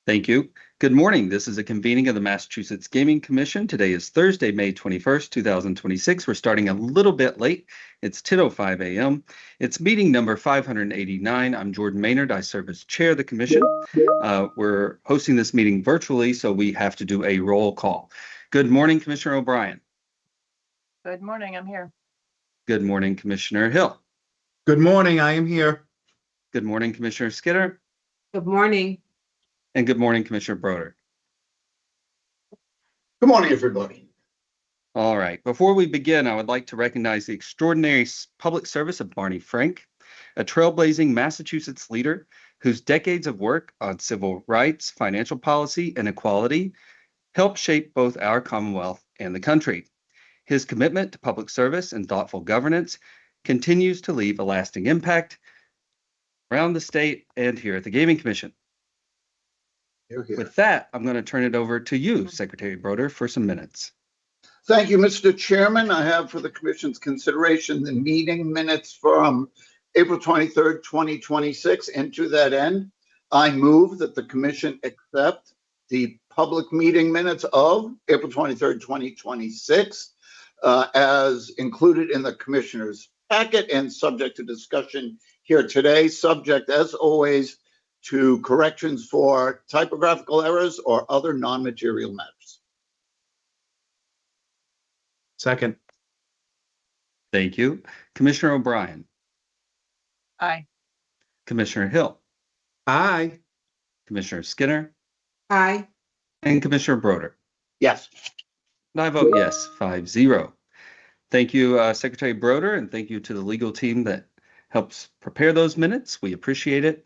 Thank you. Good morning. This is a convening of the Massachusetts Gaming Commission. Today is Thursday, May 21st, 2026. We're starting a little bit late. It's 10:05 a.m. It's meeting number 589. I'm Jordan Maynard. I serve as chair of the commission. We're hosting this meeting virtually, so we have to do a roll call. Good morning, Commissioner O'Brien. Good morning. I'm here. Good morning, Commissioner Hill. Good morning. I am here. Good morning, Commissioner Skinner. Good morning. And good morning, Commissioner Broder. Good morning, everybody. All right. Before we begin, I would like to recognize the extraordinary public service of Barney Frank, a trailblazing Massachusetts leader whose decades of work on civil rights, financial policy, and equality helped shape both our Commonwealth and the country. His commitment to public service and thoughtful governance continues to leave a lasting impact around the state and here at the Gaming Commission. With that, I'm going to turn it over to you, Secretary Broder, for some minutes. Thank you, Mr. Chairman. I have for the Commission's consideration the meeting minutes from April 23rd, 2026. And to that end, I move that the Commission accept the public meeting minutes of April 23rd, 2026 as included in the Commissioner's packet and subject to discussion here today, subject as always to corrections for typographical errors or other non-material matters. Second. Thank you. Commissioner O'Brien. Aye. Commissioner Hill. Aye. Commissioner Skinner. Aye. And Commissioner Broder. Yes. And I vote yes, 5-0. Thank you, Secretary Broder, and thank you to the legal team that helps prepare those minutes. We appreciate it.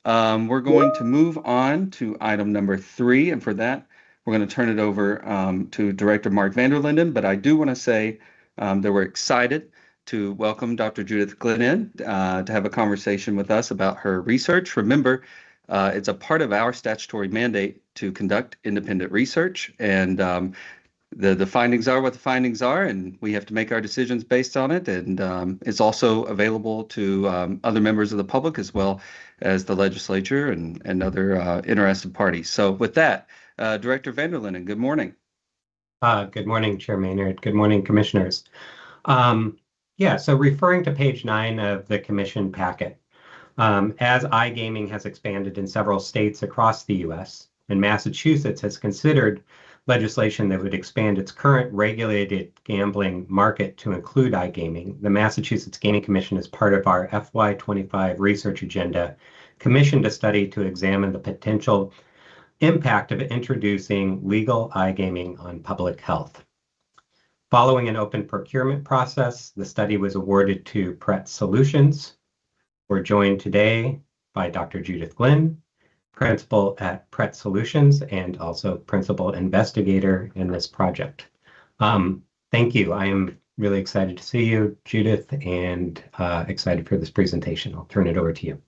We're going to move on to item number 3, and for that, we're going to turn it over to Director Mark Vanderlinden. But I do want to say that we're excited to welcome Dr. Judith Glynn in to have a conversation with us about her research. Remember, it's a part of our statutory mandate to conduct independent research, and the findings are what the findings are, and we have to make our decisions based on it. And it's also available to other members of the public as well as the legislature and other interested parties. So with that, Director Vanderlinden, good morning. Good morning, Chair Maynard. Good morning, Commissioners. So referring to page 9 of the Commission packet, as iGaming has expanded in several states across the U.S., and Massachusetts has considered legislation that would expand its current regulated gambling market to include iGaming, the Massachusetts Gaming Commission, is part of our FY25 research agenda, commissioned a study to examine the potential impact of introducing legal iGaming on public health. Following an open procurement process, the study was awarded to Pret Solutions. We're joined today by Dr. Judith Glynn, principal at Pret Solutions and also principal investigator in this project. Thank you. I am really excited to see you, Judith, and excited for this presentation. I'll turn it over to you.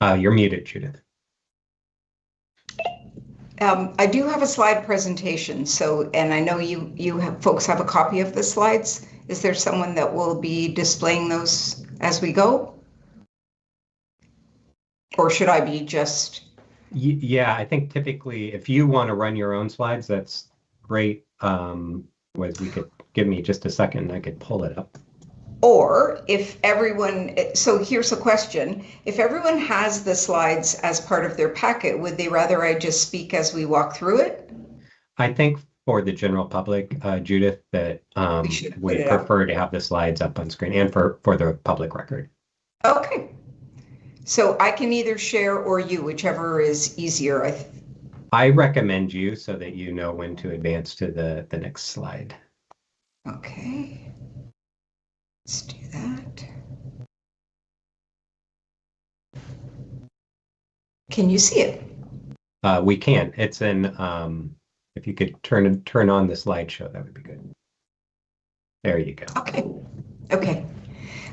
You're muted, Judith. I do have a slide presentation, and I know folks have a copy of the slides. Is there someone that will be displaying those as we go? Or should I be just? Yeah, I think typically if you want to run your own slides, that's great. We could give me just a second and I could pull it up. Or if everyone, so here's a question. If everyone has the slides as part of their packet, would they rather I just speak as we walk through it? I think for the general public, Judith, that we prefer to have the slides up on screen and for the public record. Okay. So I can either share or you, whichever is easier. I recommend you so that you know when to advance to the next slide. Okay. Let's do that. Can you see it? We can. It's in, if you could turn on the slideshow, that would be good. There you go. Okay.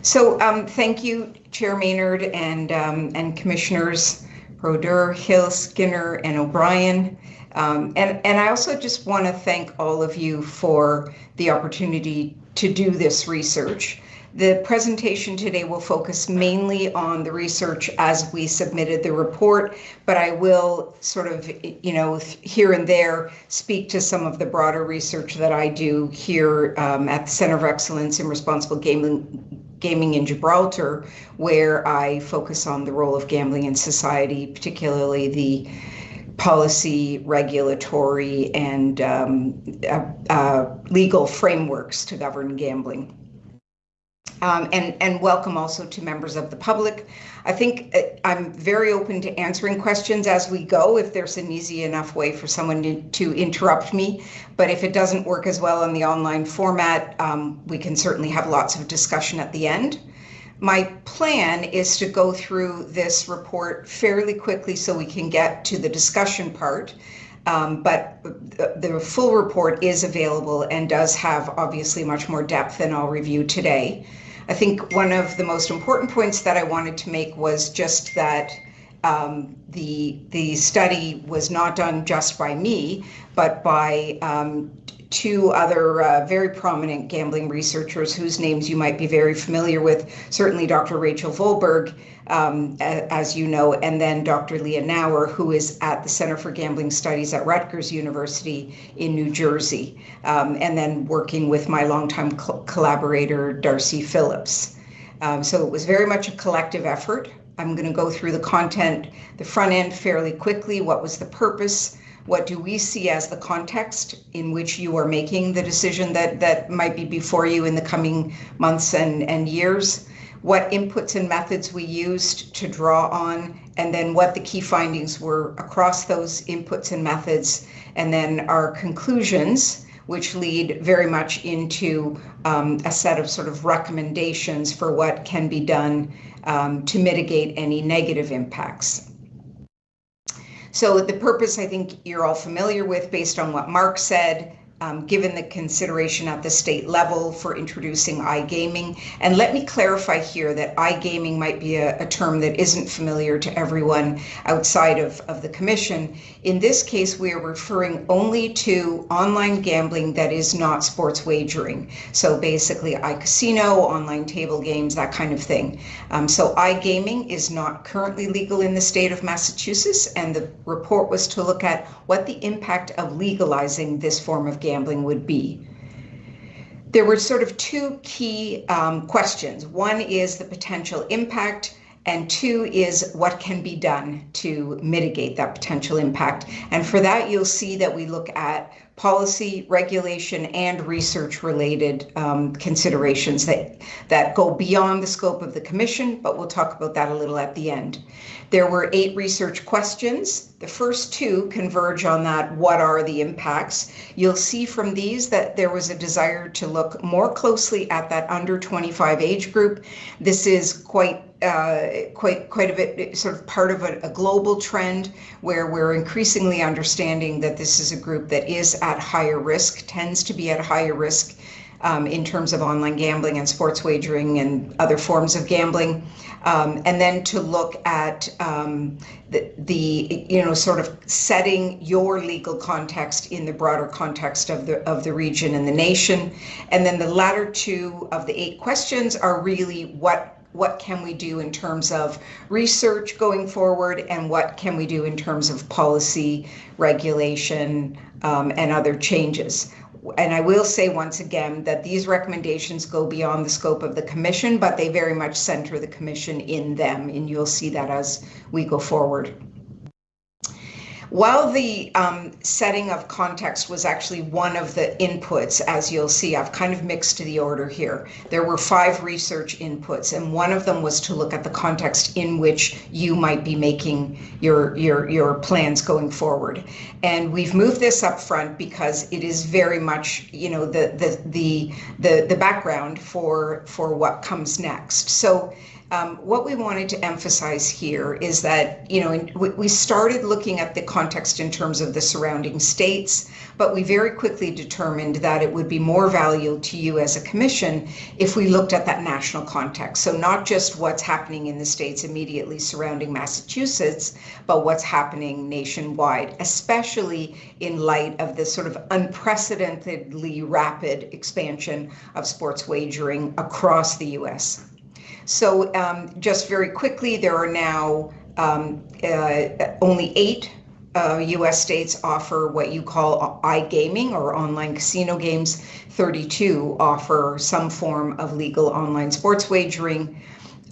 So thank you, Chair Maynard and Commissioners Broder, Hill, Skinner, and O'Brien. And I also just want to thank all of you for the opportunity to do this research. The presentation today will focus mainly on the research as we submitted the report, but I will sort of, here and there speak to some of the broader research that I do here at the Center of Excellence in Responsible Gaming in Gibraltar, where I focus on the role of gambling in society, particularly the policy, regulatory, and legal frameworks to govern gambling. And welcome also to members of the public. I think I'm very open to answering questions as we go if there's an easy enough way for someone to interrupt me. But if it doesn't work as well in the online format, we can certainly have lots of discussion at the end. My plan is to go through this report fairly quickly so we can get to the discussion part. But the full report is available and does have obviously much more depth than I'll review today. I think one of the most important points that I wanted to make was just that the study was not done just by me, but by two other very prominent gambling researchers whose names you might be very familiar with, certainly Dr. Rachel Volberg, as you know, and then Dr. Leah Nauer, who is at the Center for Gambling Studies at Rutgers University in New Jersey, and then working with my longtime collaborator, Darcy Phillips. So it was very much a collective effort. I'm going to go through the content, the front end fairly quickly. What was the purpose? What do we see as the context in which you are making the decision that might be before you in the coming months and years? What inputs and methods we used to draw on, and then what the key findings were across those inputs and methods, and then our conclusions, which lead very much into a set of sort of recommendations for what can be done to mitigate any negative impacts. So the purpose, I think you're all familiar with based on what Mark said, given the consideration at the state level for introducing iGaming. And let me clarify here that iGaming might be a term that isn't familiar to everyone outside of the commission. In this case, we are referring only to online gambling that is not sports wagering. So basically iCasino, online table games, that kind of thing. So iGaming is not currently legal in the state of Massachusetts, and the report was to look at what the impact of legalizing this form of gambling would be. There were sort of two key questions. One is the potential impact, and two is what can be done to mitigate that potential impact. And for that, you'll see that we look at policy, regulation, and research-related considerations that go beyond the scope of the commission, but we'll talk about that a little at the end. There were 8 research questions. The first 2 converge on that, what are the impacts? You'll see from these that there was a desire to look more closely at that under 25 age group. This is quite a bit sort of part of a global trend where we're increasingly understanding that this is a group that is at higher risk, tends to be at higher risk in terms of online gambling and sports wagering and other forms of gambling. And then to look at the sort of setting your legal context in the broader context of the region and the nation. And then the latter 2 of the 8 questions are really what can we do in terms of research going forward, and what can we do in terms of policy, regulation, and other changes. And I will say once again that these recommendations go beyond the scope of the commission, but they very much center the commission in them, and you'll see that as we go forward. While the setting of context was actually one of the inputs, as you'll see, I've kind of mixed the order here. There were 5 research inputs, and one of them was to look at the context in which you might be making your plans going forward. And we've moved this up front because it is very much, the background for what comes next. So what we wanted to emphasize here is that, we started looking at the context in terms of the surrounding states, but we very quickly determined that it would be more valuable to you as a commission if we looked at that national context. So not just what's happening in the states immediately surrounding Massachusetts, but what's happening nationwide, especially in light of this sort of unprecedentedly rapid expansion of sports wagering across the US. So just very quickly, there are now only 8 US states offer what you call iGaming or online casino games. 32 offer some form of legal online sports wagering.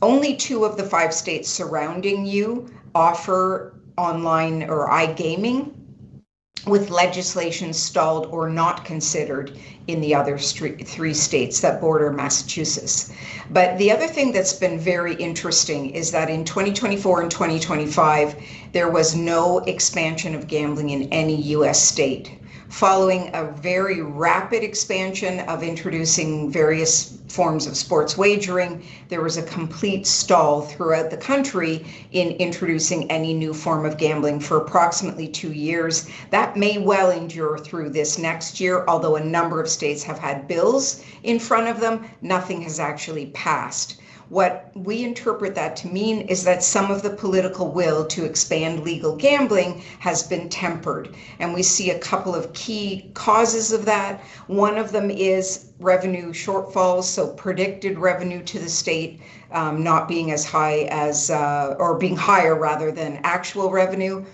Only 2 of the 5 states surrounding you offer online or iGaming, with legislation stalled or not considered in the other 3 states that border Massachusetts. But the other thing that's been very interesting is that in 2024 and 2025, there was no expansion of gambling in any US state. Following a very rapid expansion of introducing various forms of sports wagering, there was a complete stall throughout the country in introducing any new form of gambling for approximately 2 years. That may well endure through this next year, although a number of states have had bills in front of them. Nothing has actually passed. What we interpret that to mean is that some of the political will to expand legal gambling has been tempered. And we see a couple of key causes of that. One of them is revenue shortfalls, so predicted revenue to the state not being as high as, or being higher rather than actual revenue.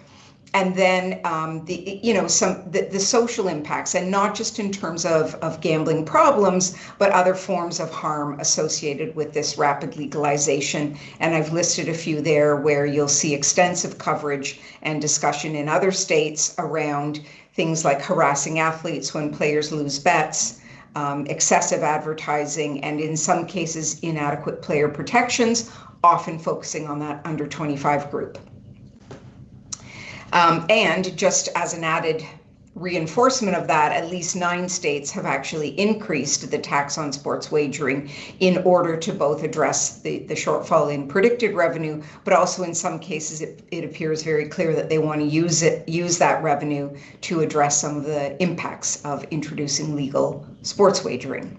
And then the social impacts, and not just in terms of gambling problems, but other forms of harm associated with this rapid legalization. And I've listed a few there where you'll see extensive coverage and discussion in other states around things like harassing athletes when players lose bets, excessive advertising, and in some cases, inadequate player protections, often focusing on that under 25 group. And just as an added reinforcement of that, at least 9 states have actually increased the tax on sports wagering in order to both address the shortfall in predicted revenue, but also in some cases it appears very clear that they want to use that revenue to address some of the impacts of introducing legal sports wagering.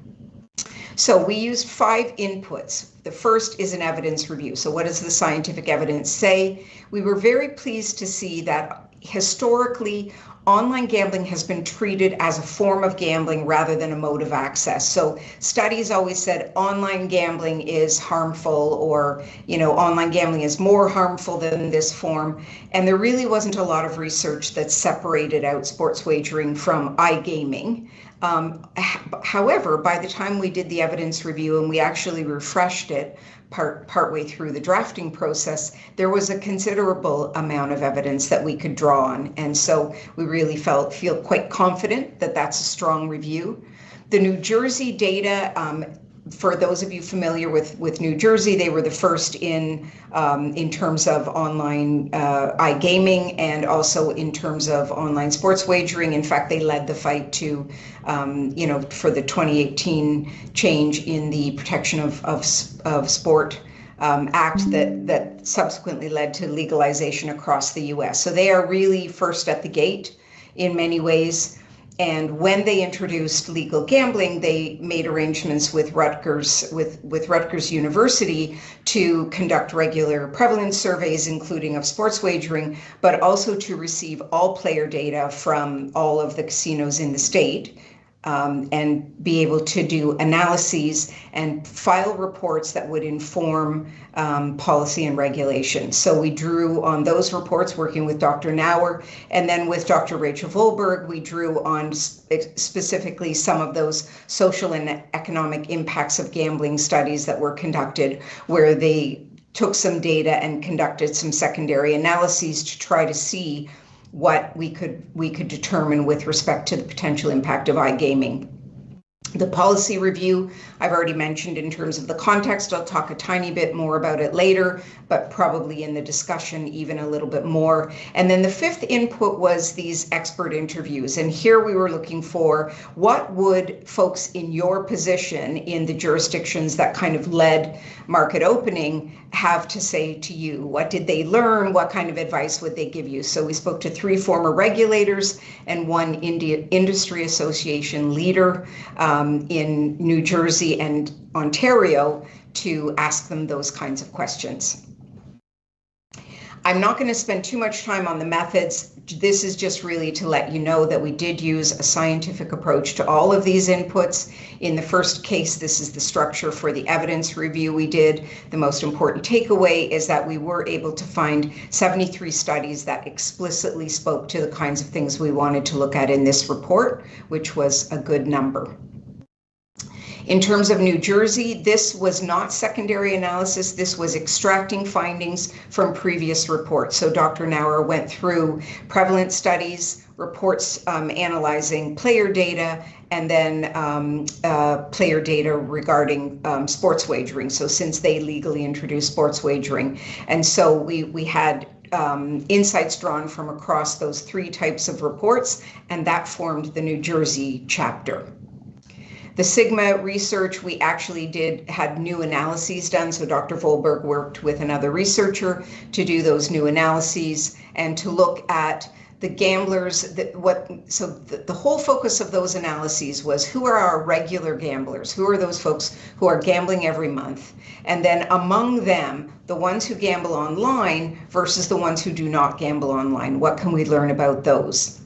So we used 5 inputs. The first is an evidence review. So what does the scientific evidence say? We were very pleased to see that historically, online gambling has been treated as a form of gambling rather than a mode of access. So studies always said online gambling is harmful, or, online gambling is more harmful than this form. And there really wasn't a lot of research that separated out sports wagering from iGaming. However, by the time we did the evidence review and we actually refreshed it partway through the drafting process, there was a considerable amount of evidence that we could draw on. And so we really feel quite confident that that's a strong review. The New Jersey data, for those of you familiar with New Jersey, they were the first in terms of online iGaming and also in terms of online sports wagering. In fact, they led the fight to, for the 2018 change in the Protection of Sport Act that subsequently led to legalization across the U.S. So they are really first at the gate in many ways. And when they introduced legal gambling, they made arrangements with Rutgers University to conduct regular prevalence surveys, including of sports wagering, but also to receive all player data from all of the casinos in the state, and be able to do analyses and file reports that would inform policy and regulation. So we drew on those reports working with Dr. Nauer, and then with Dr. Rachel Volberg, we drew on specifically some of those social and economic impacts of gambling studies that were conducted, where they took some data and conducted some secondary analyses to try to see what we could determine with respect to the potential impact of iGaming. The policy review, I've already mentioned in terms of the context. I'll talk a tiny bit more about it later, but probably in the discussion even a little bit more. And then the 5th input was these expert interviews. And here we were looking for what would folks in your position in the jurisdictions that kind of led market opening have to say to you? What did they learn? What kind of advice would they give you? So we spoke to 3 former regulators and 1 industry association leader in New Jersey and Ontario to ask them those kinds of questions. I'm not going to spend too much time on the methods. This is just really to let you know that we did use a scientific approach to all of these inputs. In the first case, this is the structure for the evidence review we did. The most important takeaway is that we were able to find 73 studies that explicitly spoke to the kinds of things we wanted to look at in this report, which was a good number. In terms of New Jersey, this was not secondary analysis. This was extracting findings from previous reports. So Dr. Nauer went through prevalent studies, reports analyzing player data, and then player data regarding sports wagering. So since they legally introduced sports wagering. And so we had insights drawn from across those 3 types of reports, and that formed the New Jersey chapter. The Sigma research, we actually had new analyses done. So Dr. Volberg worked with another researcher to do those new analyses and to look at the gamblers. The whole focus of those analyses was, who are our regular gamblers? Who are those folks who are gambling every month? And then among them, the ones who gamble online versus the ones who do not gamble online. What can we learn about those?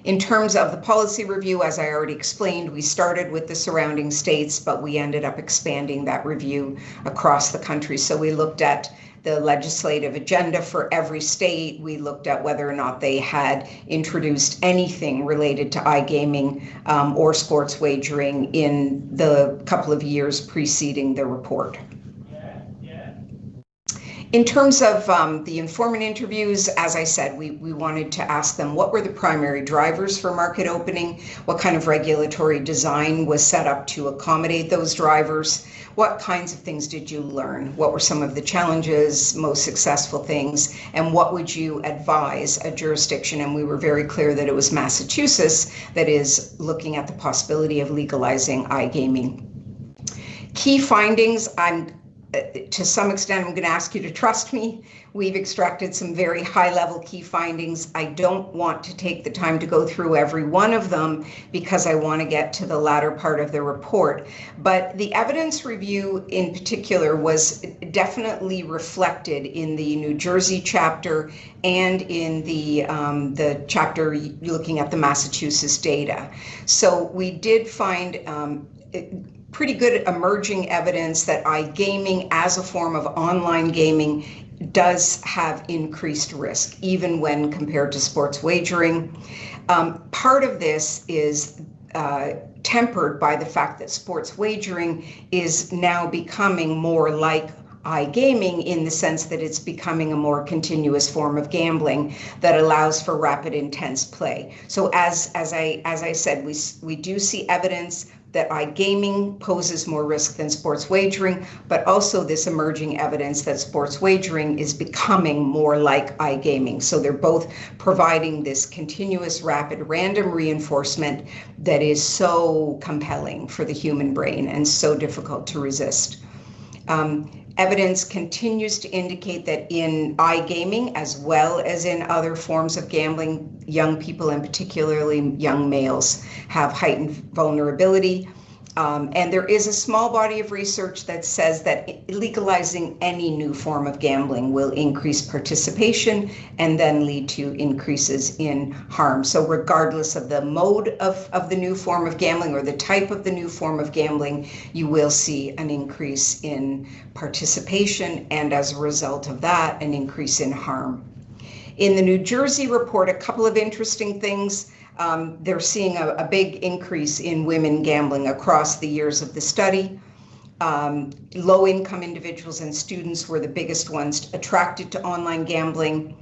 In terms of the policy review, as I already explained, we started with the surrounding states, but we ended up expanding that review across the country. So we looked at the legislative agenda for every state. We looked at whether or not they had introduced anything related to iGaming or sports wagering in the couple of years preceding the report. In terms of the informant interviews, as I said, we wanted to ask them what were the primary drivers for market opening, what kind of regulatory design was set up to accommodate those drivers, what kinds of things did you learn, what were some of the challenges, most successful things, and what would you advise a jurisdiction, and we were very clear that it was Massachusetts that is looking at the possibility of legalizing iGaming. Key findings, to some extent, I'm going to ask you to trust me. We've extracted some very high-level key findings. I don't want to take the time to go through every one of them because I want to get to the latter part of the report. But the evidence review in particular was definitely reflected in the New Jersey chapter and in the chapter looking at the Massachusetts data. So we did find pretty good emerging evidence that iGaming as a form of online gaming does have increased risk, even when compared to sports wagering. Part of this is tempered by the fact that sports wagering is now becoming more like iGaming in the sense that it's becoming a more continuous form of gambling that allows for rapid, intense play. So as I said, we do see evidence that iGaming poses more risk than sports wagering, but also this emerging evidence that sports wagering is becoming more like iGaming. So they're both providing this continuous, rapid, random reinforcement that is so compelling for the human brain and so difficult to resist. Evidence continues to indicate that in iGaming, as well as in other forms of gambling, young people, and particularly young males, have heightened vulnerability. And there is a small body of research that says that legalizing any new form of gambling will increase participation and then lead to increases in harm. So regardless of the mode of the new form of gambling or the type of the new form of gambling, you will see an increase in participation and as a result of that, an increase in harm. In the New Jersey report, a couple of interesting things. They're seeing a big increase in women gambling across the years of the study. Low-income individuals and students were the biggest ones attracted to online gambling.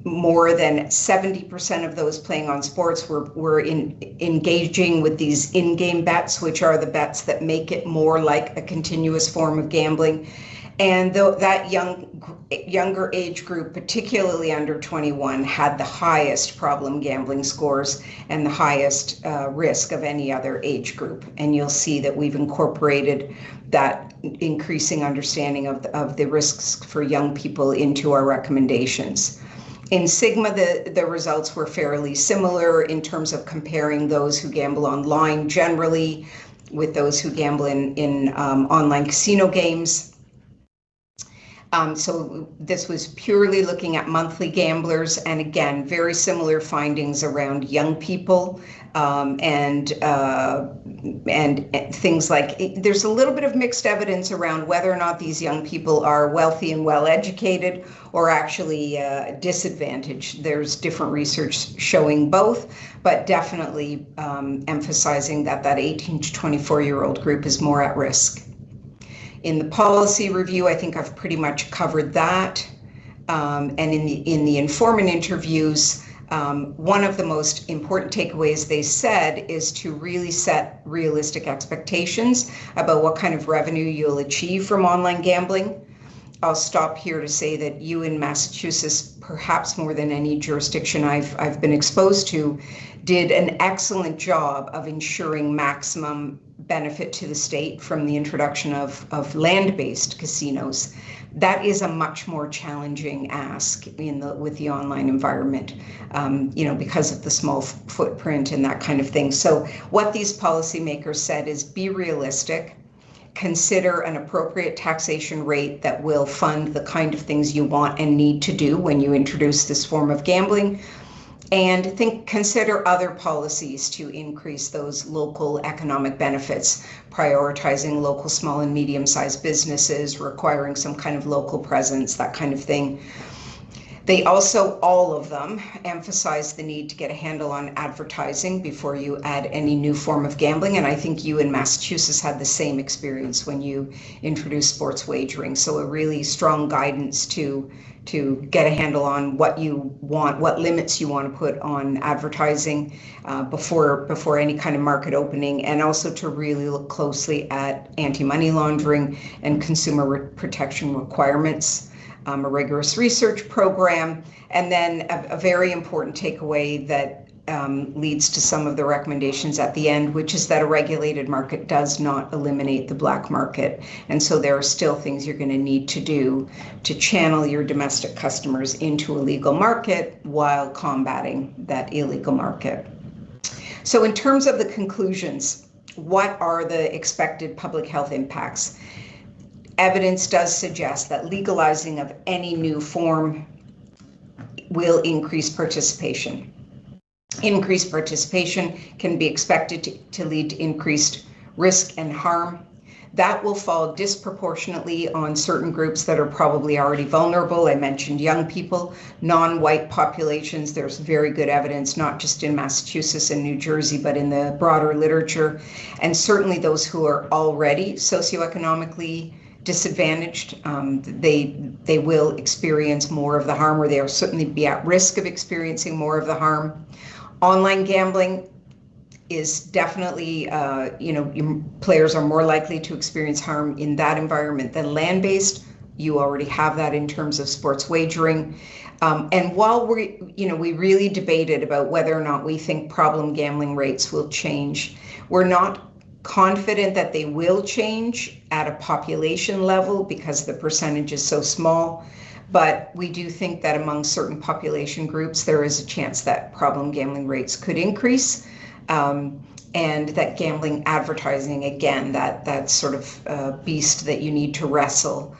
More than 70% of those playing on sports were engaging with these in-game bets, which are the bets that make it more like a continuous form of gambling. And that younger age group, particularly under 21, had the highest problem gambling scores and the highest risk of any other age group. And you'll see that we've incorporated that increasing understanding of the risks for young people into our recommendations. In Sigma, the results were fairly similar in terms of comparing those who gamble online generally with those who gamble in online casino games. So this was purely looking at monthly gamblers, and again, very similar findings around young people and things like there's a little bit of mixed evidence around whether or not these young people are wealthy and well educated or actually disadvantaged. There's different research showing both, but definitely emphasizing that 18 to 24-year-old group is more at risk. In the policy review, I think I've pretty much covered that. And in the informant interviews, one of the most important takeaways they said is to really set realistic expectations about what kind of revenue you'll achieve from online gambling. I'll stop here to say that you in Massachusetts, perhaps more than any jurisdiction I've been exposed to, did an excellent job of ensuring maximum benefit to the state from the introduction of land-based casinos. That is a much more challenging ask with the online environment, because of the small footprint and that kind of thing. So what these policymakers said is be realistic, consider an appropriate taxation rate that will fund the kind of things you want and need to do when you introduce this form of gambling, and consider other policies to increase those local economic benefits, prioritizing local small and medium-sized businesses, requiring some kind of local presence, that kind of thing. They also, all of them, emphasize the need to get a handle on advertising before you add any new form of gambling. And I think you in Massachusetts had the same experience when you introduced sports wagering. So a really strong guidance to get a handle on what you want, what limits you want to put on advertising before any kind of market opening, and also to really look closely at anti-money laundering and consumer protection requirements. A rigorous research program, and then a very important takeaway that leads to some of the recommendations at the end, which is that a regulated market does not eliminate the black market. And so there are still things you're going to need to do to channel your domestic customers into a legal market while combating that illegal market. So in terms of the conclusions, what are the expected public health impacts? Evidence does suggest that legalizing of any new form will increase participation. Increased participation can be expected to lead to increased risk and harm. That will fall disproportionately on certain groups that are probably already vulnerable. I mentioned young people, non-white populations. There's very good evidence, not just in Massachusetts and New Jersey, but in the broader literature. And certainly those who are already socioeconomically disadvantaged, they will experience more of the harm, or they'll certainly be at risk of experiencing more of the harm. Online gambling is definitely, players are more likely to experience harm in that environment than land-based. You already have that in terms of sports wagering. And while we really debated about whether or not we think problem gambling rates will change, we're not confident that they will change at a population level because the percentage is so small. But we do think that among certain population groups, there is a chance that problem gambling rates could increase. And that gambling advertising, again, that sort of beast that you need to wrestle,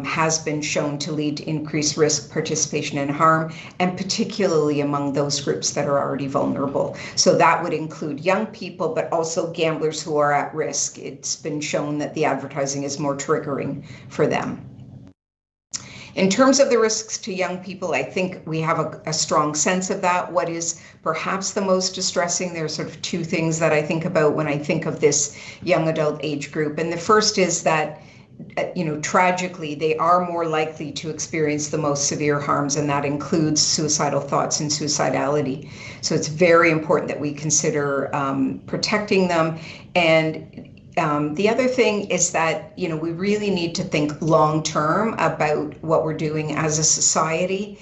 has been shown to lead to increased risk, participation, and harm, and particularly among those groups that are already vulnerable. So that would include young people, but also gamblers who are at risk. It's been shown that the advertising is more triggering for them. In terms of the risks to young people, I think we have a strong sense of that. What is perhaps the most distressing, there are sort of two things that I think about when I think of this young adult age group. And the first is that tragically, they are more likely to experience the most severe harms, and that includes suicidal thoughts and suicidality. So it's very important that we consider protecting them. And The other thing is that, we really need to think long term about what we're doing as a society.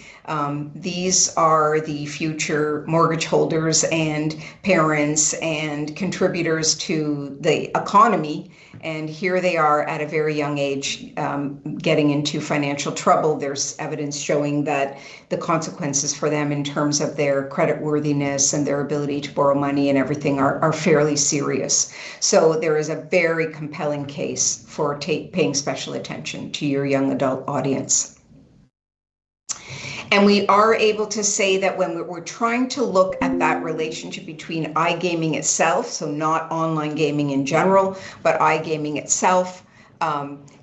These are the future mortgage holders and parents and contributors to the economy. And here they are at a very young age getting into financial trouble. There's evidence showing that the consequences for them in terms of their creditworthiness and their ability to borrow money and everything are fairly serious. So there is a very compelling case for paying special attention to your young adult audience. And we are able to say that when we're trying to look at that relationship between iGaming itself, so not online gaming in general, but iGaming itself,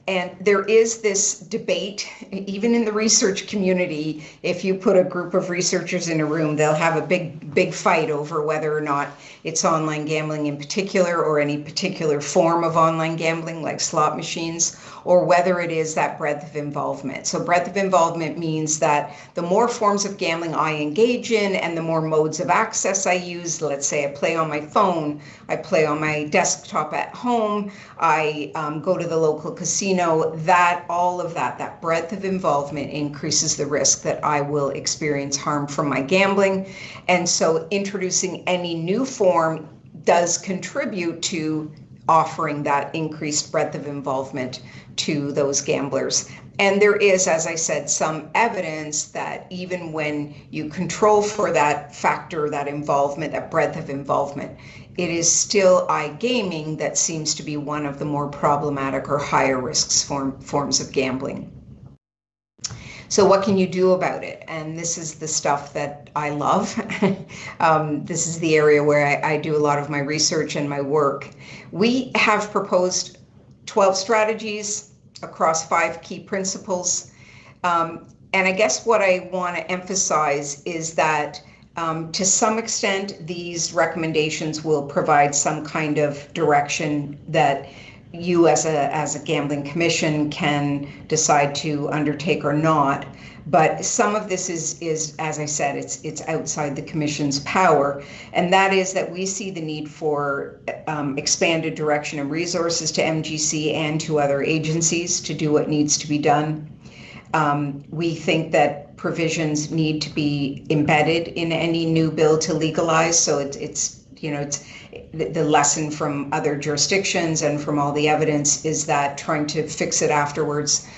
and there is this debate, even in the research community. If you put a group of researchers in a room, they'll have a big fight over whether or not it's online gambling in particular, or any particular form of online gambling like slot machines, or whether it is that breadth of involvement. So breadth of involvement means that the more forms of gambling I engage in and the more modes of access I use, let's say I play on my phone, I play on my desktop at home, I go to the local casino, that all of that breadth of involvement increases the risk that I will experience harm from my gambling. And so introducing any new form does contribute to offering that increased breadth of involvement to those gamblers. And there is, as I said, some evidence that even when you control for that factor, that involvement, that breadth of involvement, it is still iGaming that seems to be one of the more problematic or higher risks forms of gambling. So what can you do about it? And this is the stuff that I love. This is the area where I do a lot of my research and my work. We have proposed 12 strategies across 5 key principles. And I guess what I want to emphasize is that to some extent, these recommendations will provide some kind of direction that you as a gambling commission can decide to undertake or not. But some of this is, as I said, it's outside the commission's power. And that is that we see the need for expanded direction and resources to MGC and to other agencies to do what needs to be done. We think that provisions need to be embedded in any new bill to legalize. So it's the lesson from other jurisdictions and from all the evidence is that trying to fix it afterwards,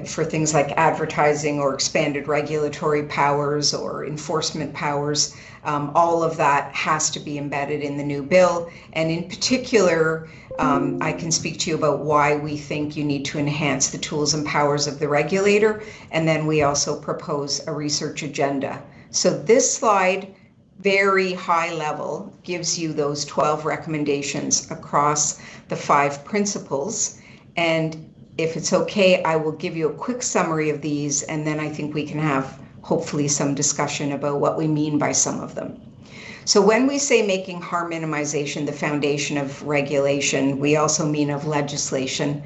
for things like advertising or expanded regulatory powers or enforcement powers, all of that has to be embedded in the new bill. And in particular, I can speak to you about why we think you need to enhance the tools and powers of the regulator. And then we also propose a research agenda. So this slide, very high level, gives you those 12 recommendations across the 5 principles. And if it's okay, I will give you a quick summary of these, and then I think we can have hopefully some discussion about what we mean by some of them. So when we say making harm minimization the foundation of regulation, we also mean of legislation.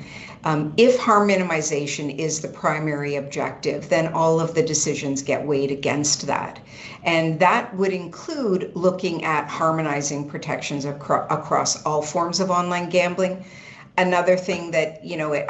If harm minimization is the primary objective, then all of the decisions get weighed against that. And that would include looking at harmonizing protections across all forms of online gambling. Another thing that,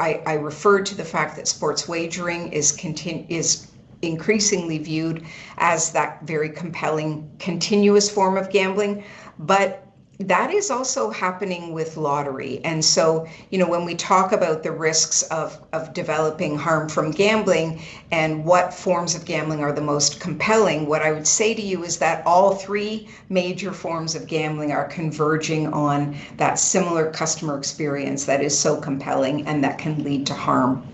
I referred to the fact that sports wagering is increasingly viewed as that very compelling continuous form of gambling, but that is also happening with lottery. And so, when we talk about the risks of developing harm from gambling and what forms of gambling are the most compelling, what I would say to you is that all 3 major forms of gambling are converging on that similar customer experience that is so compelling and that can lead to harm.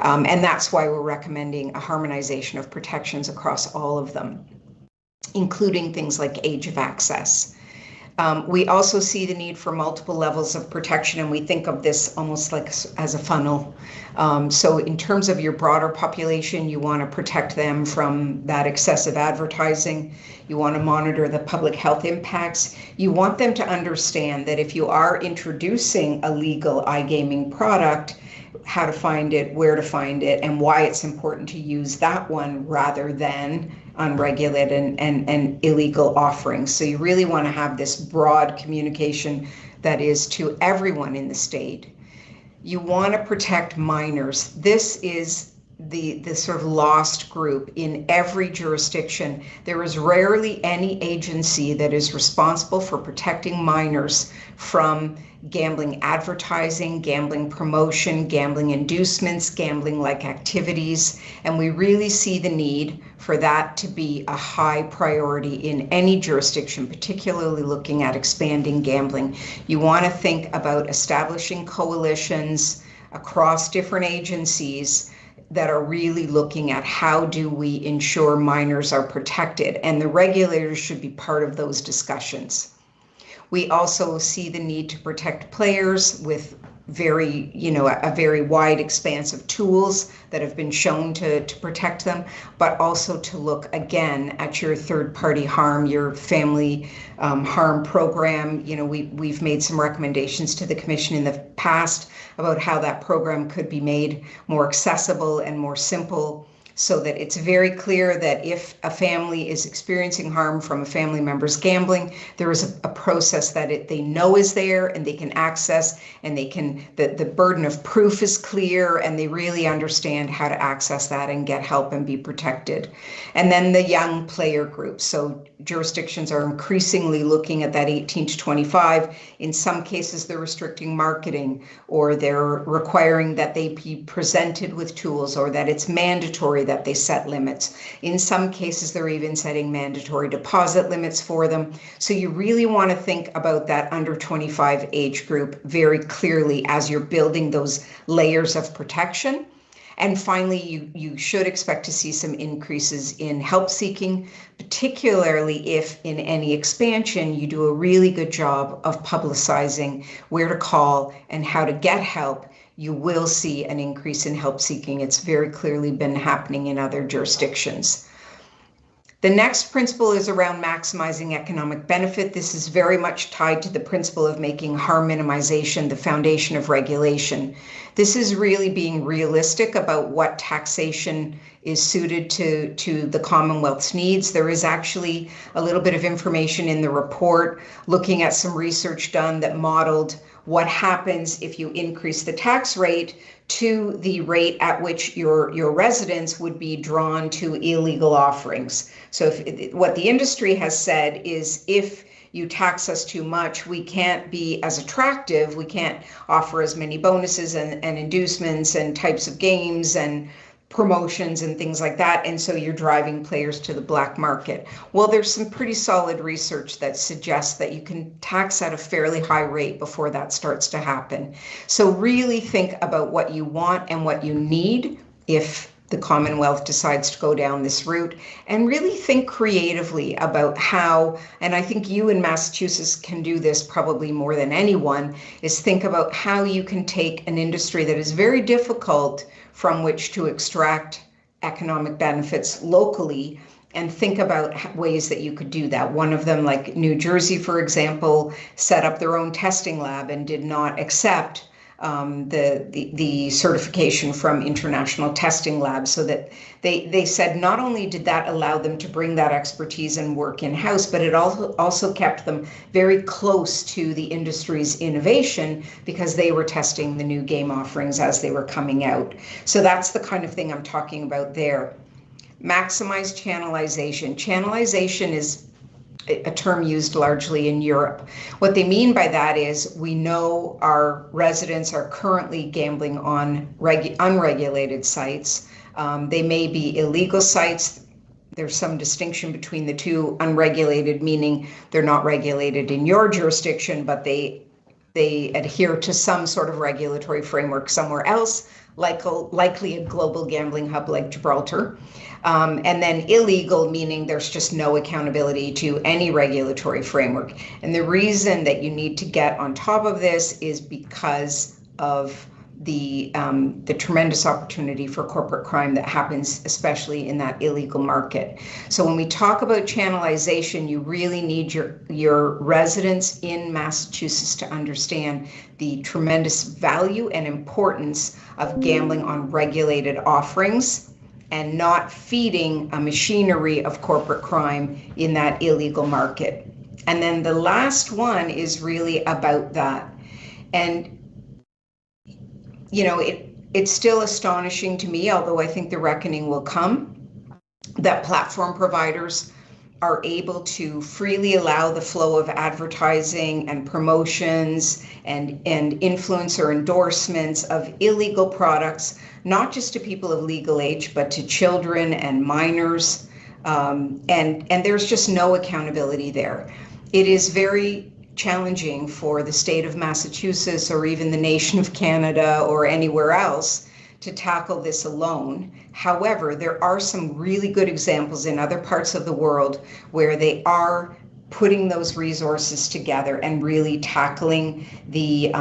And that's why we're recommending a harmonization of protections across all of them, including things like age of access. We also see the need for multiple levels of protection, and we think of this almost like as a funnel. So in terms of your broader population, you want to protect them from that excessive advertising. You want to monitor the public health impacts. You want them to understand that if you are introducing a legal iGaming product, how to find it, where to find it, and why it's important to use that one rather than unregulated and illegal offerings. So you really want to have this broad communication that is to everyone in the state. You want to protect minors. This is the sort of lost group in every jurisdiction. There is rarely any agency that is responsible for protecting minors from gambling advertising, gambling promotion, gambling inducements, gambling-like activities, and we really see the need for that to be a high priority in any jurisdiction, particularly looking at expanding gambling. You want to think about establishing coalitions across different agencies that are really looking at how do we ensure minors are protected, and the regulators should be part of those discussions. We also see the need to protect players with a very wide expanse of tools that have been shown to protect them, but also to look again at your third-party harm, your family harm program. We've made some recommendations to the Commission in the past about how that program could be made more accessible and more simple, so that it's very clear that if a family is experiencing harm from a family member's gambling, there is a process that they know is there and they can access, and the burden of proof is clear, and they really understand how to access that and get help and be protected. And then the young player group. So jurisdictions are increasingly looking at that 18 to 25. In some cases, they're restricting marketing, or they're requiring that they be presented with tools, or that it's mandatory that they set limits. In some cases, they're even setting mandatory deposit limits for them. So you really want to think about that under 25 age group very clearly as you're building those layers of protection. And finally, you should expect to see some increases in help seeking, particularly if in any expansion you do a really good job of publicizing where to call and how to get help. You will see an increase in help seeking. It's very clearly been happening in other jurisdictions. The next principle is around maximizing economic benefit. This is very much tied to the principle of making harm minimization the foundation of regulation. This is really being realistic about what taxation is suited to the Commonwealth's needs. There is actually a little bit of information in the report looking at some research done that modeled what happens if you increase the tax rate to the rate at which your residents would be drawn to illegal offerings. So what the industry has said is, if you tax us too much, we can't be as attractive, we can't offer as many bonuses and inducements and types of games and promotions and things like that, and so you're driving players to the black market. Well, there's some pretty solid research that suggests that you can tax at a fairly high rate before that starts to happen. So really think about what you want and what you need if the Commonwealth decides to go down this route, and really think creatively about how, and I think you in Massachusetts can do this probably more than anyone, is think about how you can take an industry that is very difficult from which to extract economic benefits locally, and think about ways that you could do that. One of them, like New Jersey, for example, set up their own testing lab and did not accept the certification from international testing labs, so that they said not only did that allow them to bring that expertise and work in-house, but it also kept them very close to the industry's innovation, because they were testing the new game offerings as they were coming out. So that's the kind of thing I'm talking about there. Maximize channelization. Channelization is a term used largely in Europe. What they mean by that is, we know our residents are currently gambling on unregulated sites. They may be illegal sites. There's some distinction between the two. Unregulated meaning they're not regulated in your jurisdiction, but they adhere to some sort of regulatory framework somewhere else, likely a global gambling hub like Gibraltar. And then illegal, meaning there's just no accountability to any regulatory framework. And the reason that you need to get on top of this is because of the tremendous opportunity for corporate crime that happens, especially in that illegal market. So when we talk about channelization, you really need your residents in Massachusetts to understand the tremendous value and importance of gambling on regulated offerings, and not feeding a machinery of corporate crime in that illegal market. And then the last one is really about that. And, you know, it's still astonishing to me, although I think the reckoning will come, that platform providers are able to freely allow the flow of advertising and promotions and influencer endorsements of illegal products, not just to people of legal age, but to children and minors. And there's just no accountability there. It is very challenging for the state of Massachusetts or even the nation of Canada or anywhere else to tackle this alone. However, there are some really good examples in other parts of the world where they are putting those resources together and really tackling the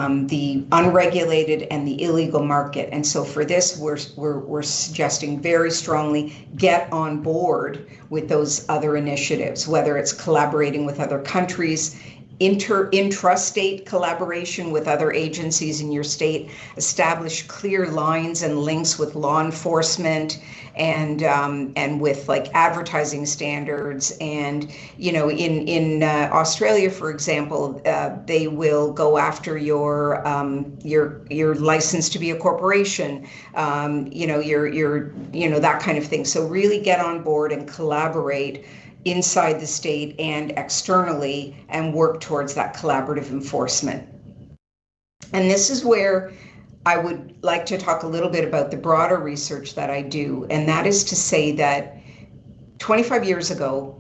unregulated and the illegal market. And so for this, we're suggesting very strongly get on board with those other initiatives, whether it's collaborating with other countries, intrastate collaboration with other agencies in your state, establish clear lines and links with law enforcement and with like advertising standards. And, you know, in Australia, for example, they will go after your license to be a corporation, that kind of thing. So really get on board and collaborate inside the state and externally and work towards that collaborative enforcement. And this is where I would like to talk a little bit about the broader research that I do. And that is to say that 25 years ago,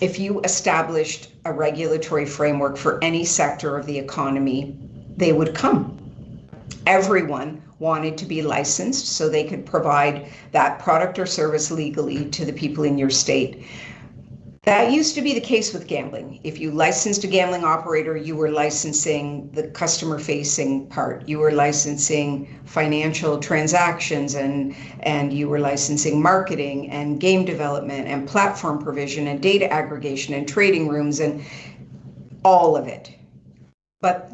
if you established a regulatory framework for any sector of the economy, they would come. Everyone wanted to be licensed so they could provide that product or service legally to the people in your state. That used to be the case with gambling. If you licensed a gambling operator, you were licensing the customer-facing part. You were licensing financial transactions and you were licensing marketing and game development and platform provision and data aggregation and trading rooms and all of it. But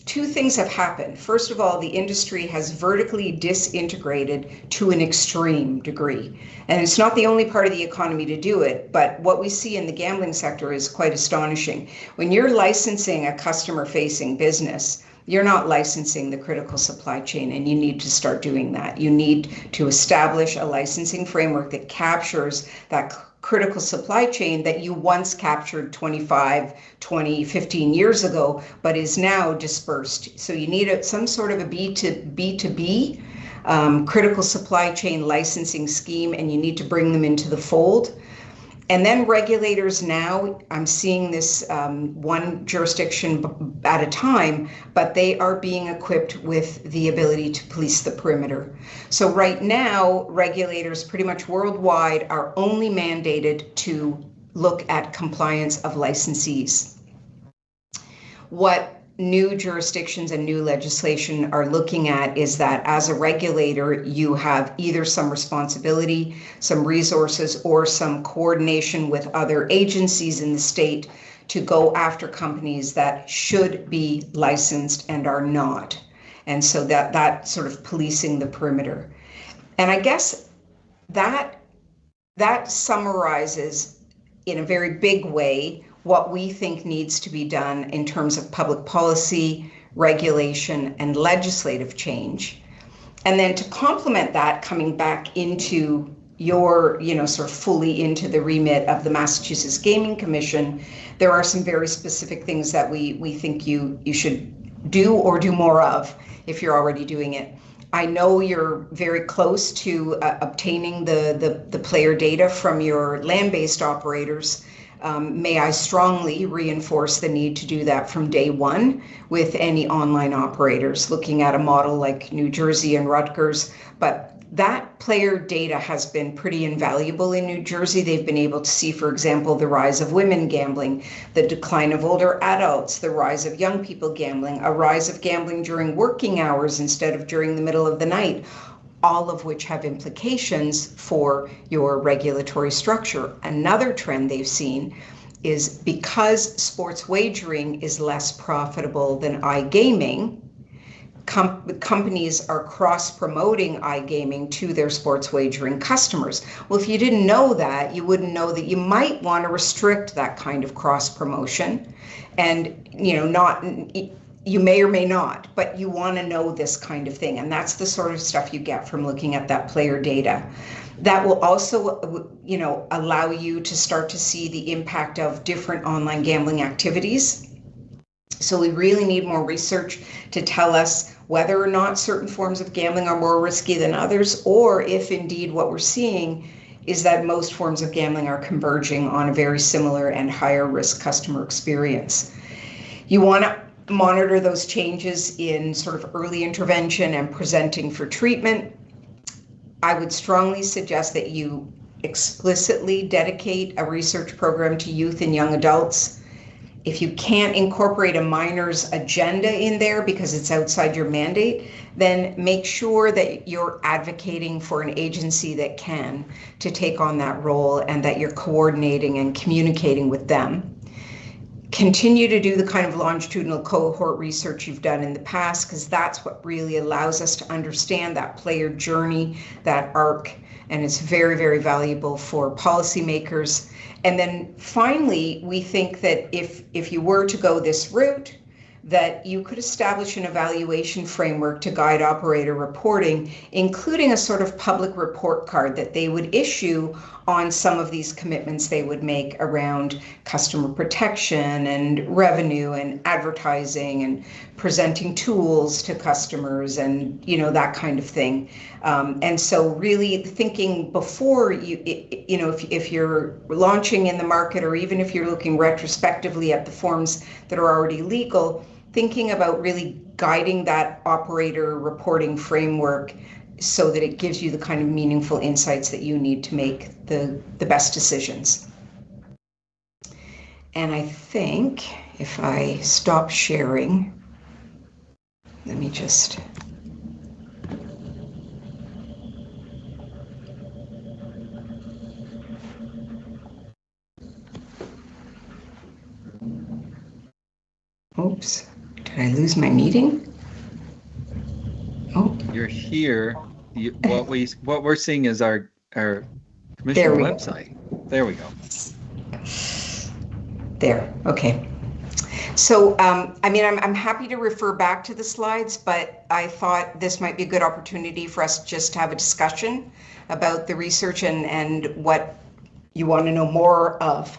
two things have happened. First of all, the industry has vertically disintegrated to an extreme degree. And it's not the only part of the economy to do it, but what we see in the gambling sector is quite astonishing. When you're licensing a customer-facing business, you're not licensing the critical supply chain, and you need to start doing that. You need to establish a licensing framework that captures that critical supply chain that you once captured 25, 20, 15 years ago, but is now dispersed. So you need some sort of a B2B critical supply chain licensing scheme, and you need to bring them into the fold. And then regulators now, I'm seeing this one jurisdiction at a time, but they are being equipped with the ability to police the perimeter. So right now, regulators pretty much worldwide are only mandated to look at compliance of licensees. What new jurisdictions and new legislation are looking at is that as a regulator, you have either some responsibility, some resources, or some coordination with other agencies in the state to go after companies that should be licensed and are not. And so that sort of policing the perimeter. And I guess that summarizes in a very big way what we think needs to be done in terms of public policy, regulation, and legislative change. And then to complement that, coming back into your, sort of fully into the remit of the Massachusetts Gaming Commission, there are some very specific things that we think you should do or do more of if you're already doing it. I know you're very close to obtaining the player data from your land-based operators. May I strongly reinforce the need to do that from day one with any online operators, looking at a model like New Jersey and Rutgers. But that player data has been pretty invaluable in New Jersey. They've been able to see, for example, the rise of women gambling, the decline of older adults, the rise of young people gambling, a rise of gambling during working hours instead of during the middle of the night, all of which have implications for your regulatory structure. Another trend they've seen is because sports wagering is less profitable than iGaming, companies are cross-promoting iGaming to their sports wagering customers. Well, if you didn't know that, you wouldn't know that you might want to restrict that kind of cross-promotion. And, you may or may not, but you want to know this kind of thing. And that's the sort of stuff you get from looking at that player data. That will also, allow you to start to see the impact of different online gambling activities. So we really need more research to tell us whether or not certain forms of gambling are more risky than others, or if indeed what we're seeing is that most forms of gambling are converging on a very similar and higher risk customer experience. You want to monitor those changes in sort of early intervention and presenting for treatment. I would strongly suggest that you explicitly dedicate a research program to youth and young adults. If you can't incorporate a minor's agenda in there because it's outside your mandate, then make sure that you're advocating for an agency that can to take on that role and that you're coordinating and communicating with them. Continue to do the kind of longitudinal cohort research you've done in the past, because that's what really allows us to understand that player journey, that arc, and it's very, very valuable for policymakers. And then finally, we think that if you were to go this route, that you could establish an evaluation framework to guide operator reporting, including a sort of public report card that they would issue on some of these commitments they would make around customer protection and revenue and advertising and presenting tools to customers and, that kind of thing. And so really thinking before if you're launching in the market, or even if you're looking retrospectively at the forms that are already legal, thinking about really guiding that operator reporting framework so that it gives you the kind of meaningful insights that you need to make the best decisions. And I think if I stop sharing, let me just... Oops, did I lose my meeting? Oh, You're here. What we're seeing is our commissioner website. There we go. There, okay. So, I'm happy to refer back to the slides, but I thought this might be a good opportunity for us just to have a discussion about the research and what you want to know more of.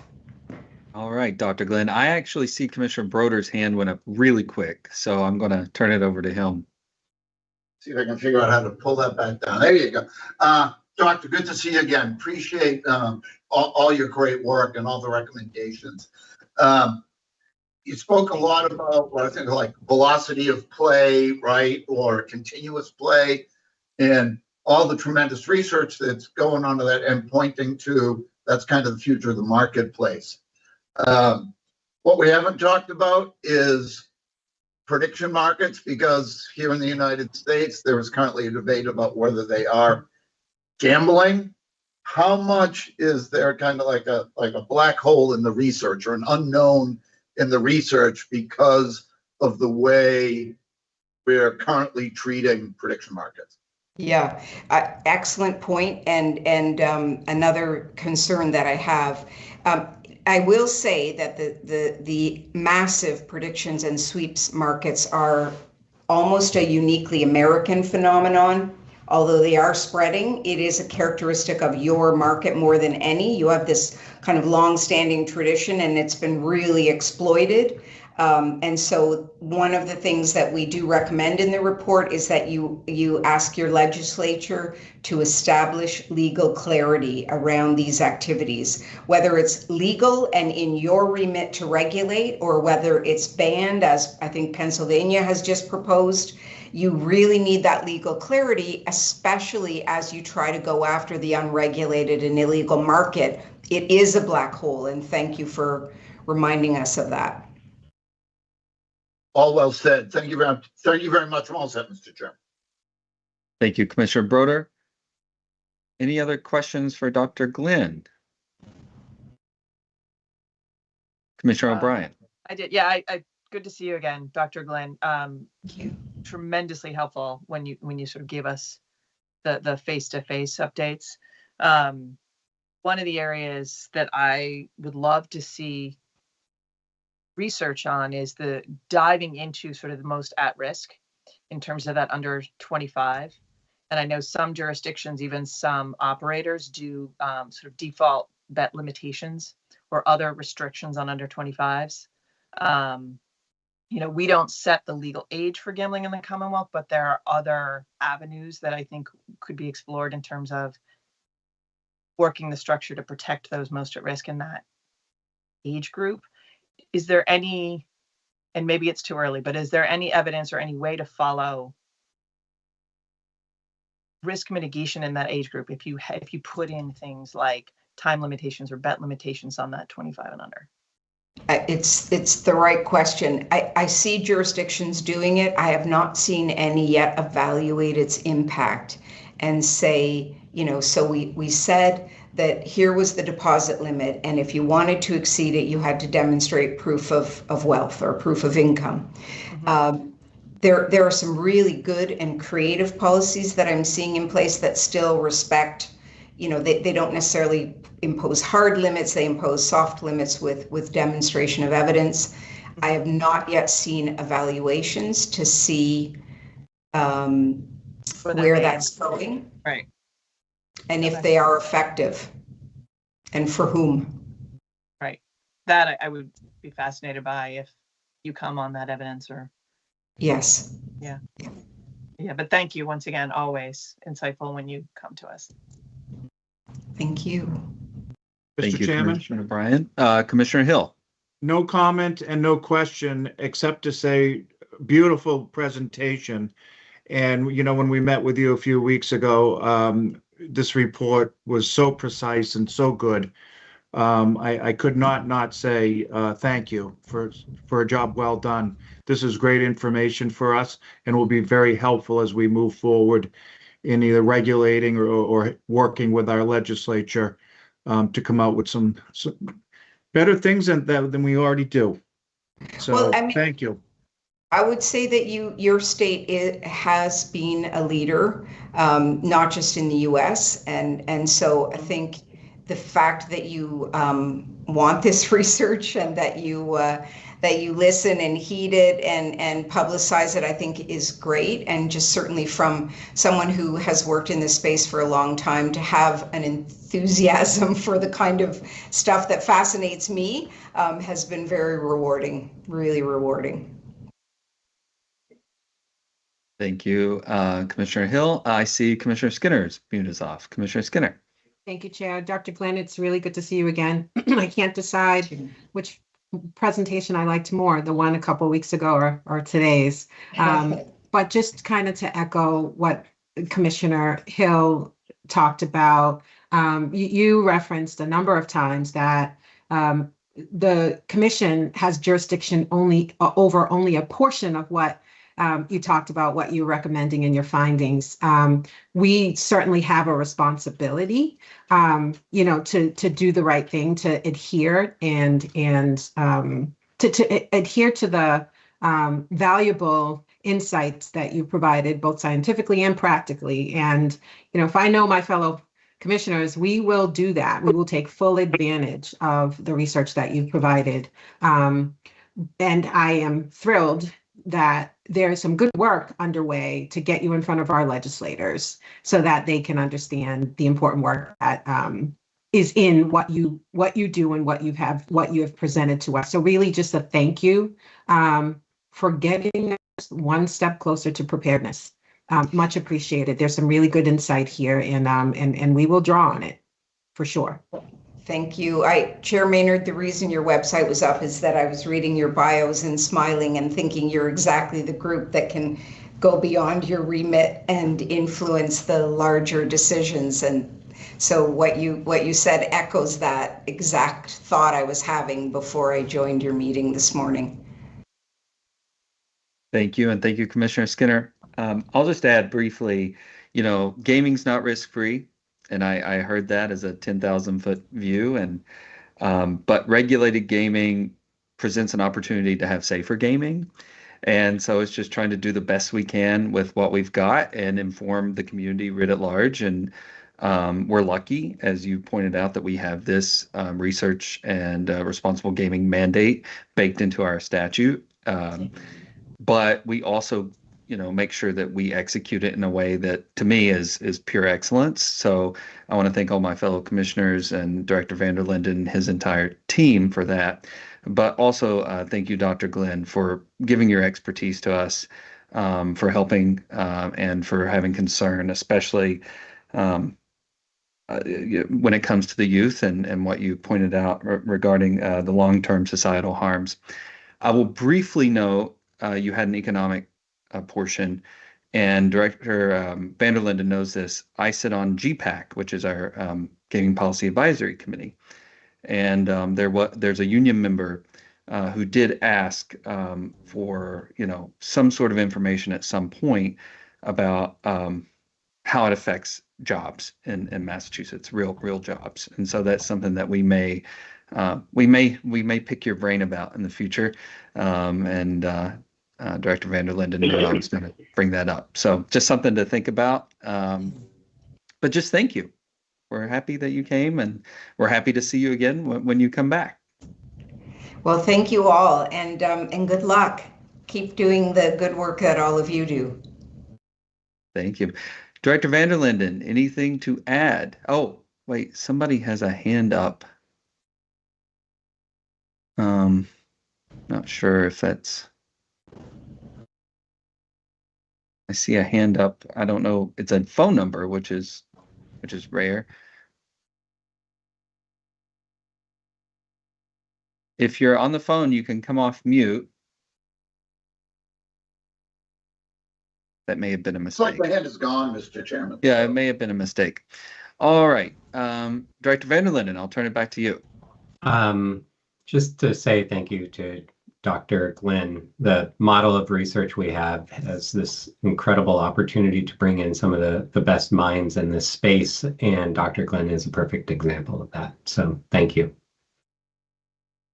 All right, Dr. Glenn. I actually see Commissioner Broder's hand went up really quick, so I'm going to turn it over to him. See if I can figure out how to pull that back down. There you go. Doctor, good to see you again. Appreciate all your great work and all the recommendations. You spoke a lot about what I think like velocity of play, right, or continuous play, and all the tremendous research that's going on to that and pointing to that's kind of the future of the marketplace. What we haven't talked about is prediction markets, because here in the United States, there is currently a debate about whether they are gambling. How much is there kind of like a black hole in the research, or an unknown in the research, because of the way we're currently treating prediction markets? Yeah, excellent point. And another concern that I have, I will say that the massive predictions and sweeps markets are almost a uniquely American phenomenon. Although they are spreading, it is a characteristic of your market more than any. You have this kind of long-standing tradition, and it's been really exploited. And so one of the things that we do recommend in the report is that you ask your legislature to establish legal clarity around these activities, whether it's legal and in your remit to regulate, or whether it's banned, as I think Pennsylvania has just proposed. You really need that legal clarity, especially as you try to go after the unregulated and illegal market. It is a black hole, and thank you for reminding us of that. All well said. Thank you very much. Well said, Mr. Chairman. Thank you, Commissioner Broder. Any other questions for Dr. Glenn? Commissioner O'Brien. I did. Yeah, I good to see you again, Dr. Glenn. Tremendously helpful when you sort of gave us the face-to-face updates. One of the areas that I would love to see research on is the diving into sort of the most at risk in terms of that under 25. And I know some jurisdictions, even some operators, do sort of default bet limitations or other restrictions on under 25s. We don't set the legal age for gambling in the Commonwealth, but there are other avenues that I think could be explored in terms of working the structure to protect those most at risk in that age group. Is there any, and maybe it's too early, but is there any evidence or any way to follow risk mitigation in that age group if you put in things like time limitations or bet limitations on that 25 and under? It's the right question. I see jurisdictions doing it. I have not seen any yet evaluate its impact and say, so we said that here was the deposit limit, and if you wanted to exceed it, you had to demonstrate proof of wealth or proof of income. Mm-hmm. There are some really good and creative policies that I'm seeing in place that still respect, they don't necessarily impose hard limits, they impose soft limits with demonstration of evidence. I have not yet seen evaluations to see where that's going. Right. And if they are effective and for whom. Right. That I would be fascinated by if you come on that evidence or. Yes. Yeah. Yeah. But thank you once again, always insightful when you come to us. Thank you. Thank Mr. you, Chairman, Commissioner Bryan. Commissioner Hill. no comment and no question, except to say beautiful presentation. And, when we met with you a few weeks ago, this report was so precise and so good. I could not say thank you for a job well done. This is great information for us and will be very helpful as we move forward in either regulating or working with our legislature to come out with some better things than we already do. So thank you. I would say that your state has been a leader, not just in the U.S. And so I think the fact that you want this research and that you listen and heed it and publicize it, I think is great. And just certainly from someone who has worked in this space for a long time, to have an enthusiasm for the kind of stuff that fascinates me has been very rewarding, really rewarding. Thank you, Commissioner Hill. I see Commissioner Skinner's mute is off. Commissioner Skinner. Thank you, Chair. Dr. Glenn, it's really good to see you again. I can't decide which presentation I liked more, the one a couple of weeks ago or today's. But just kind of to echo what Commissioner Hill talked about, you referenced a number of times that the commission has jurisdiction over only a portion of what you talked about, what you're recommending in your findings. We certainly have a responsibility, to do the right thing, to adhere and to adhere to the valuable insights that you provided, both scientifically and practically. And, if I know my fellow commissioners, we will do that. We will take full advantage of the research that you've provided. And I am thrilled that there is some good work underway to get you in front of our legislators so that they can understand the important work that is in what you do and what you have presented to us. So really just a thank you for getting us one step closer to preparedness. Much appreciated. There's some really good insight here, and we will draw on it for sure. Thank you. Chair Maynard, the reason your website was up is that I was reading your bios and smiling and thinking you're exactly the group that can go beyond your remit and influence the larger decisions. And so what you said echoes that exact thought I was having before I joined your meeting this morning. Thank you. And thank you, Commissioner Skinner. I'll just add briefly, gaming's not risk-free. And I heard that as a 10,000 foot view. And but regulated gaming presents an opportunity to have safer gaming. And so it's just trying to do the best we can with what we've got and inform the community writ at large. And we're lucky, as you pointed out, that we have this research and responsible gaming mandate baked into our statute. But we also, make sure that we execute it in a way that, to me, is pure excellence. So I want to thank all my fellow commissioners and Director Vanderlinden and his entire team for that. But also thank you, Dr. Glenn, for giving your expertise to us, for helping and for having concern, especially when it comes to the youth and what you pointed out regarding the long-term societal harms. I will briefly note you had an economic portion, and Director Vanderlinden knows this. I sit on GPAC, which is our Gaming Policy Advisory Committee, and there's a union member who did ask for some sort of information at some point about how it affects jobs in Massachusetts, real jobs, and so that's something that we may pick your brain about in the future, and Director Vanderlinden knew I was going to bring that up. So just something to think about. But just thank you. We're happy that you came, and we're happy to see you again when you come back. Well, thank you all, and good luck. Keep doing the good work that all of you do. Thank you. Director Vanderlinden, anything to add? Oh, wait, somebody has a hand up. Not sure if that's. I see a hand up. I don't know. It's a phone number, which is rare. If you're on the phone, you can come off mute. That may have been a It's like mistake. my hand is gone, Mr. Chairman. Yeah, it may have been a mistake. All right. Director Vanderlinden, I'll turn it back to you. Just to say thank you to Dr. Glenn. The model of research we have has this incredible opportunity to bring in some of the best minds in this space, and Dr. Glenn is a perfect example of that. So thank you.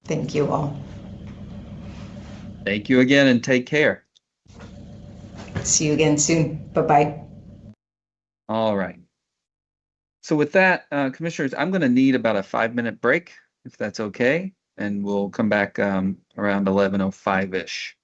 Thank you all. Thank you again, and take care. See you again soon. Bye-bye. All right. So with that, commissioners, I'm going to need about a 5-minute break, if that's okay, and we'll come back around 11:05-ish.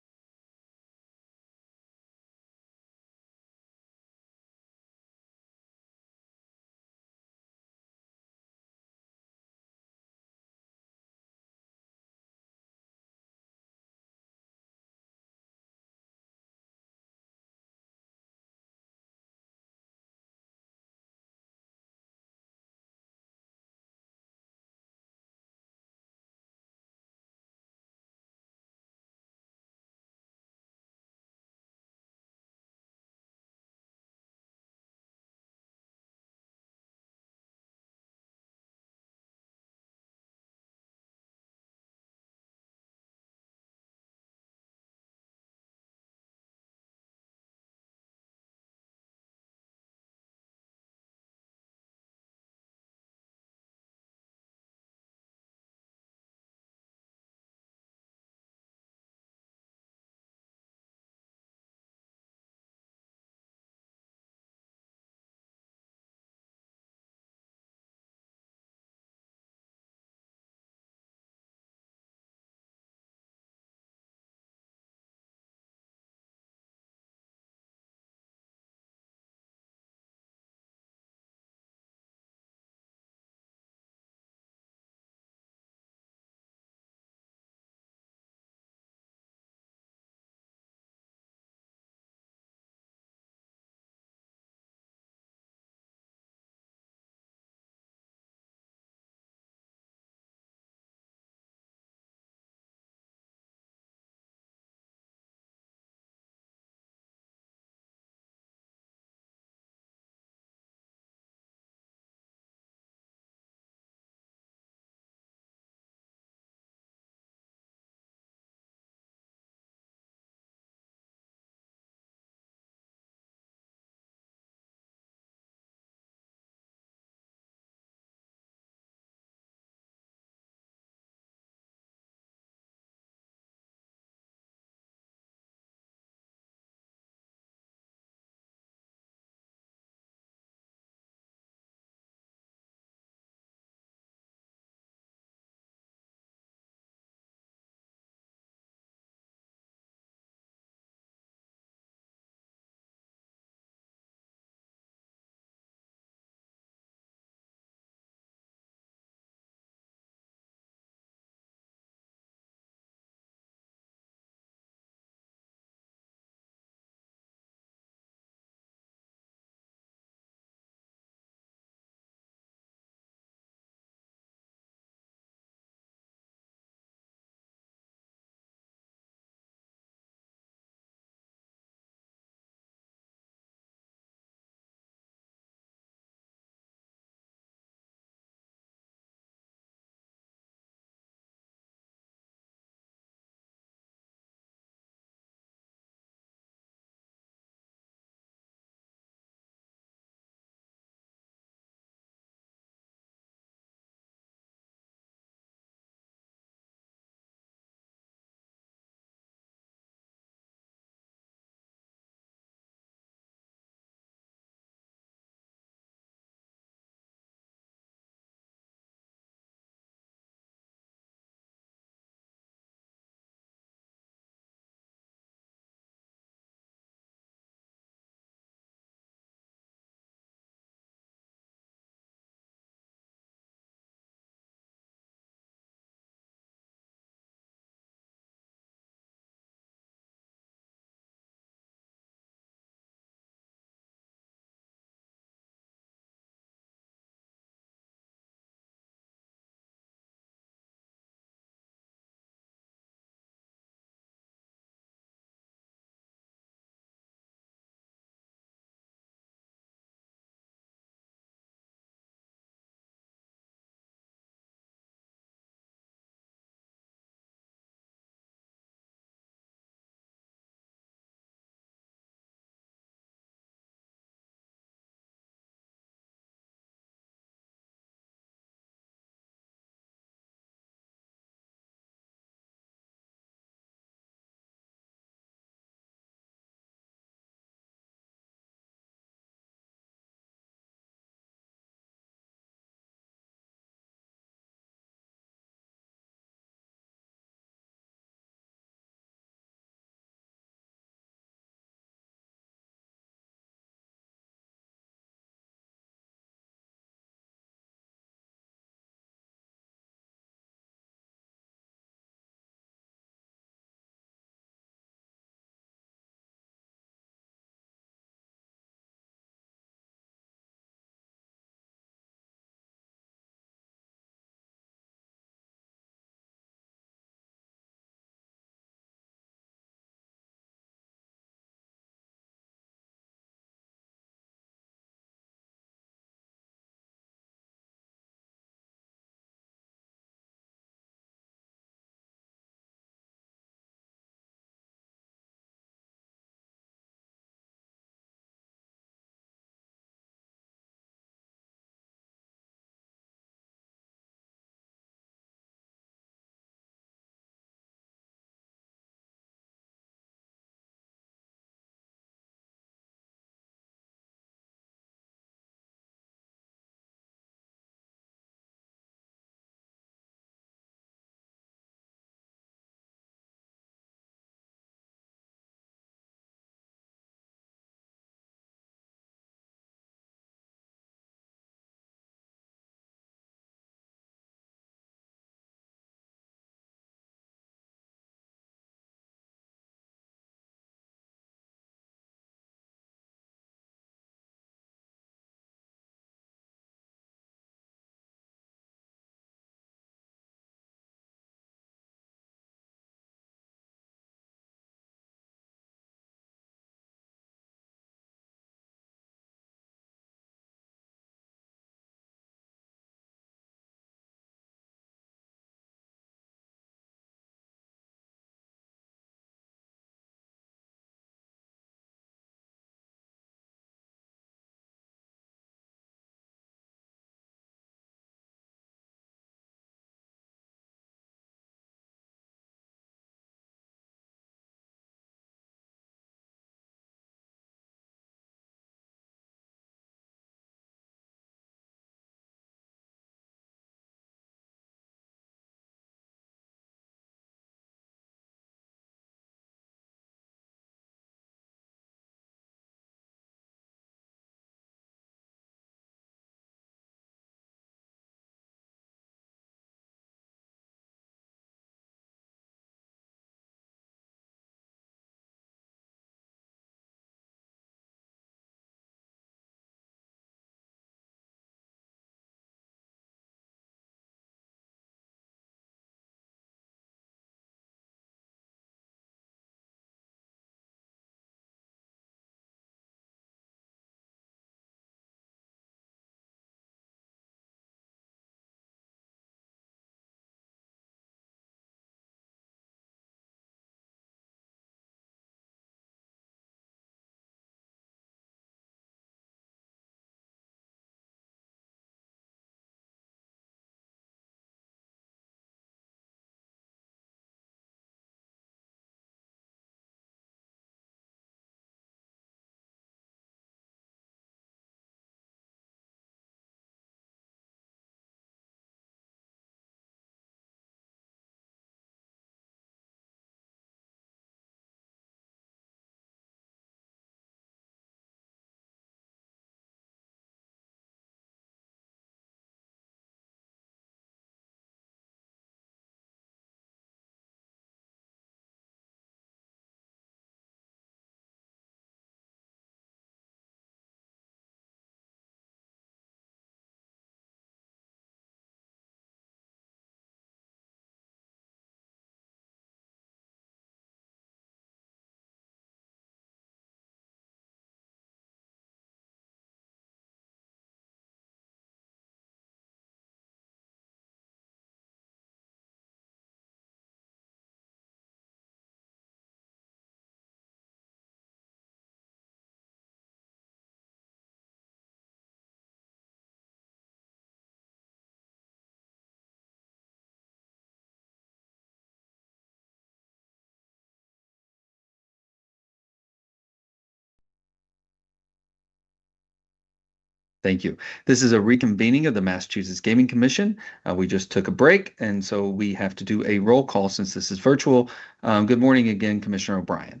Thank you. This is a reconvening of the Massachusetts Gaming Commission. We just took a break, and so we have to do a roll call since this is virtual. Good morning again, Commissioner O'Brien.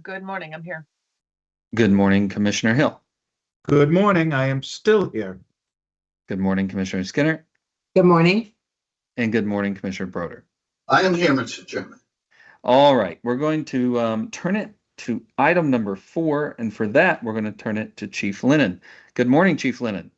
Good morning. I'm here. Good morning, Commissioner Hill. Good morning. I am still here. Good morning, Commissioner Skinner. Good morning. And good morning, Commissioner Broder. I am here, Mr. Chairman. All right, we're going to turn it to item number 4, and for that, we're going to turn it to Chief Lennon. Good morning, Chief Lennon.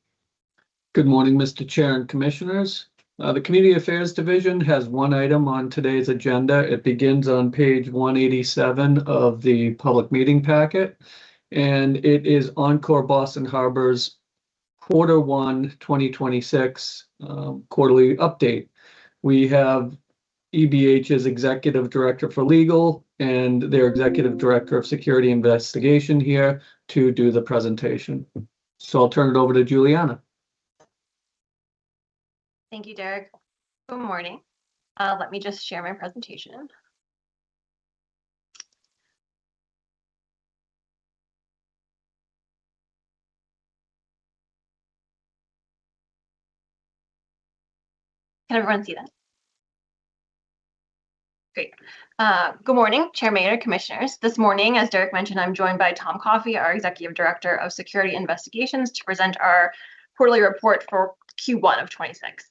Good morning, Mr. Chair and Commissioners. The Community Affairs Division has one item on today's agenda. It begins on page 187 of the public meeting packet, and it is Encore Boston Harbor's Q1 2026 quarterly update. We have EBH's Executive Director for Legal and their Executive Director of Security Investigation here to do the presentation. So I'll turn it over to Juliana. Thank you, Derek. Good morning. Let me just share my presentation. Can everyone see that? Great. Good morning, Chair, Mayor, Commissioners. This morning, as Derek mentioned, I'm joined by Tom Coffey, our Executive Director of Security Investigations, to present our quarterly report for Q1 of 26.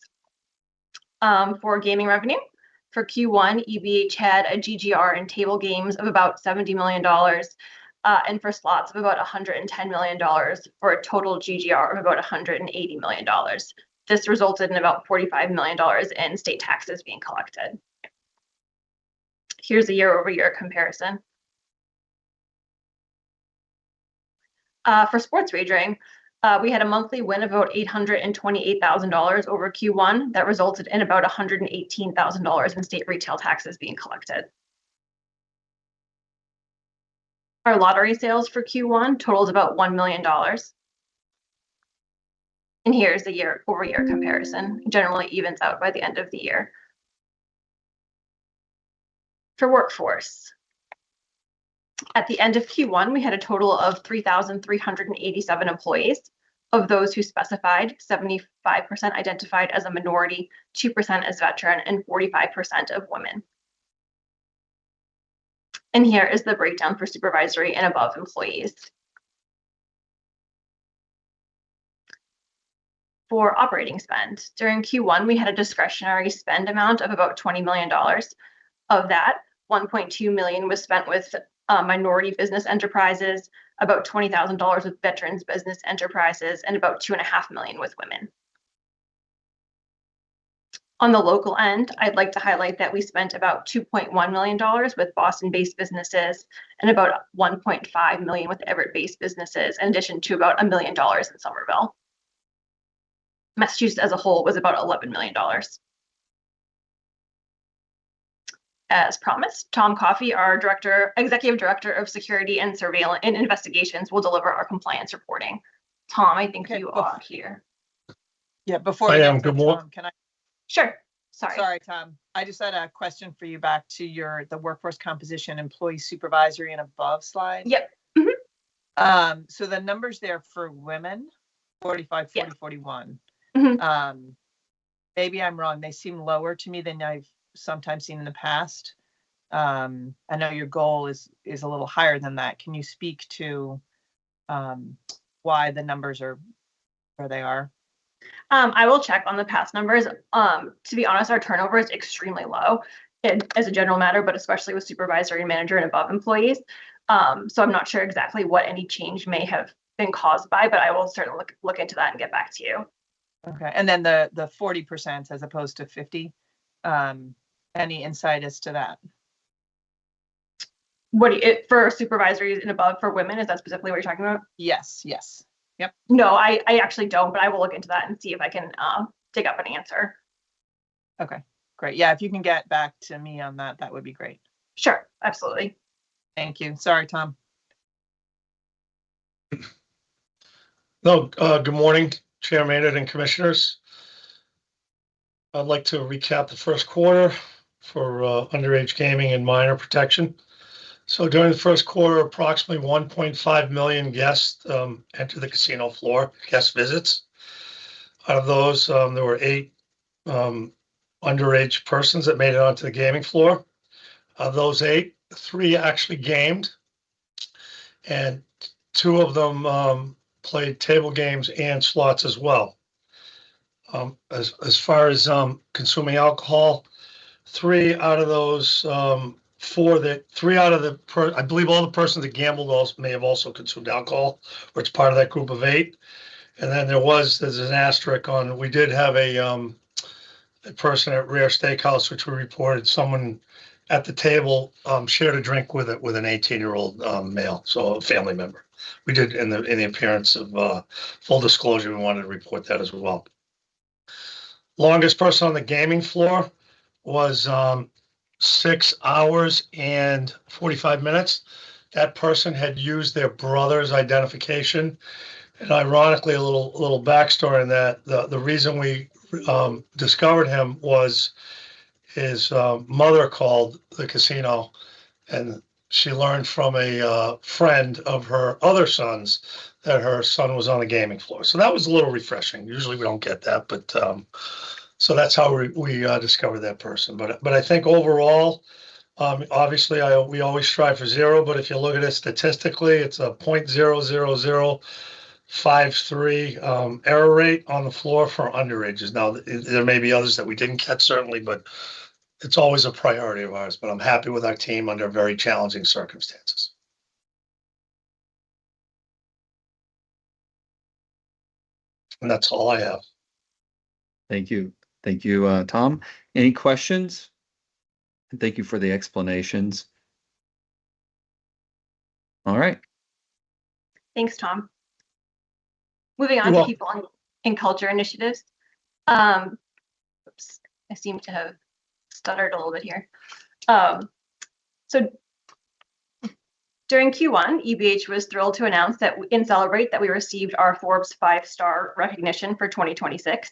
For gaming revenue, for Q1, EBH had a GGR in table games of about $70 million, and for slots of about $110 million, for a total GGR of about $180 million. This resulted in about $45 million in state taxes being collected. Here's a year-over-year comparison. For sports wagering, we had a monthly win of about $828,000 over Q1. That resulted in about $118,000 in state retail taxes being collected. Our lottery sales for Q1 totaled about $1 million. And here's the year-over-year comparison. It generally evens out by the end of the year. For workforce, at the end of Q1, we had a total of 3,387 employees. Of those who specified, 75% identified as a minority, 2% as veteran, and 45% of women. And here is the breakdown for supervisory and above employees. For operating spend, during Q1, we had a discretionary spend amount of about $20 million. Of that, $1.2 million was spent with minority business enterprises, about $20,000 with veterans business enterprises, and about $2.5 million with women. On the local end, I'd like to highlight that we spent about $2.1 million with Boston-based businesses and about $1.5 million with Everett-based businesses, in addition to about $1 million in Somerville. Massachusetts as a whole was about $11 million. As promised, Tom Coffey, our Executive Director of Security and Surveillance and Investigations, will deliver our compliance reporting. Tom, I think you are here. Yeah, before I we am. get to Good morning. Tom, can I? Sure. Sorry. Sorry, Tom. I just had a question for you back to the workforce composition, employee supervisory and above slide. Yep. So the numbers there for women, 45, 40, 41. Maybe I'm wrong. They seem lower to me than I've sometimes seen in the past. I know your goal is a little higher than that. Can you speak to why the numbers are where they are? I will check on the past numbers. To be honest, our turnover is extremely low as a general matter, but especially with supervisory and manager and above employees. So I'm not sure exactly what any change may have been caused by, but I will certainly look into that and get back to you. Okay. And then the 40% as opposed to 50. Any insight as to that? For supervisory and above for women, is that specifically what you're talking about? Yes. Yep. No, I actually don't, but I will look into that and see if I can dig up an answer. Okay, great. Yeah, if you can get back to me on that, that would be great. Sure, absolutely. Thank you. Sorry, Tom. No, good morning, Chair Maynard and Commissioners. I'd like to recap the first quarter for underage gaming and minor protection. So during the first quarter, approximately 1.5 million guests entered the casino floor, guest visits. Out of those, there were 8 underage persons that made it onto the gaming floor. Of those 8, 3 actually gamed, and 2 of them played table games and slots as well. As far as consuming alcohol, 3 out of those 4 that 3 out of the I believe all the persons that gambled also may have also consumed alcohol, or it's part of that group of 8. And then there's an asterisk on, we did have a person at Rare Steakhouse, which we reported someone at the table shared a drink with an 18-year-old male, so a family member. We did in the appearance of full disclosure, we wanted to report that as well. Longest person on the gaming floor was 6 hours and 45 minutes. That person had used their brother's identification. And ironically, a little backstory in that the reason we discovered him was his mother called the casino, and she learned from a friend of her other sons that her son was on the gaming floor. So that was a little refreshing. Usually we don't get that, but so that's how we discovered that person. But I think overall, obviously we always strive for 0, but if you look at it statistically, it's a 0.00053 error rate on the floor for underages. Now there may be others that we didn't catch, certainly, but it's always a priority of ours. But I'm happy with our team under very challenging circumstances. And that's all I have. Thank you. Thank you, Tom. Any questions? And thank you for the explanations. All right. Thanks, Tom. Moving on You're to welcome. people and culture initiatives. Oops, I seem to have stuttered a little bit here. So during Q1, EBH was thrilled to announce that in Celebrate that we received our Forbes 5-star recognition for 2026.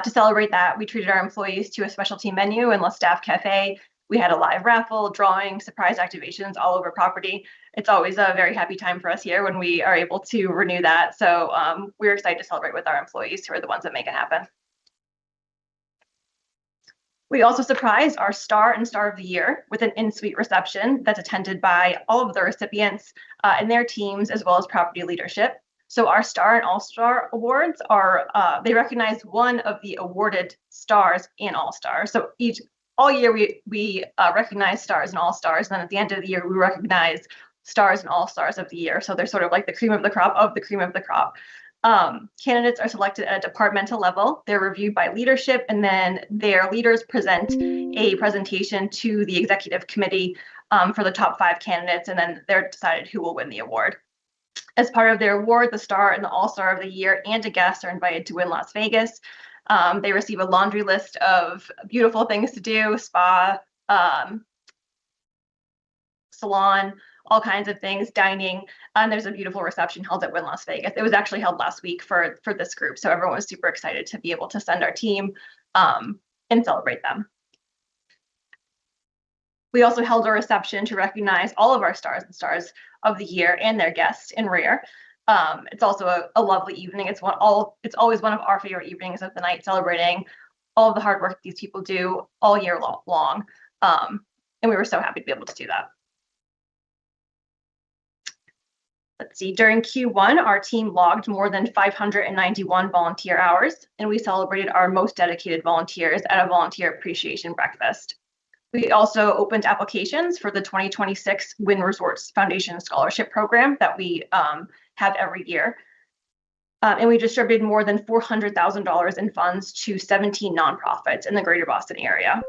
To celebrate that, we treated our employees to a specialty menu and La Staff Cafe. We had a live raffle, drawing, surprise activations all over property. It's always a very happy time for us here when we are able to renew that. So we're excited to celebrate with our employees, who are the ones that make it happen. We also surprised our Star and Star of the Year with an in-suite reception that's attended by all of the recipients and their teams, as well as property leadership. So our Star and All-Star awards are, they recognize one of the awarded stars and all-stars. So all year we recognize stars and all-stars, and then at the end of the year, we recognize stars and all-stars of the year. So they're sort of like the cream of the crop of the cream of the crop. Candidates are selected at a departmental level. They're reviewed by leadership, and then their leaders present a presentation to the executive committee for the top 5 candidates, and then they're decided who will win the award. As part of their award, the Star and the All-Star of the Year and a guest are invited to win Las Vegas. They receive a laundry list of beautiful things to do, spa, salon, all kinds of things, dining, and there's a beautiful reception held at Wynn Las Vegas. It was actually held last week for this group, so everyone was super excited to be able to send our team and celebrate them. We also held a reception to recognize all of our stars and stars of the year and their guests in Rare. It's also a lovely evening. It's always one of our favorite evenings of the night, celebrating all of the hard work that these people do all year long. And we were so happy to be able to do that. Let's see, during Q1, our team logged more than 591 volunteer hours, and we celebrated our most dedicated volunteers at a volunteer appreciation breakfast. We also opened applications for the 2026 Wynn Resorts Foundation Scholarship Program that we have every year. And we distributed more than $400,000 in funds to 17 nonprofits in the greater Boston area.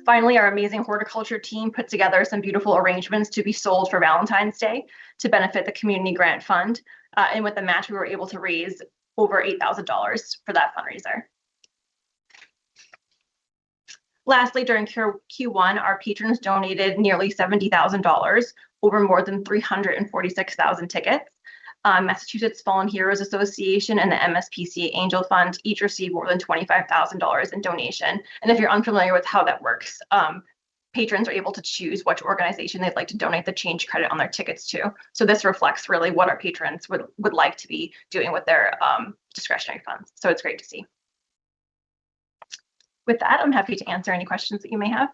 Finally, our amazing horticulture team put together some beautiful arrangements to be sold for Valentine's Day to benefit the Community Grant Fund. And with the match, we were able to raise over $8,000 for that fundraiser. Lastly, during Q1, our patrons donated nearly $70,000 over more than 346,000 tickets. Massachusetts Fallen Heroes Association and the MSPCA Angel Fund each received more than $25,000 in donation. And if you're unfamiliar with how that works, patrons are able to choose which organization they'd like to donate the change credit on their tickets to. So this reflects really what our patrons would like to be doing with their discretionary funds. So it's great to see. With that, I'm happy to answer any questions that you may have.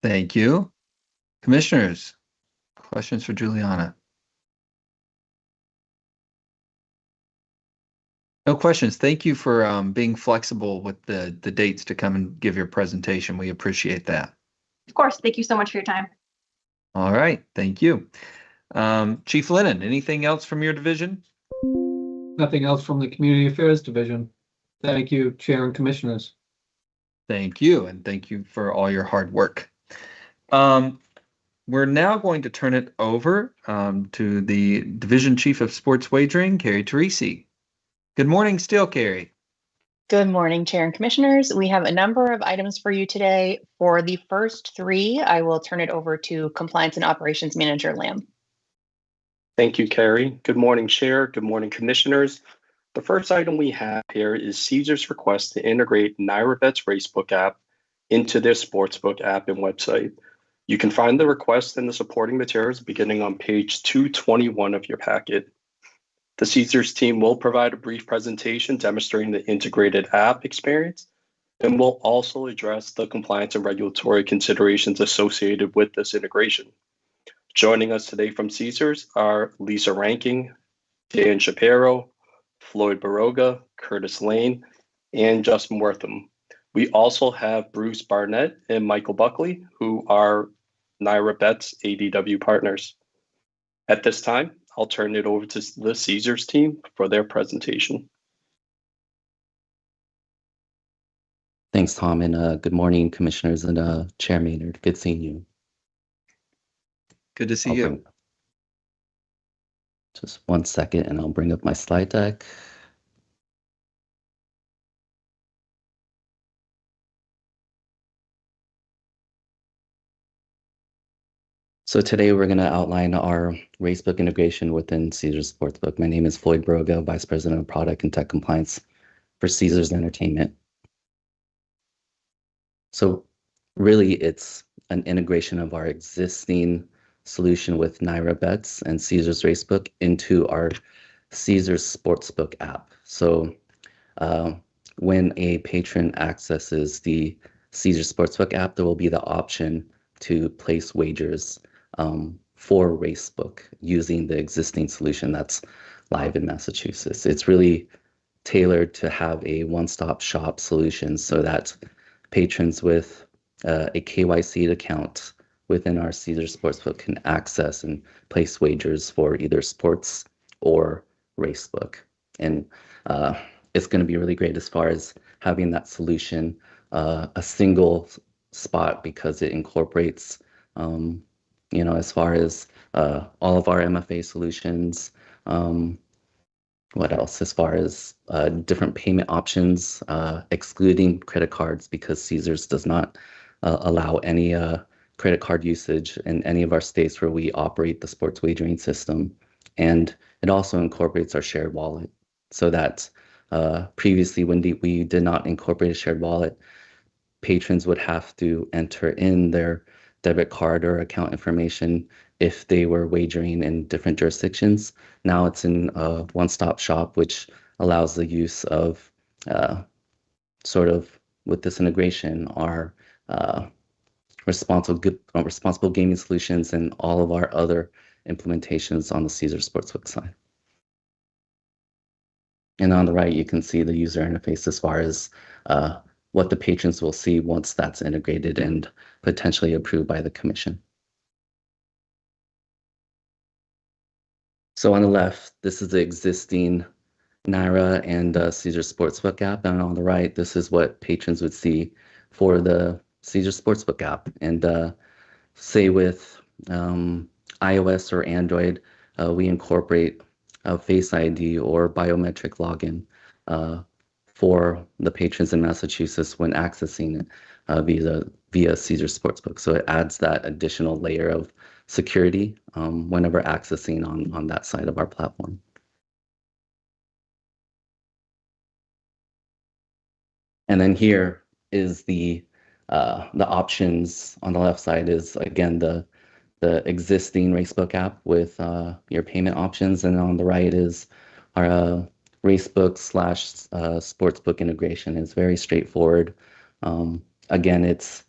Thank you. Commissioners, questions for Juliana? No questions. Thank you for being flexible with the dates to come and give your presentation. We appreciate that. Of course. Thank you so much for your time. All right. Thank you. Chief Lennon, anything else from your division? Nothing else from the Community Affairs Division. Thank you, Chair and Commissioners. Thank you, and thank you for all your hard work. We're now going to turn it over to the Division Chief of Sports Wagering, Carrie Teresi. Good morning still, Carrie. Good morning, Chair and Commissioners. We have a number of items for you today. For the first three, I will turn it over to Compliance and Operations Manager Lamb. Thank you, Carrie. Good morning, Chair. Good morning, Commissioners. The first item we have here is Caesars' request to integrate NYRABet's Racebook app into their Sportsbook app and website. You can find the request and the supporting materials beginning on page 221 of your packet. The Caesars team will provide a brief presentation demonstrating the integrated app experience, and will also address the compliance and regulatory considerations associated with this integration. Joining us today from Caesars are Lisa Ranking, Dan Shapiro, Floyd Baroga, Curtis Lane, and Justin Wortham. We also have Bruce Barnett and Michael Buckley, who are NYRABet's ADW partners. At this time, I'll turn it over to the Caesars team for their presentation. Thanks, Tom, and good morning, Commissioners and Chair Maynard. Good seeing you. Good to see you. Just 1 second, and I'll bring up my slide deck. So today we're going to outline our racebook integration within Caesars Sportsbook. My name is Floyd Baroga, Vice President of Product and Tech Compliance for Caesars Entertainment. So really, it's an integration of our existing solution with NYRABet's and Caesars Racebook into our Caesars Sportsbook app. So when a patron accesses the Caesars Sportsbook app, there will be the option to place wagers for Racebook using the existing solution that's live in Massachusetts. It's really tailored to have a one-stop shop solution so that patrons with a KYC account within our Caesars Sportsbook can access and place wagers for either sports or Racebook. And it's going to be really great as far as having that solution, a single spot, because it incorporates as far as all of our MFA solutions. What else? As far as different payment options, excluding credit cards, because Caesars does not allow any credit card usage in any of our states where we operate the sports wagering system. And it also incorporates our shared wallet, so that previously when we did not incorporate a shared wallet, patrons would have to enter in their debit card or account information if they were wagering in different jurisdictions. Now it's in a one-stop shop, which allows the use of sort of, with this integration, our responsible gaming solutions and all of our other implementations on the Caesars Sportsbook side. And on the right, you can see the user interface as far as what the patrons will see once that's integrated and potentially approved by the commission. So on the left, this is the existing NYRA and Caesars Sportsbook app. And on the right, this is what patrons would see for the Caesars Sportsbook app. And say with iOS or Android, we incorporate a Face ID or biometric login for the patrons in Massachusetts when accessing it via Caesars Sportsbook. So it adds that additional layer of security whenever accessing on that side of our platform. And then here is the options on the left side is again the existing Racebook app with your payment options, and on the right is our Racebook / sportsbook integration. It's very straightforward. Again, it's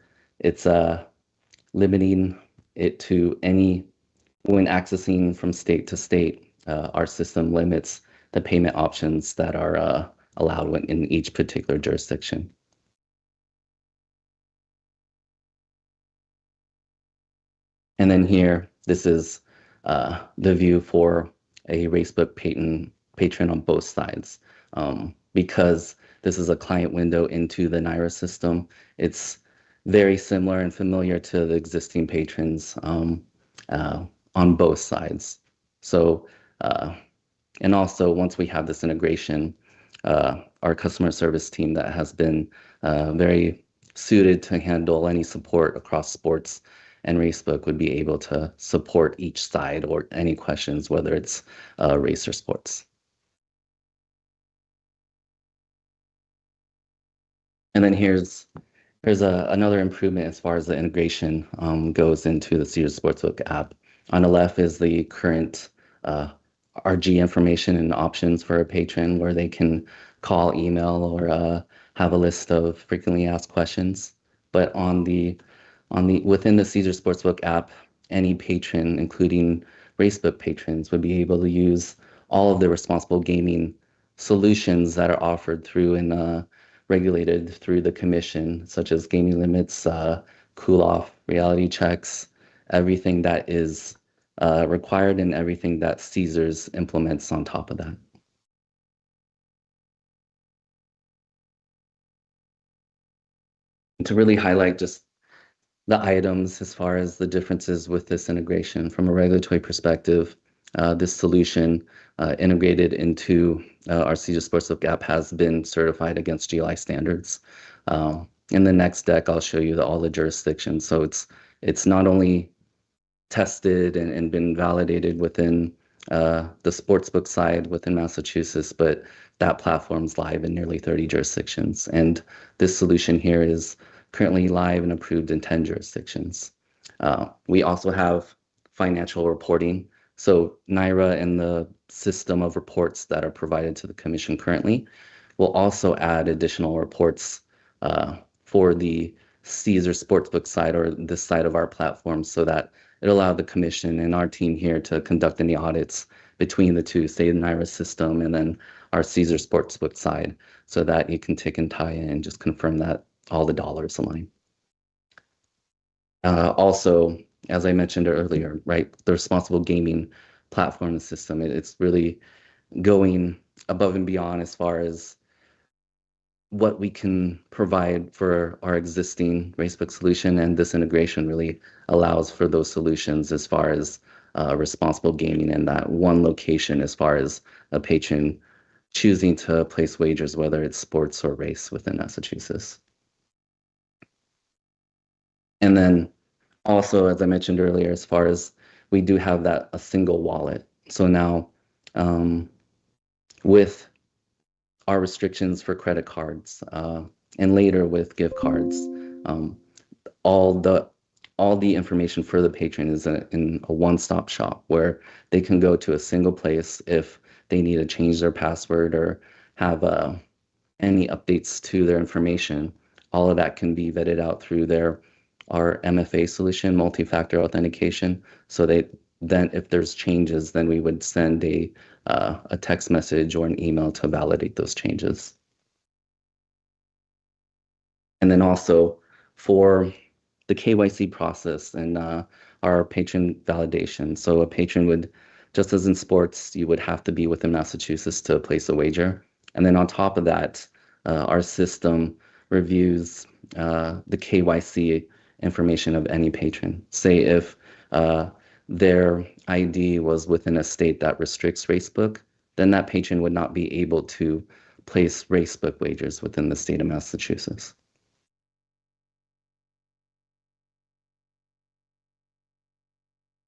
limiting it to when accessing from state to state. Our system limits the payment options that are allowed in each particular jurisdiction. And then here, this is the view for a Racebook patron on both sides. Because this is a client window into the NIRA system, it's very similar and familiar to the existing patrons on both sides. So, and also once we have this integration, our customer service team that has been very suited to handle any support across sports and Racebook would be able to support each side or any questions, whether it's race or sports. And then here's another improvement as far as the integration goes into the Caesars Sportsbook app. On the left is the current RG information and options for a patron, where they can call, email, or have a list of frequently asked questions. But within the Caesars Sportsbook app, any patron, including Racebook patrons, would be able to use all of the responsible gaming solutions that are offered through and regulated through the commission, such as gaming limits, cool-off, reality checks, everything that is required and everything that Caesars implements on top of that. To really highlight just the items as far as the differences with this integration from a regulatory perspective, this solution integrated into our Caesars Sportsbook app has been certified against GLI standards. In the next deck, I'll show you all the jurisdictions. So it's not only tested and been validated within the sportsbook side within Massachusetts, but that platform's live in nearly 30 jurisdictions. And this solution here is currently live and approved in 10 jurisdictions. We also have financial reporting. So NIRA and the system of reports that are provided to the commission currently will also add additional reports for the Caesars Sportsbook side or this side of our platform, so that it allowed the commission and our team here to conduct any audits between the two, say the NIRA system and then our Caesars Sportsbook side, so that you can tick and tie in and just confirm that all the dollars align. Also, as I mentioned earlier, right, the responsible gaming platform system, it's really going above and beyond as far as what we can provide for our existing Racebook solution, and this integration really allows for those solutions as far as responsible gaming in that one location as far as a patron choosing to place wagers, whether it's sports or race within Massachusetts. And then also, as I mentioned earlier, as far as we do have a single wallet. So now with our restrictions for credit cards and later with gift cards, all the information for the patron is in a one-stop shop where they can go to a single place if they need to change their password or have any updates to their information. All of that can be vetted out through our MFA solution, multi-factor authentication. So then if there's changes, then we would send a text message or an email to validate those changes. And then also for the KYC process and our patron validation. So a patron would, just as in sports, you would have to be within Massachusetts to place a wager. And then on top of that, our system reviews the KYC information of any patron. Say if their ID was within a state that restricts Racebook, then that patron would not be able to place Racebook wagers within the state of Massachusetts.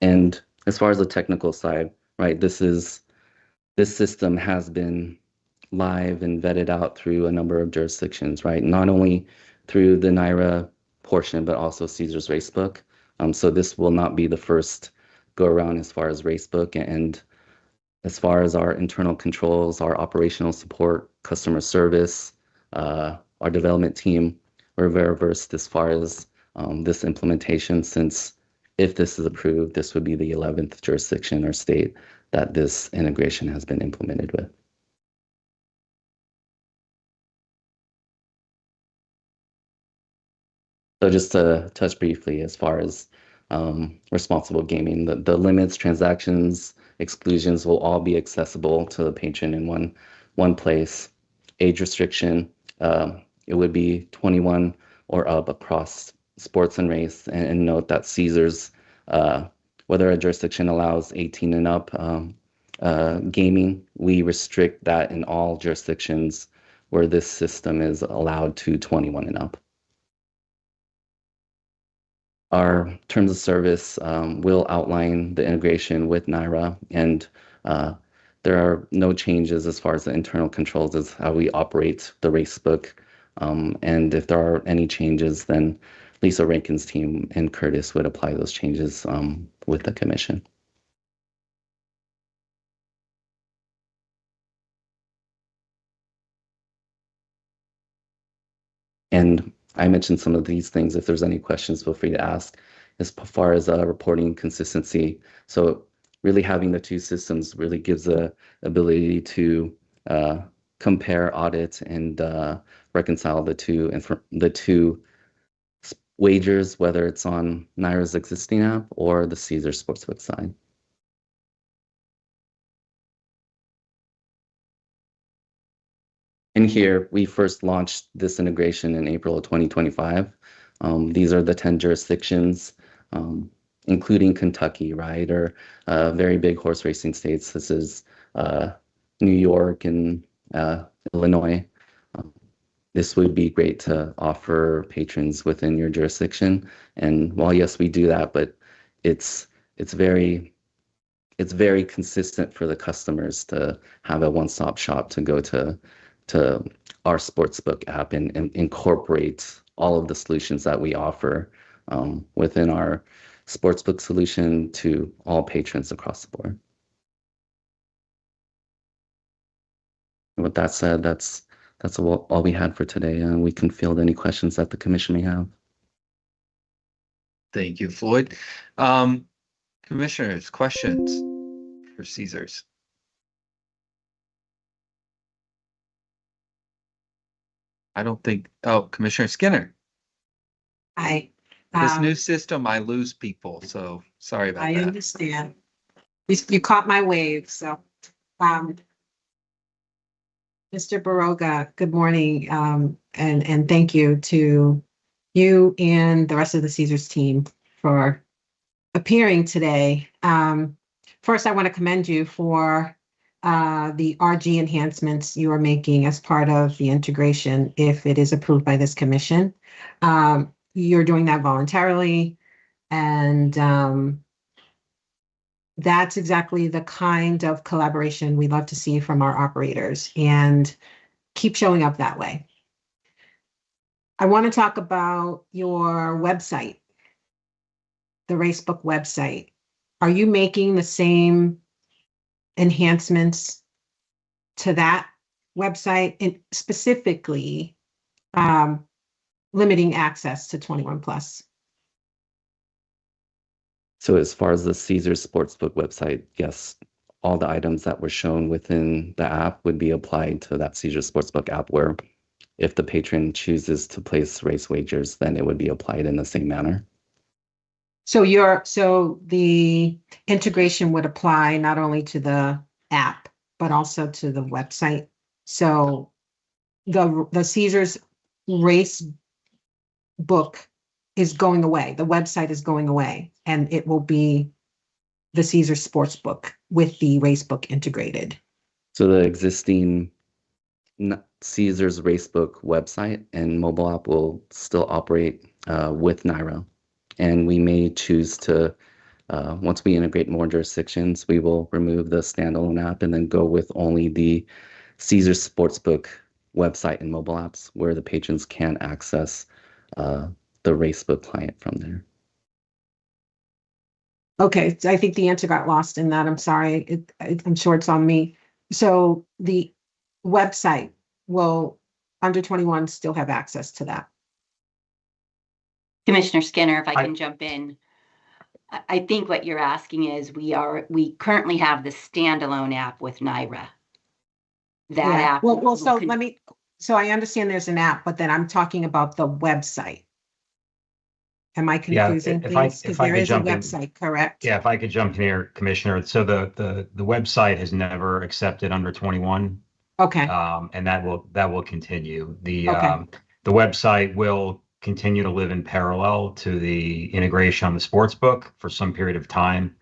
And as far as the technical side, right, this system has been live and vetted out through a number of jurisdictions, right? Not only through the NYRA portion, but also Caesars Racebook. So this will not be the first go around as far as Racebook, and as far as our internal controls, our operational support, customer service, our development team, we're very versed as far as this implementation, since if this is approved, this would be the 11th jurisdiction or state that this integration has been implemented with. So just to touch briefly as far as responsible gaming, the limits, transactions, exclusions will all be accessible to the patron in one place. Age restriction, it would be 21 or up across sports and race. And note that Caesars, whether a jurisdiction allows 18 and up gaming, we restrict that in all jurisdictions where this system is allowed to 21 and up. Our terms of service will outline the integration with NYRA, and there are no changes as far as the internal controls as how we operate the racebook. And if there are any changes, then Lisa Rankin's team and Curtis would apply those changes with the commission. And I mentioned some of these things. If there's any questions, feel free to ask. As far as reporting consistency, so really having the two systems really gives the ability to compare, audit, and reconcile the two wagers, whether it's on NYRA's existing app or the Caesars Sportsbook side. And here, we first launched this integration in April of 2025. These are the 10 jurisdictions, including Kentucky, right, or very big horse racing states. This is New York and Illinois. This would be great to offer patrons within your jurisdiction. And while yes, we do that, but it's very consistent for the customers to have a one-stop shop to go to our sportsbook app and incorporate all of the solutions that we offer within our sportsbook solution to all patrons across the board. And with that said, that's all we had for today, and we can field any questions that the commission may have. Thank you, Floyd. Commissioners, questions for Caesars? I don't think, oh, Commissioner Skinner. I This new system, I lose people, so sorry about that. understand. You caught my wave, so. Mr. Baroga, good morning, and thank you to you and the rest of the Caesars team for appearing today. First, I want to commend you for the RG enhancements you are making as part of the integration if it is approved by this commission. You're doing that voluntarily, and that's exactly the kind of collaboration we love to see from our operators, and keep showing up that way. I want to talk about your website, the Racebook website. Are you making the same enhancements to that website, and specifically limiting access to 21 plus? So as far as the Caesars Sportsbook website, yes, all the items that were shown within the app would be applied to that Caesars Sportsbook app, where if the patron chooses to place race wagers, then it would be applied in the same manner. So the integration would apply not only to the app, but also to the website. So the Caesars race book is going away. The website is going away, and it will be the Caesars Sportsbook with the racebook integrated. So the existing Caesars Racebook website and mobile app will still operate with NYRA. And we may choose to, once we integrate more jurisdictions, we will remove the standalone app and then go with only the Caesars Sportsbook website and mobile apps where the patrons can access the racebook client from there. Okay, so I think the answer got lost in that. I'm sorry. I'm sure it's on me. So the website will under 21 still have access to that. Commissioner Skinner, if I can jump in. I think what you're asking is we currently have the standalone app with NYRA. That app. So I understand there's an app, but then I'm talking about the website. Am I confusing things? Because there is a website, correct? Yeah, if I could jump in here, Commissioner. So the website has never accepted under 21. Okay. And that will continue. The website will continue to live in parallel to the integration on the sportsbook for some period of time.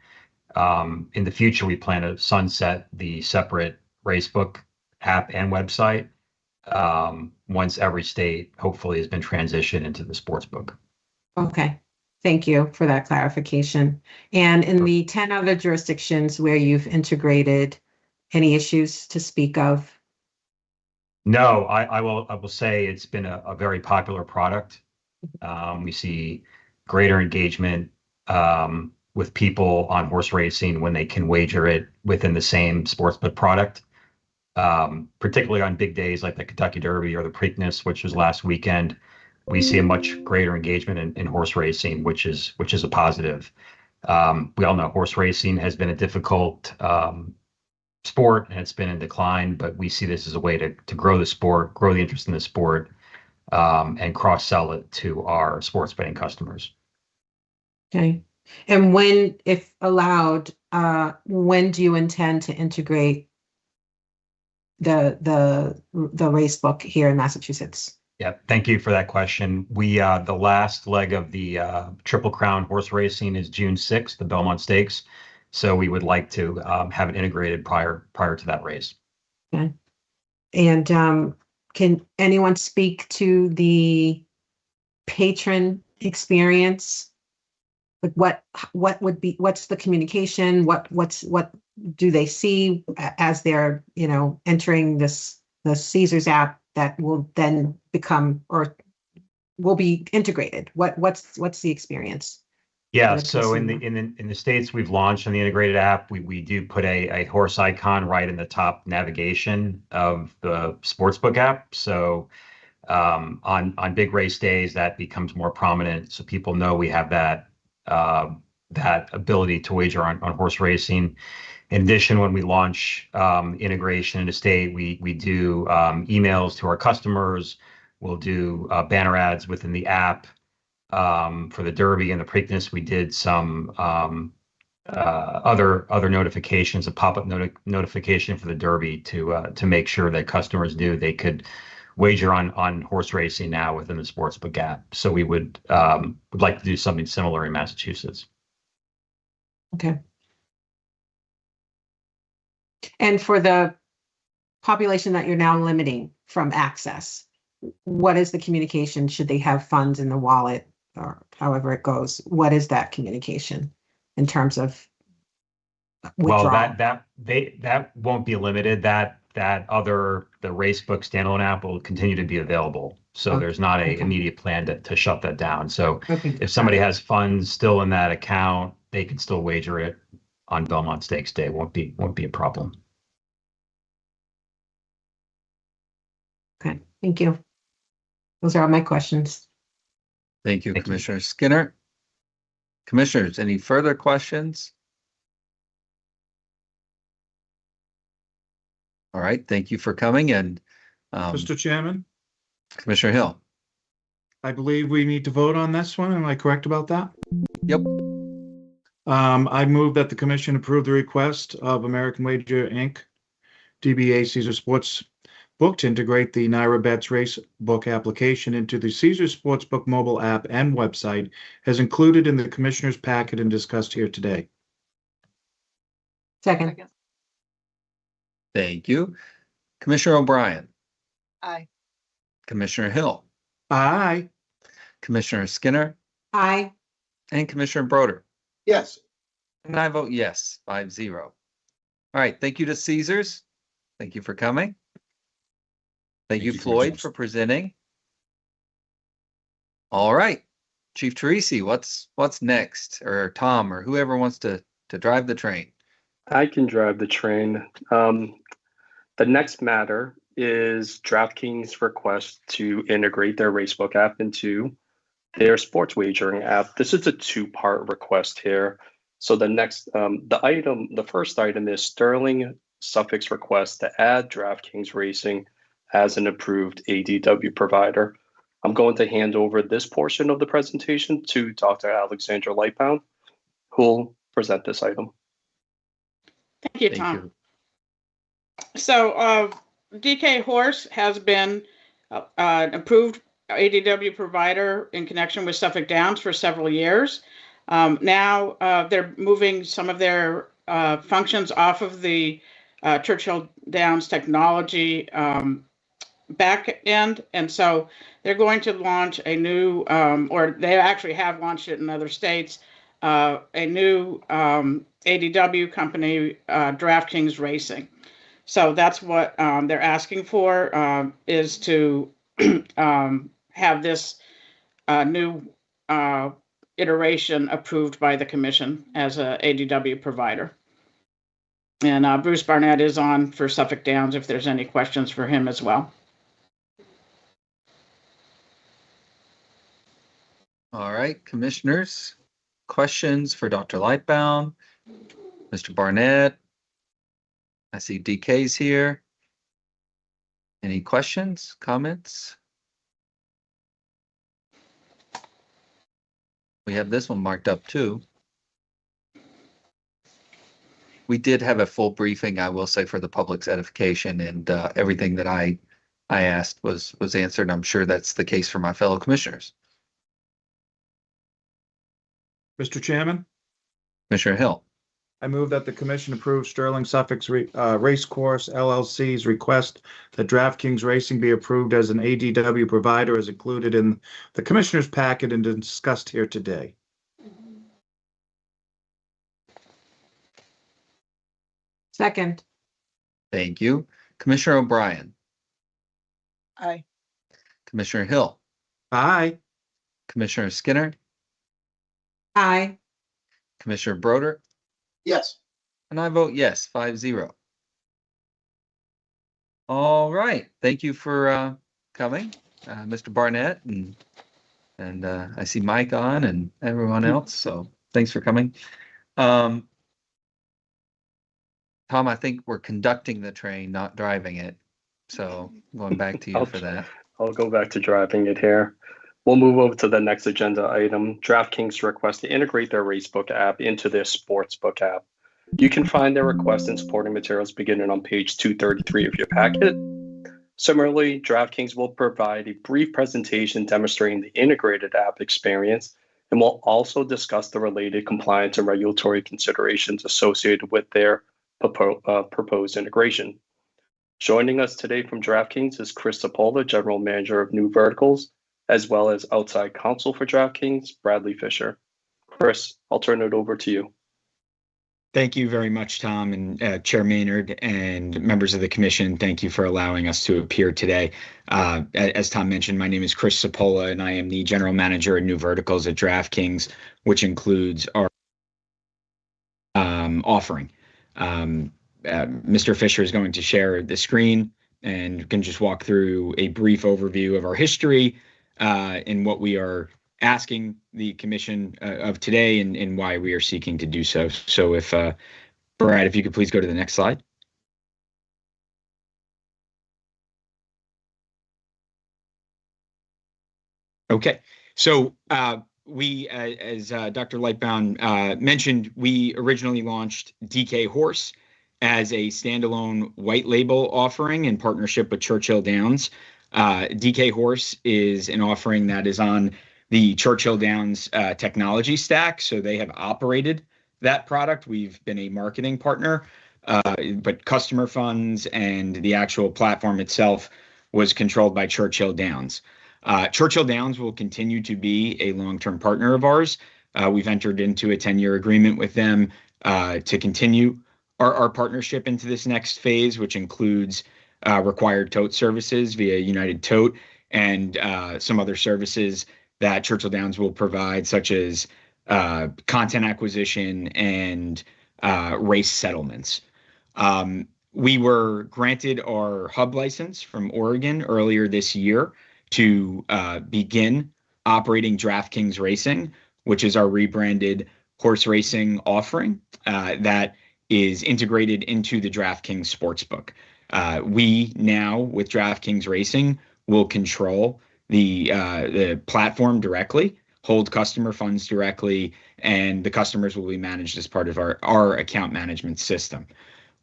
In the future, we plan to sunset the separate racebook app and website once every state hopefully has been transitioned into the sportsbook. Okay. Thank you for that clarification. And in the 10 other jurisdictions where you've integrated, any issues to speak of? No, I will say it's been a very popular product. We see greater engagement with people on horse racing when they can wager it within the same sportsbook product, particularly on big days like the Kentucky Derby or the Preakness, which was last weekend. We see a much greater engagement in horse racing, which is a positive. We all know horse racing has been a difficult sport and it's been in decline, but we see this as a way to grow the sport, grow the interest in the sport, and cross-sell it to our sports betting customers. Okay. And when, if allowed, when do you intend to integrate the racebook here in Massachusetts? Yeah, thank you for that question. We the last leg of the Triple Crown horse racing is June 6th, the Belmont Stakes. So we would like to have it integrated prior to that race. Okay. And can anyone speak to the patron experience? Like what's the communication? What do they see as they're, entering the Caesars app that will then become or will be integrated? What's the experience? Yeah, so in the states we've launched on the integrated app, we do put a horse icon right in the top navigation of the sportsbook app. So on big race days, that becomes more prominent, so people know we have that ability to wager on horse racing. In addition, when we launch integration in a state, we do emails to our customers. We'll do banner ads within the app. For the Derby and the Preakness, we did some other notifications, a pop-up notification for the Derby to make sure that customers knew they could wager on horse racing now within the sportsbook app. So we would like to do something similar in Massachusetts. Okay. And for the population that you're now limiting from access, what is the communication? Should they have funds in the wallet or however it goes? What is that communication in terms of withdrawal? Well, that won't be limited. The racebook standalone app will continue to be available. So there's not an immediate plan to shut that down. So if somebody has funds still in that account, they can still wager it on Belmont Stakes Day. Won't be a problem. Okay, thank you. Those are all my questions. Thank you, Commissioner Skinner. Commissioners, any further questions? All right, thank you for coming. And Mr. Chairman, Commissioner Hill. I believe we need to vote on this one. Am I correct about that? Yep. I move that the commission approve the request of American Wager Inc., DBA Caesar Sportsbook, to integrate the NYRA Bets Racebook application into the Caesar Sportsbook mobile app and website as included in the commissioner's packet and discussed here today. Second. Thank you. Commissioner O'Brien. Aye. Commissioner Hill. Aye. Commissioner Skinner. Aye. And Commissioner Broder. Yes. And I vote yes, 5-0. All right, thank you to Caesars. Thank you for coming. Thank you, you, Floyd, Commissioners. for presenting. All right, Chief Teresi, what's next? Or Tom, or whoever wants to drive the train. I can drive the train. The next matter is DraftKings' request to integrate their racebook app into their sports wagering app. This is a two-part request here. So the first item is Sterling Suffolk's request to add DraftKings Racing as an approved ADW provider. I'm going to hand over this portion of the presentation to Dr. Alexandra Lightbound, who will present this item. Thank you, Tom. So DK Horse has been an approved ADW provider in connection with Suffolk Downs for several years. Now they're moving some of their functions off of the Churchill Downs technology back end, and so they're going to launch a new, or they actually have launched it in other states, a new ADW company, DraftKings Racing. So that's what they're asking for, is to have this new iteration approved by the commission as a ADW provider. And Bruce Barnett is on for Suffolk Downs if there's any questions for him as well. All right, commissioners, questions for Dr. Lightbound, Mr. Barnett. I see DK's here. Any questions, comments? We have this one marked up too. We did have a full briefing, I will say, for the public's edification, and everything that I asked was answered. I'm sure that's the case for my fellow commissioners. Mr. Chairman, Commissioner Hill. I move that the commission approve Sterling Suffolk's Racecourse LLC's request that DraftKings Racing be approved as an ADW provider as included in the commissioner's packet and discussed here today. Second. Thank you. Commissioner O'Brien. Aye. Commissioner Hill. Aye. Commissioner Skinner. Aye. Commissioner Broder. Yes. And I vote yes, 5-0. All right. Thank you for coming, Mr. Barnett, and I see Mike on and everyone else. So thanks for coming. Tom, I think we're conducting the train, not driving it. So going back to you for that. I'll go back to driving it here. We'll move over to the next agenda item. DraftKings request to integrate their racebook app into their sportsbook app. You can find their request and supporting materials beginning on page 233 of your packet. Similarly, DraftKings will provide a brief presentation demonstrating the integrated app experience, and will also discuss the related compliance and regulatory considerations associated with their proposed integration. Joining us today from DraftKings is Chris Cipolla, General Manager of New Verticals, as well as outside counsel for DraftKings, Bradley Fisher. Chris, I'll turn it over to you. Thank you very much, Tom, and Chair Maynard and members of the commission. Thank you for allowing us to appear today. As Tom mentioned, my name is Chris Cipolla, and I am the General Manager of New Verticals at DraftKings, which includes our offering. Mr. Fisher is going to share the screen and can just walk through a brief overview of our history and what we are asking the commission of today and why we are seeking to do so. So if Brad, if you could please go to the next slide. Okay, so we, as Dr. Lightbound mentioned, we originally launched DK Horse as a standalone white label offering in partnership with Churchill Downs. DK Horse is an offering that is on the Churchill Downs technology stack, so they have operated that product. We've been a marketing partner, but customer funds and the actual platform itself was controlled by Churchill Downs. Churchill Downs will continue to be a long-term partner of ours. We've entered into a 10-year agreement with them to continue our partnership into this next phase, which includes required tote services via United Tote and some other services that Churchill Downs will provide, such as content acquisition and race settlements. We were granted our hub license from Oregon earlier this year to begin operating DraftKings Racing, which is our rebranded horse racing offering that is integrated into the DraftKings Sportsbook. We now, with DraftKings Racing, will control the platform directly, hold customer funds directly, and the customers will be managed as part of our account management system.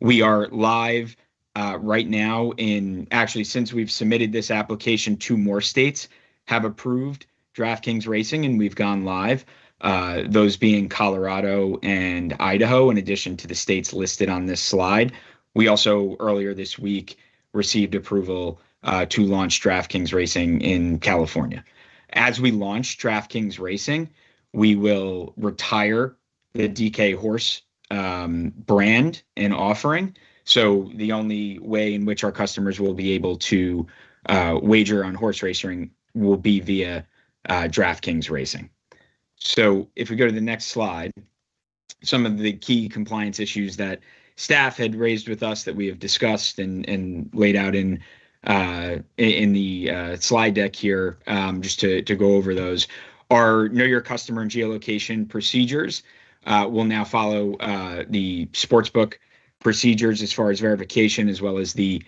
We are live right now actually, since we've submitted this application, 2 more states have approved DraftKings Racing, and we've gone live, those being Colorado and Idaho, in addition to the states listed on this slide. We also, earlier this week, received approval to launch DraftKings Racing in California. As we launch DraftKings Racing, we will retire the DK Horse brand and offering. So the only way in which our customers will be able to wager on horse racing will be via DraftKings Racing. So if we go to the next slide, some of the key compliance issues that staff had raised with us that we have discussed and laid out in the slide deck here, just to go over those, are know your customer and geolocation procedures. Will now follow the sportsbook procedures as far as verification, as well as the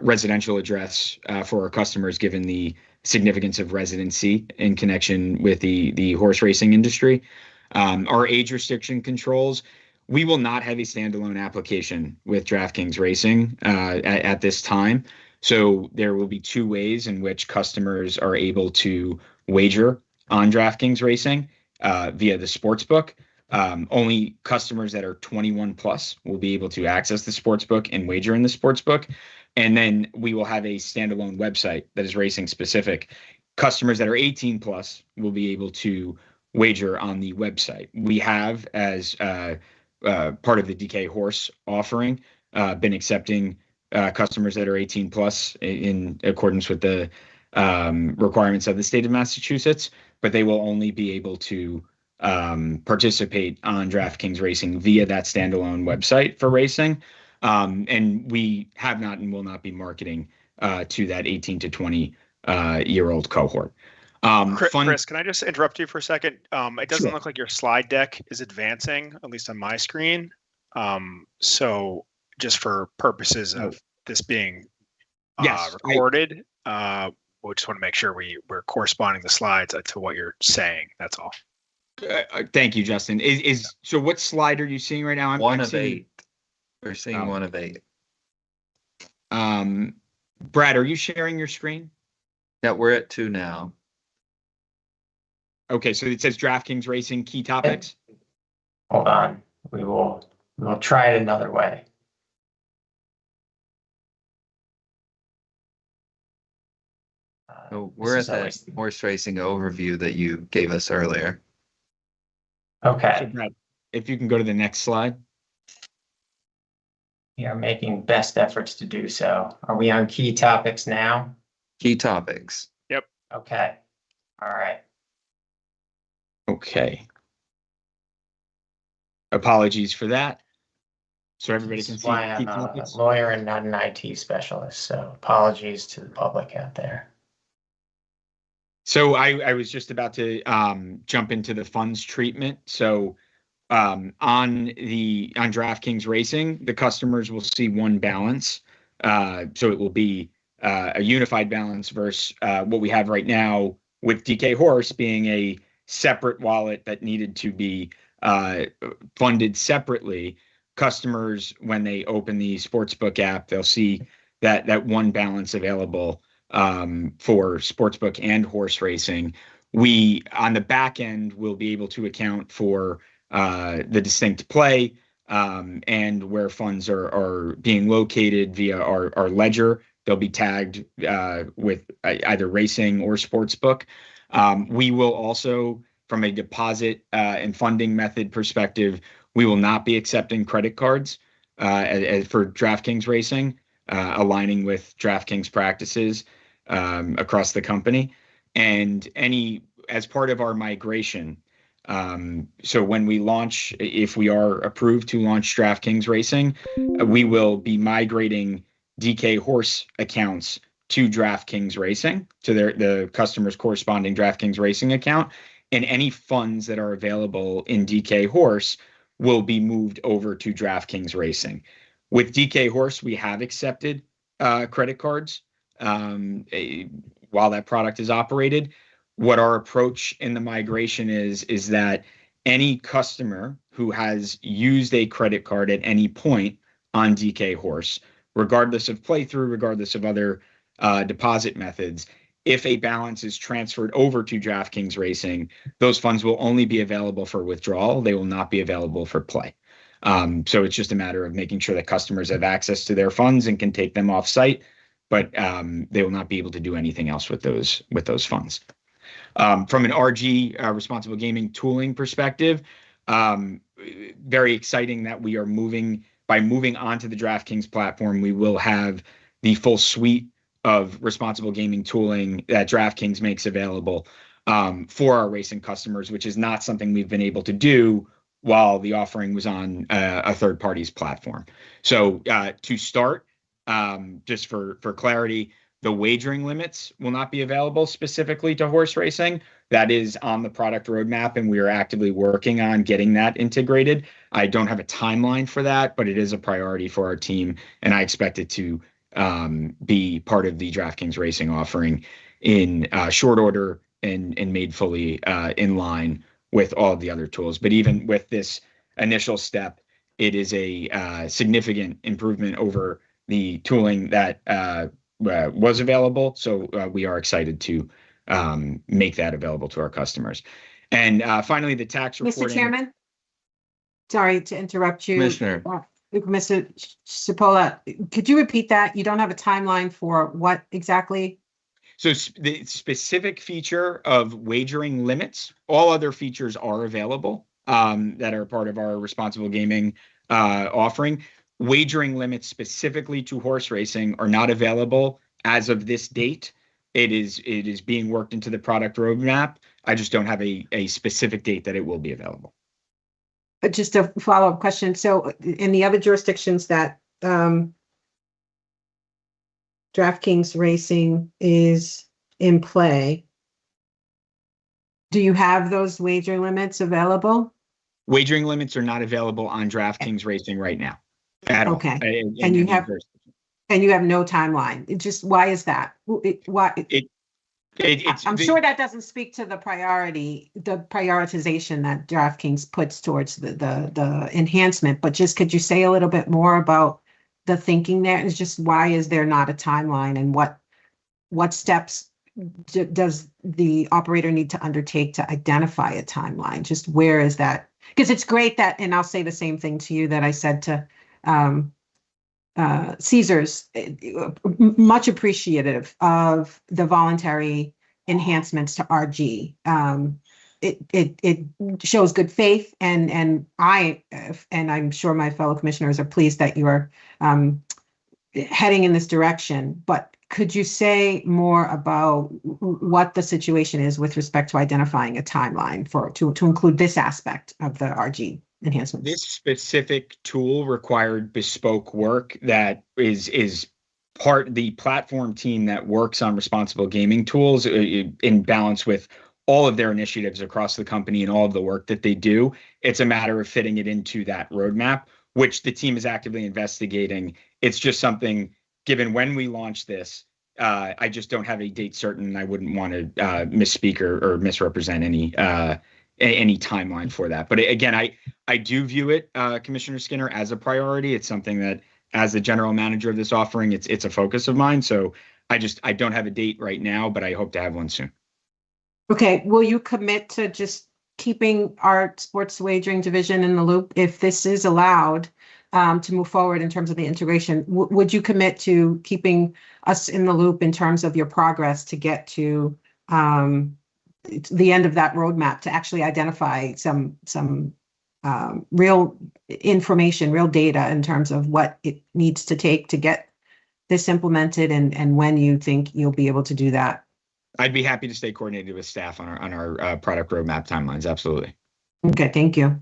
residential address for our customers, given the significance of residency in connection with the horse racing industry. Our age restriction controls. We will not have a standalone application with DraftKings Racing at this time. So there will be 2 ways in which customers are able to wager on DraftKings Racing via the sportsbook. Only customers that are 21 plus will be able to access the sportsbook and wager in the sportsbook. And then we will have a standalone website that is racing specific. Customers that are 18 plus will be able to wager on the website. We have, as part of the DK Horse offering, been accepting customers that are 18 plus in accordance with the requirements of the state of Massachusetts, but they will only be able to participate on DraftKings Racing via that standalone website for racing. And we have not and will not be marketing to that 18 to 20 year old cohort. Chris, can I just interrupt you for a second? It doesn't Sure. look like your slide deck is advancing, at least on my screen. So just for purposes of this being Yes, recorded, we just want to make sure we're corresponding the slides to what you're saying. That's all. Thank you, Justin. So what slide are you seeing right now? I'm 1 of seeing- 8. We're seeing 1 of 8. Brad, are you sharing your screen? Yeah, we're at 2 now. Okay, so it says DraftKings Racing key topics. Hold on. We'll try it another way. So we're at that horse racing overview that you gave us earlier. Okay. So Brad, if you can go to the next slide. We are making best efforts to do so. Are we on key topics now? Key topics. Yep. Okay. All right. Okay. Apologies for that. So everybody This can is see why key I'm a topics. lawyer and not an IT specialist, so apologies to the public out there. So I was just about to jump into the funds treatment. So on DraftKings Racing, the customers will see one balance. So it will be a unified balance versus what we have right now with DK Horse being a separate wallet that needed to be funded separately. Customers, when they open the sportsbook app, they'll see that one balance available for sportsbook and horse racing. We, on the back end, will be able to account for the distinct play and where funds are being located via our ledger. They'll be tagged with either racing or sportsbook. We will also, from a deposit and funding method perspective, we will not be accepting credit cards for DraftKings Racing. aligning with DraftKings practices across the company. And as part of our migration, so when we launch, if we are approved to launch DraftKings Racing, we will be migrating DK Horse accounts to DraftKings Racing, to the customer's corresponding DraftKings Racing account, and any funds that are available in DK Horse will be moved over to DraftKings Racing. With DK Horse, we have accepted credit cards while that product is operated. What our approach in the migration is that any customer who has used a credit card at any point on DK Horse, regardless of playthrough, regardless of other deposit methods, if a balance is transferred over to DraftKings Racing, those funds will only be available for withdrawal. They will not be available for play. So it's just a matter of making sure that customers have access to their funds and can take them off site, but they will not be able to do anything else with those funds. From an RG responsible gaming tooling perspective, very exciting that we are moving onto the DraftKings platform. We will have the full suite of responsible gaming tooling that DraftKings makes available for our racing customers, which is not something we've been able to do while the offering was on a third party's platform. So to start, just for clarity, the wagering limits will not be available specifically to horse racing. That is on the product roadmap, and we are actively working on getting that integrated. I don't have a timeline for that, but it is a priority for our team, and I expect it to be part of the DraftKings Racing offering in short order and made fully in line with all of the other tools. But even with this initial step, it is a significant improvement over the tooling that was available. So we are excited to make that available to our customers. And finally, the tax reporting. Mr. Chairman, sorry to interrupt you. Commissioner. Mr. Cipolla, could you repeat that? You don't have a timeline for what exactly? So the specific feature of wagering limits, all other features are available that are part of our responsible gaming offering. Wagering limits specifically to horse racing are not available as of this date. It is being worked into the product roadmap. I just don't have a specific date that it will be available. Just a follow-up question. So in the other jurisdictions that DraftKings Racing is in play, do you have those wager limits available? Wagering limits are not available on DraftKings Racing right now at all. Okay. And you have no timeline. It just, why is that? I'm sure that doesn't speak to the prioritization that DraftKings puts towards the enhancement, but just could you say a little bit more about the thinking there? It's just, why is there not a timeline, and what steps does the operator need to undertake to identify a timeline? Just where is that? Because it's great that, and I'll say the same thing to you that I said to Caesars, much appreciative of the voluntary enhancements to RG. It shows good faith, and I'm sure my fellow commissioners are pleased that you are heading in this direction. But could you say more about what the situation is with respect to identifying a timeline to include this aspect of the RG enhancements? This specific tool required bespoke work that is part the platform team that works on responsible gaming tools in balance with all of their initiatives across the company and all of the work that they do. It's a matter of fitting it into that roadmap, which the team is actively investigating. It's just something, given when we launch this, I just don't have a date certain, and I wouldn't want to misspeak or misrepresent any timeline for that. But again, I do view it, Commissioner Skinner, as a priority. It's something that, as the general manager of this offering, it's a focus of mine. So I don't have a date right now, but I hope to have one soon. Okay, will you commit to just keeping our sports wagering division in the loop if this is allowed to move forward in terms of the integration? Would you commit to keeping us in the loop in terms of your progress to get to the end of that roadmap, to actually identify some real information, real data in terms of what it needs to take to get this implemented and when you think you'll be able to do that? I'd be happy to stay coordinated with staff on our product roadmap timelines. Absolutely. Okay, thank you.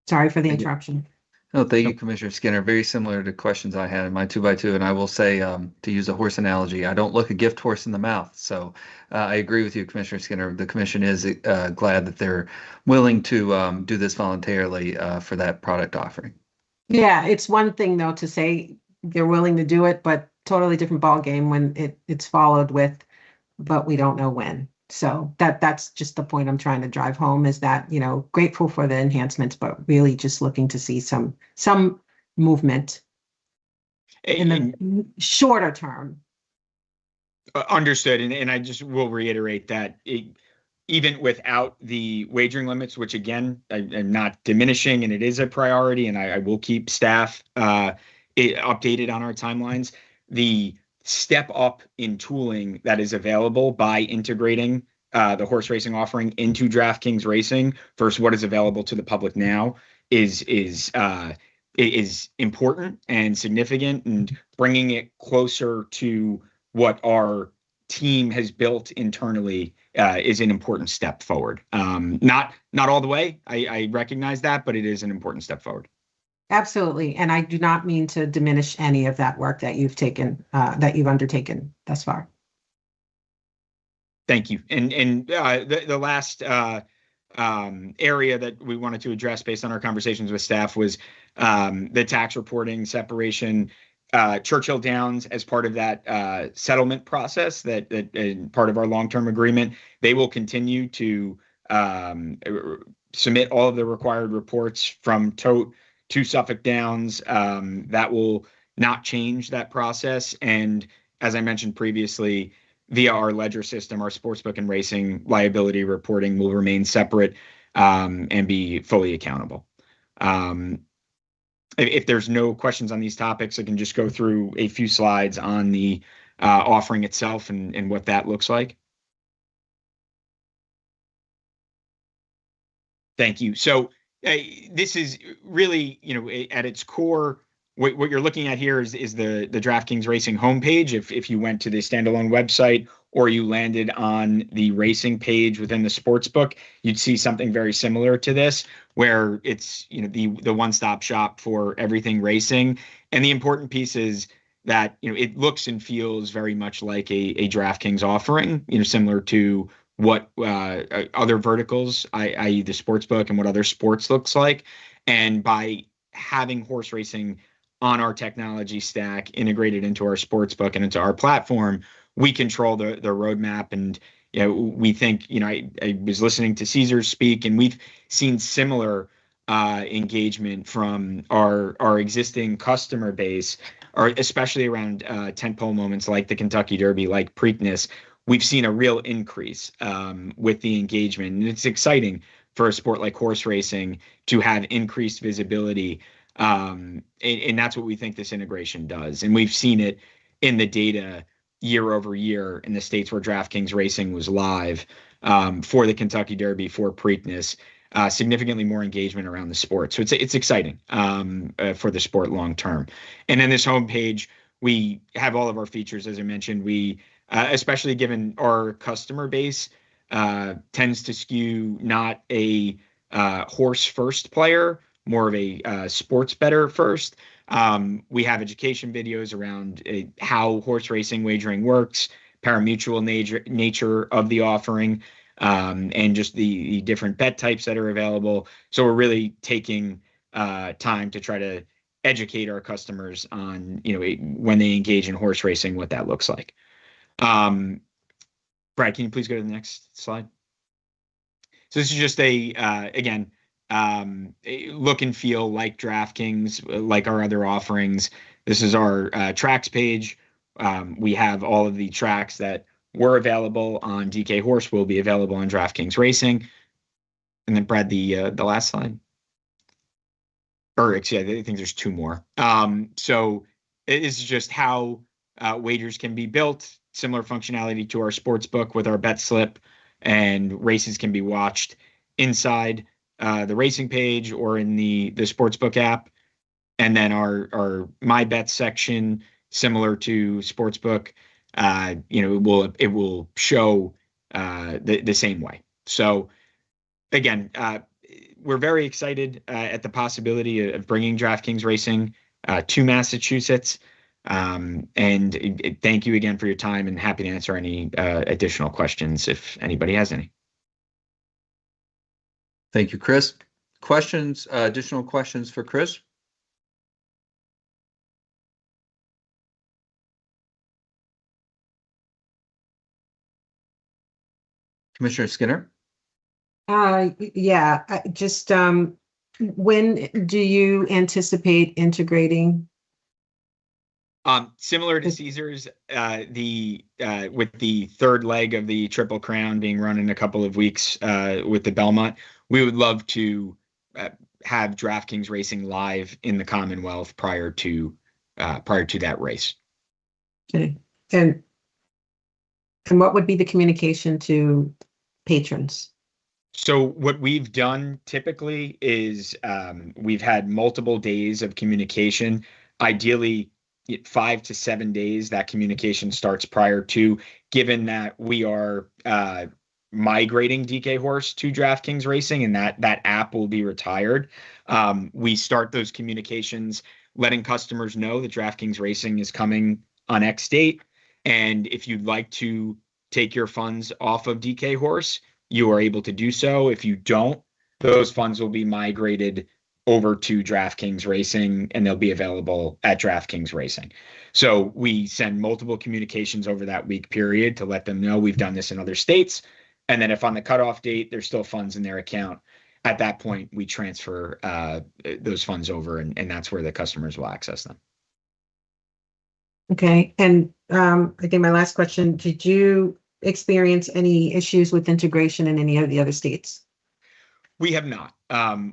Sorry for the interruption. No, thank you, Commissioner Skinner. Very similar to questions I had in my 2x2. And I will say, to use a horse analogy, I don't look a gift horse in the mouth. So I agree with you, Commissioner Skinner. The commission is glad that they're willing to do this voluntarily for that product offering. Yeah, it's one thing though to say they're willing to do it, but totally different ballgame when it's followed with, but we don't know when. So that's just the point I'm trying to drive home, is that, grateful for the enhancements, but really just looking to see some movement in the shorter term. Understood. And I just will reiterate that even without the wagering limits, which again, I'm not diminishing, and it is a priority, and I will keep staff updated on our timelines, the step up in tooling that is available by integrating the horse racing offering into DraftKings Racing versus what is available to the public now is important and significant, and bringing it closer to what our team has built internally is an important step forward. Not all the way, I recognize that, but it is an important step forward. Absolutely. And I do not mean to diminish any of that work that you've undertaken thus far. Thank you. And the last area that we wanted to address based on our conversations with staff was the tax reporting separation. Churchill Downs, as part of that settlement process, that part of our long-term agreement, they will continue to submit all of the required reports from tote to Suffolk Downs. That will not change that process. And as I mentioned previously, via our ledger system, our sportsbook and racing liability reporting will remain separate and be fully accountable. If there's no questions on these topics, I can just go through a few slides on the offering itself and what that looks like. Thank you. So this is really, at its core, what you're looking at here is the DraftKings Racing homepage. If you went to the standalone website or you landed on the racing page within the sportsbook, you'd see something very similar to this, where it's the one-stop shop for everything racing. And the important piece is that it looks and feels very much like a DraftKings offering, similar to what other verticals, i.e. the sportsbook, and what other sports looks like. And by having horse racing on our technology stack integrated into our sportsbook and into our platform, we control the roadmap. And we think, I was listening to Caesars speak, and we've seen similar engagement from our existing customer base, or especially around tentpole moments like the Kentucky Derby, like Preakness. We've seen a real increase with the engagement, and it's exciting for a sport like horse racing to have increased visibility. And that's what we think this integration does. And we've seen it in the data year over year in the states where DraftKings Racing was live for the Kentucky Derby, for Preakness, significantly more engagement around the sport. So it's exciting for the sport long term. And in this homepage, we have all of our features. As I mentioned, we especially given our customer base tends to skew not a horse first player, more of a sports bettor first. We have education videos around how horse racing wagering works, parimutuel nature of the offering, and just the different bet types that are available. So we're really taking time to try to educate our customers on, when they engage in horse racing, what that looks like. Brad, can you please go to the next slide? So this is just again, look and feel like DraftKings, like our other offerings. This is our tracks page. We have all of the tracks that were available on DK Horse will be available on DraftKings Racing. And then Brad, the last slide. Or actually, I think there's two more. So it is just how wagers can be built, similar functionality to our sportsbook with our bet slip, and races can be watched inside the racing page or in the sportsbook app. And then our My Bet section, similar to sportsbook, it will show the same way. So again, we're very excited at the possibility of bringing DraftKings Racing to Massachusetts. And thank you again for your time, and happy to answer any additional questions if anybody has any. Thank you, Chris. Questions, additional questions for Chris? Commissioner Skinner? Yeah, just when do you anticipate integrating? Similar to Caesars, with the third leg of the Triple Crown being run in a couple of weeks with the Belmont, we would love to have DraftKings Racing live in the Commonwealth prior to that race. Okay, and what would be the communication to patrons? So what we've done typically is we've had multiple days of communication. Ideally, 5 to 7 days that communication starts prior to, given that we are migrating DK Horse to DraftKings Racing and that app will be retired. We start those communications letting customers know that DraftKings Racing is coming on X date. And if you'd like to take your funds off of DK Horse, you are able to do so. If you don't, those funds will be migrated over to DraftKings Racing and they'll be available at DraftKings Racing. So we send multiple communications over that week period to let them know we've done this in other states. And then if on the cutoff date, there's still funds in their account, at that point, we transfer those funds over and that's where the customers will access them. Okay, and again, my last question, did you experience any issues with integration in any of the other states? We have not.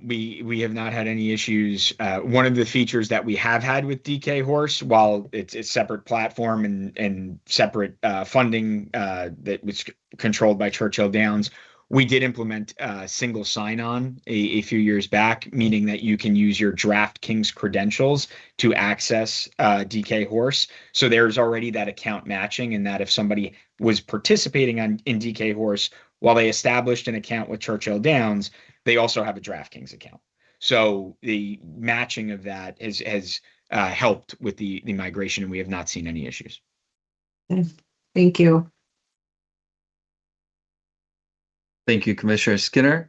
We have not had any issues. One of the features that we have had with DK Horse, while it's a separate platform and separate funding that was controlled by Churchill Downs, we did implement single sign-on a few years back, meaning that you can use your DraftKings credentials to access DK Horse. So there's already that account matching, and that if somebody was participating in DK Horse while they established an account with Churchill Downs, they also have a DraftKings account. So the matching of that has helped with the migration, and we have not seen any issues. Thank you. Thank you, Commissioner Skinner.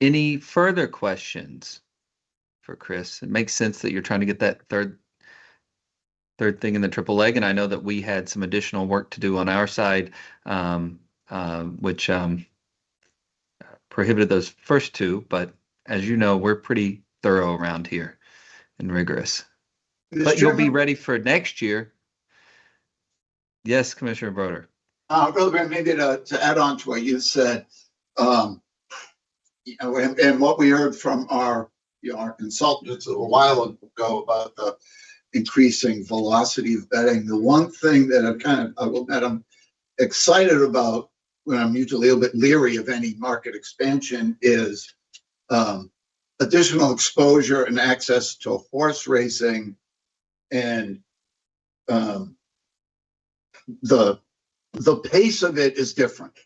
Any further questions for Chris? It makes sense that you're trying to get that third thing in the triple leg, and I know that we had some additional work to do on our side, which prohibited those first two, but as you know, we're pretty thorough around here and rigorous. But you'll be ready for next year. Yes, Commissioner Broder. Really, maybe to add on to what you said, and what we heard from our consultants a little while ago about the increasing velocity of betting. The one thing that I'm excited about, when I'm usually a little bit leery of any market expansion, is additional exposure and access to horse racing, and the pace of it is different,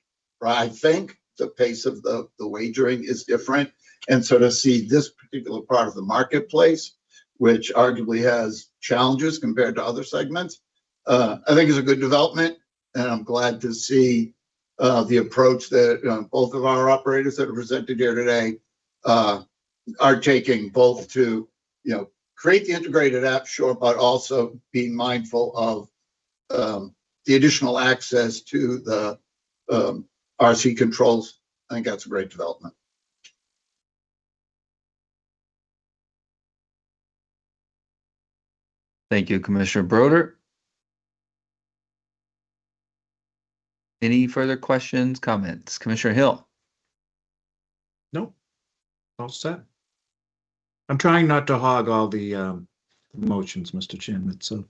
right? I think the pace of the wagering is different, and so to see this particular part of the marketplace, which arguably has challenges compared to other segments, I think is a good development, and I'm glad to see the approach that both of our operators that are presented here today are taking, both to create the integrated app, sure, but also being mindful of the additional access to the RC controls. I think that's a great development. Thank you, Commissioner Broder. Any further questions, comments? Commissioner Hill? No, all set. I'm trying not to hog all the motions, Mr. Chairman, so.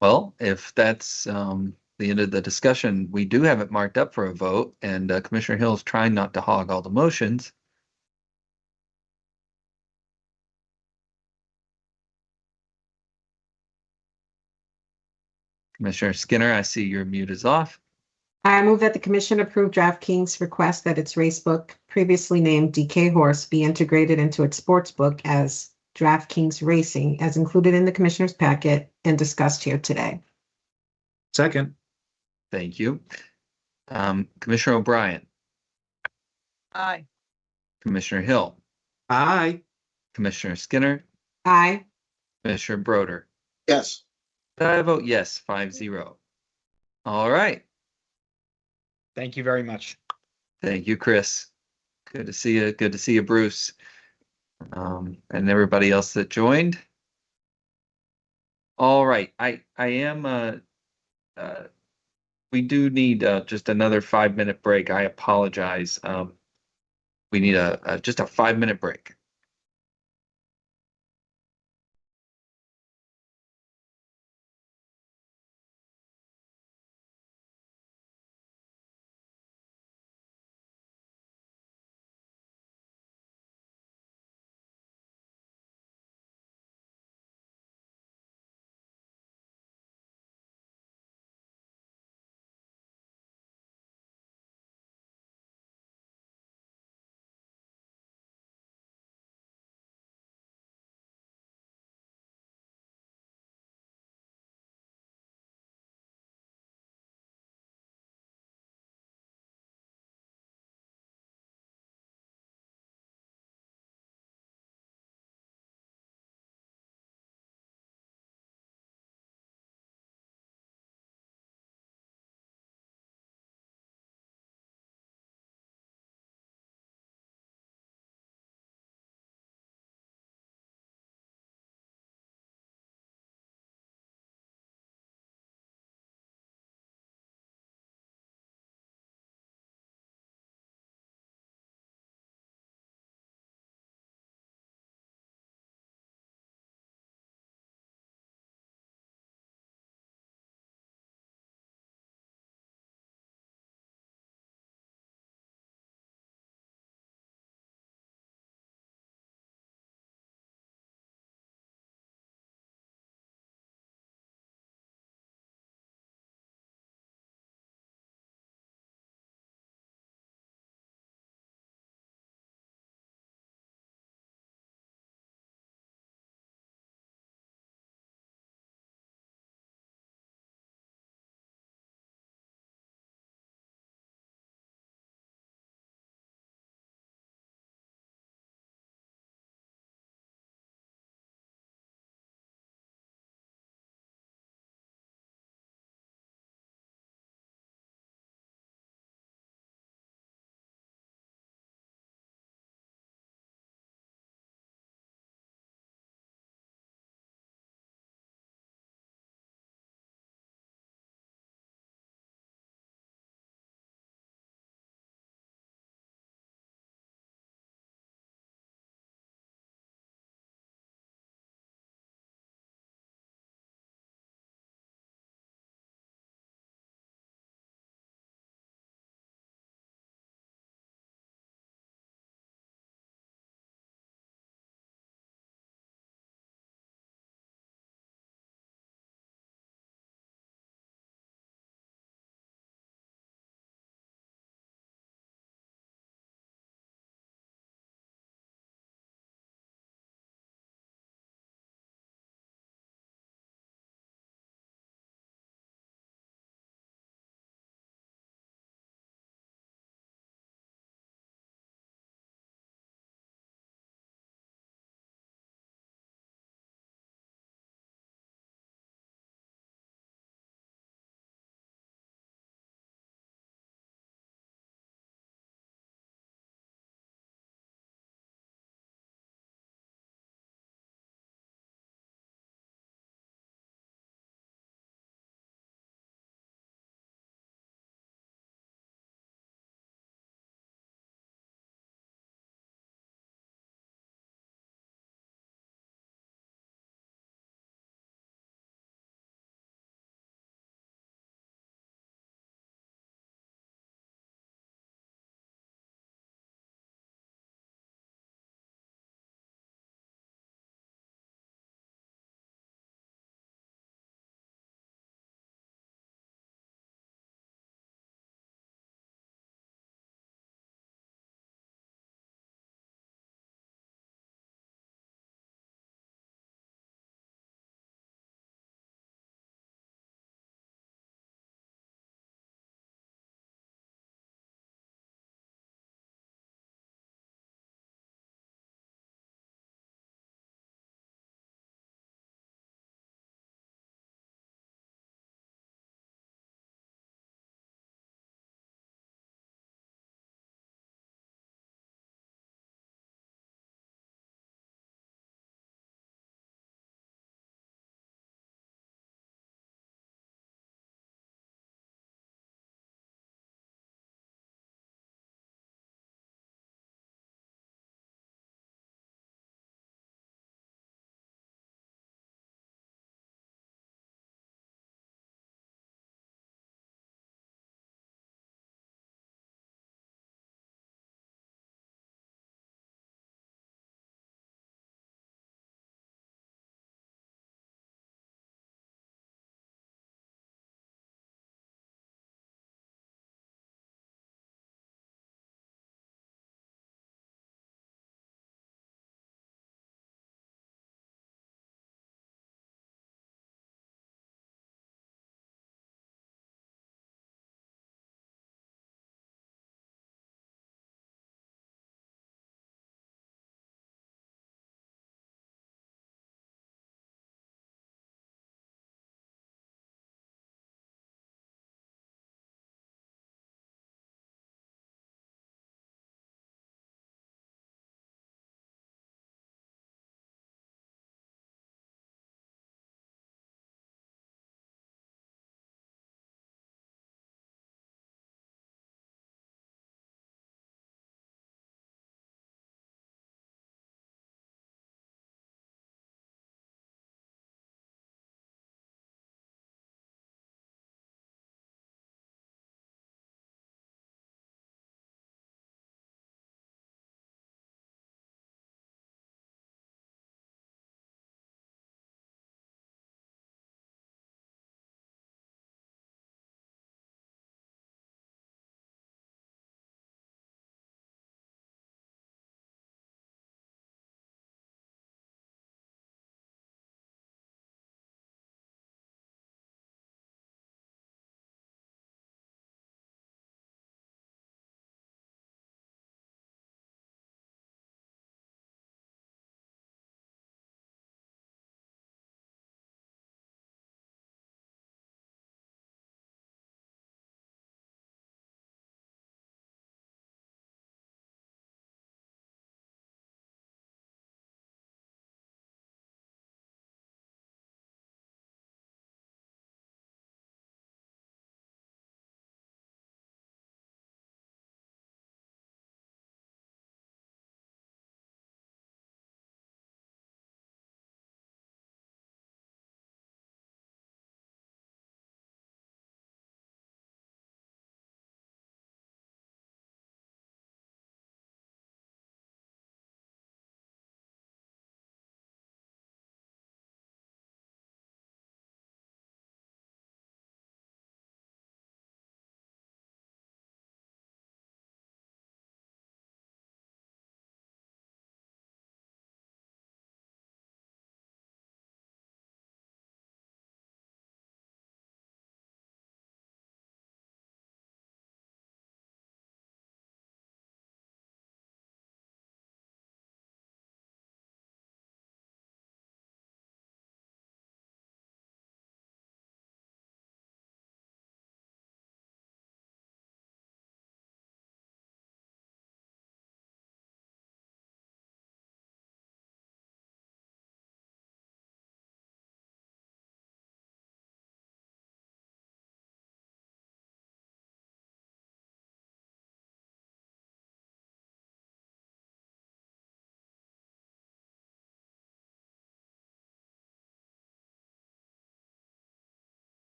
Well, if that's the end of the discussion, we do have it marked up for a vote, and Commissioner Hill is trying not to hog all the motions. Commissioner Skinner, I see your mute is off. I move that the commission approve DraftKings' request that its racebook, previously named DK Horse, be integrated into its sportsbook as DraftKings Racing, as included in the commissioner's packet and discussed here today. Second. Thank you. Commissioner O'Brien, Aye. Commissioner Hill, Aye. Commissioner Skinner, Aye. Commissioner Broder. Yes. I vote yes, 5-0. All right. Thank you very much. Thank you, Chris. Good to see you. Good to see you, Bruce. And everybody else that joined. All right. I am we do need just another 5-minute break. I apologize. We need just a 5-minute break.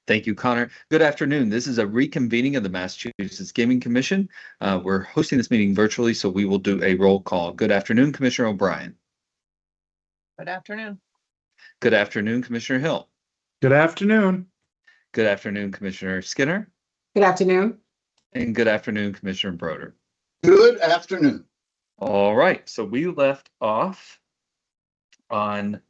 Thank you, Connor. Good afternoon. This is a reconvening of the Massachusetts Gaming Commission. We're hosting this meeting virtually, so we will do a roll call. Good afternoon, Commissioner O'Brien. Good afternoon. Good afternoon, Commissioner Hill. Good afternoon. Good afternoon, Commissioner Skinner. Good afternoon. And good afternoon, Commissioner Broder. Good afternoon. All right, so we left off on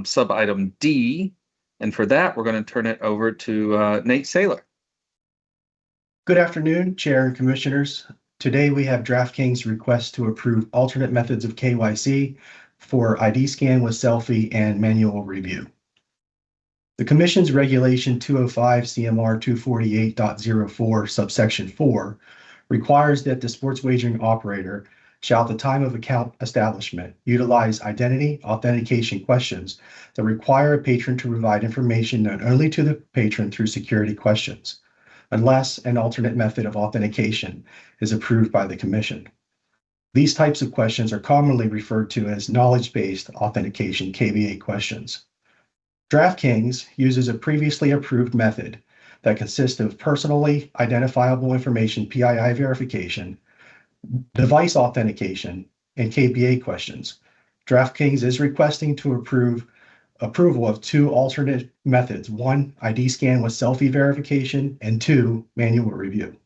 sub-item D, and for that, we're going to turn it over to Nate Saylor. Good afternoon, Chair and Commissioners. Today we have DraftKings request to approve alternate methods of KYC for ID scan with selfie and manual review. The Commission's Regulation 205 CMR 248.04 subsection 4 requires that the sports wagering operator shall at the time of account establishment utilize identity authentication questions that require a patron to provide information known only to the patron through security questions, unless an alternate method of authentication is approved by the Commission. These types of questions are commonly referred to as knowledge-based authentication KBA questions. DraftKings uses a previously approved method that consists of personally identifiable information PII verification, device authentication, and KBA questions. DraftKings is requesting to approval of two alternate methods: one, ID scan with selfie verification, and two, manual review.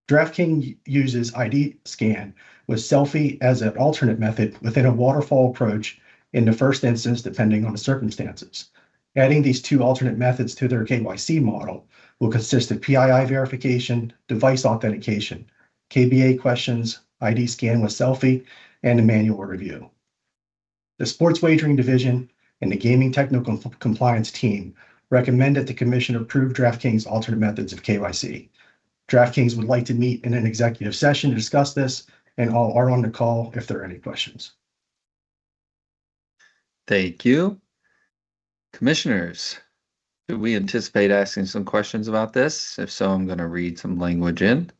DraftKings uses ID scan with selfie as an alternate method within a waterfall approach in the first instance, depending on the circumstances. Adding these two alternate methods to their KYC model will consist of PII verification, device authentication, KBA questions, ID scan with selfie, and a manual review. The Sports Wagering Division and the Gaming Technical Compliance Team recommend that the Commission approve DraftKings' alternate methods of KYC. DraftKings would like to meet in an executive session to discuss this, and all are on the call if there are any questions. Thank you. Commissioners, do we anticipate asking some questions about this? If so, I'm going to read some language in.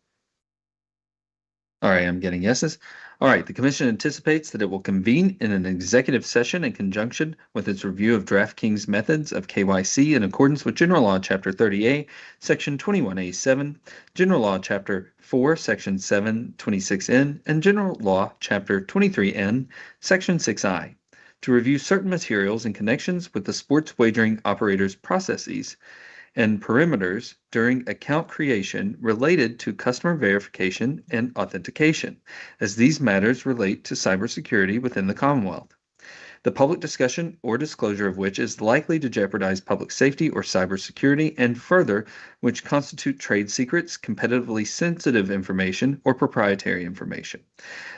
All right, I'm getting yeses. All right, the Commission anticipates that it will convene in an executive session in conjunction with its review of DraftKings methods of KYC in accordance with General Law Chapter 30A, Section 21A7, General Law Chapter 4, Section 726N, and General Law Chapter 23N, Section 6I, to review certain materials in connections with the sports wagering operators' processes and perimeters during account creation related to customer verification and authentication, as these matters relate to cybersecurity within the Commonwealth, the public discussion or disclosure of which is likely to jeopardize public safety or cybersecurity, and further, which constitute trade secrets, competitively sensitive information, or proprietary information,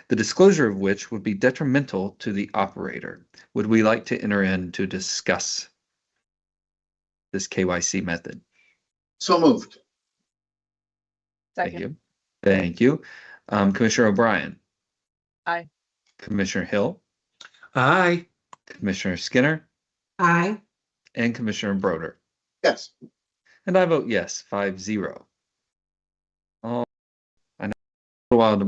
the disclosure of which would be detrimental to the operator. Would we like to enter in to discuss this KYC method? So moved. Thank you. Thank you. Commissioner O'Brien. Aye. Commissioner Hill. Aye. Commissioner Skinner. Aye. And Commissioner Broder. Yes. And I vote yes, 5-0. I know a while to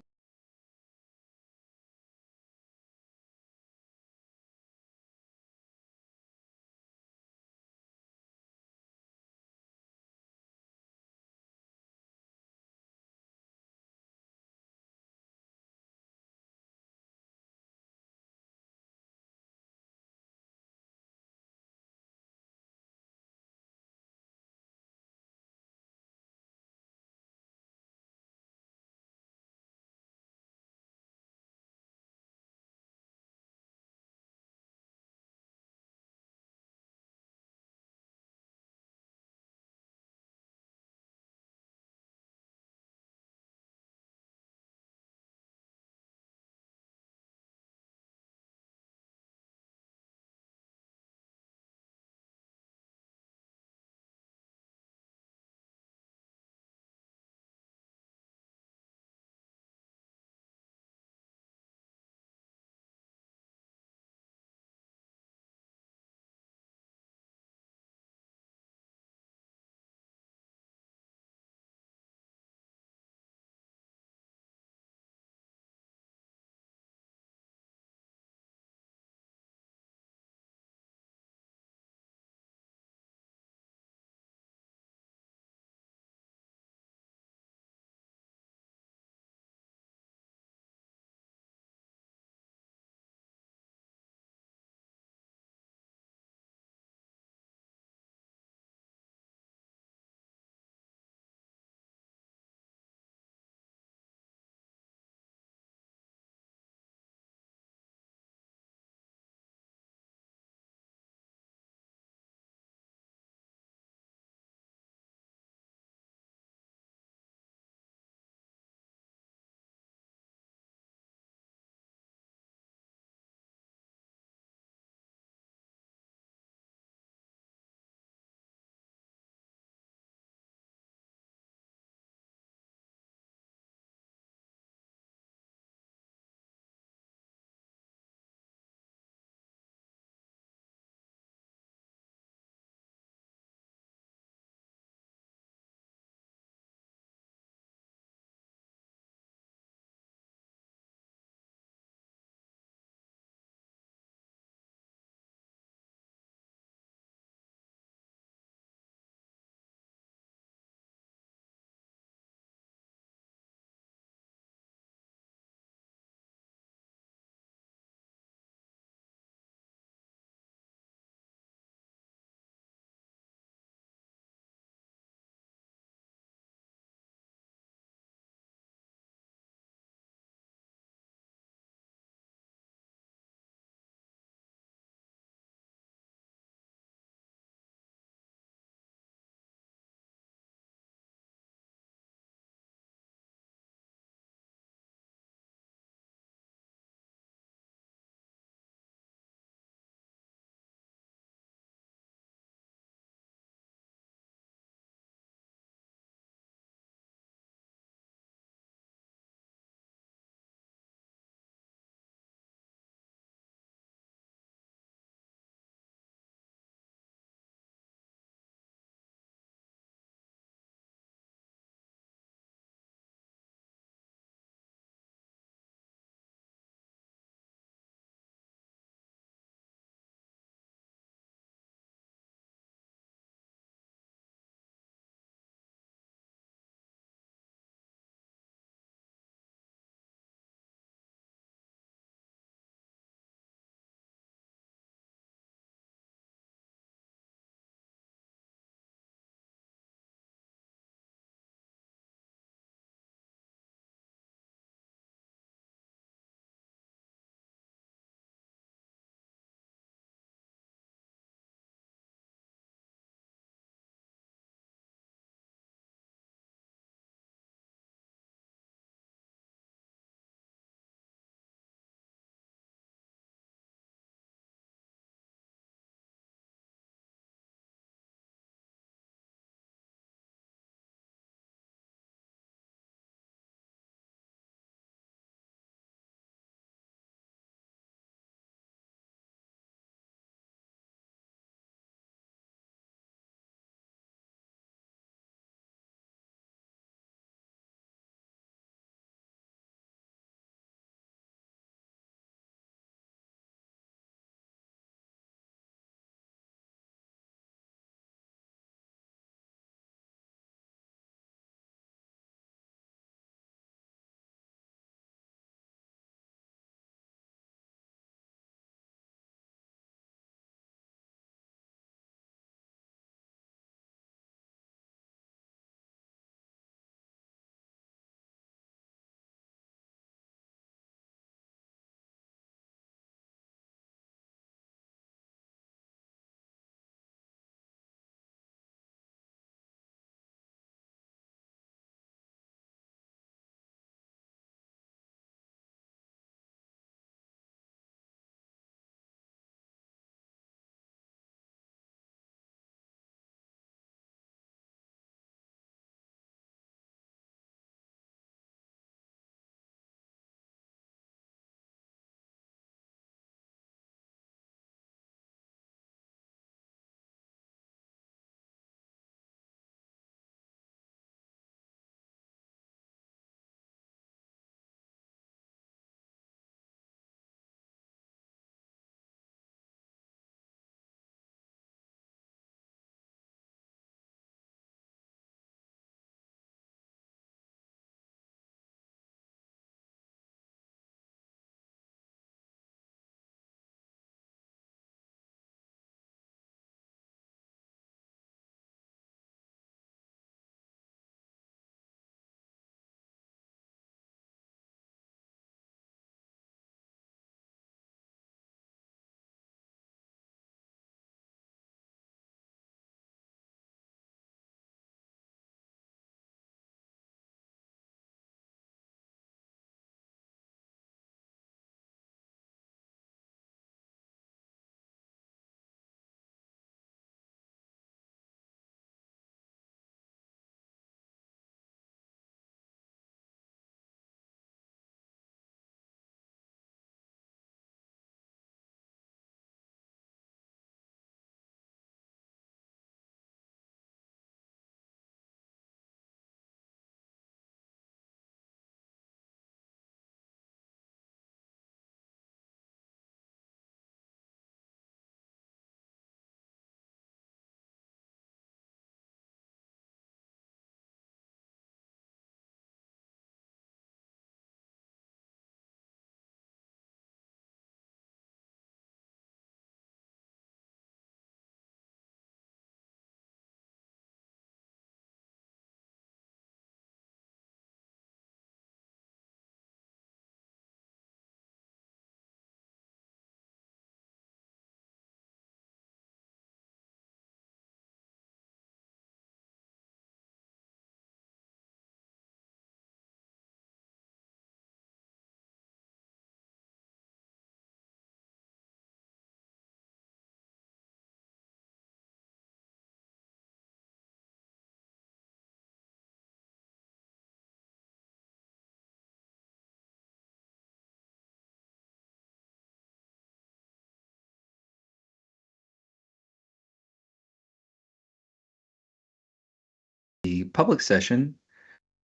public session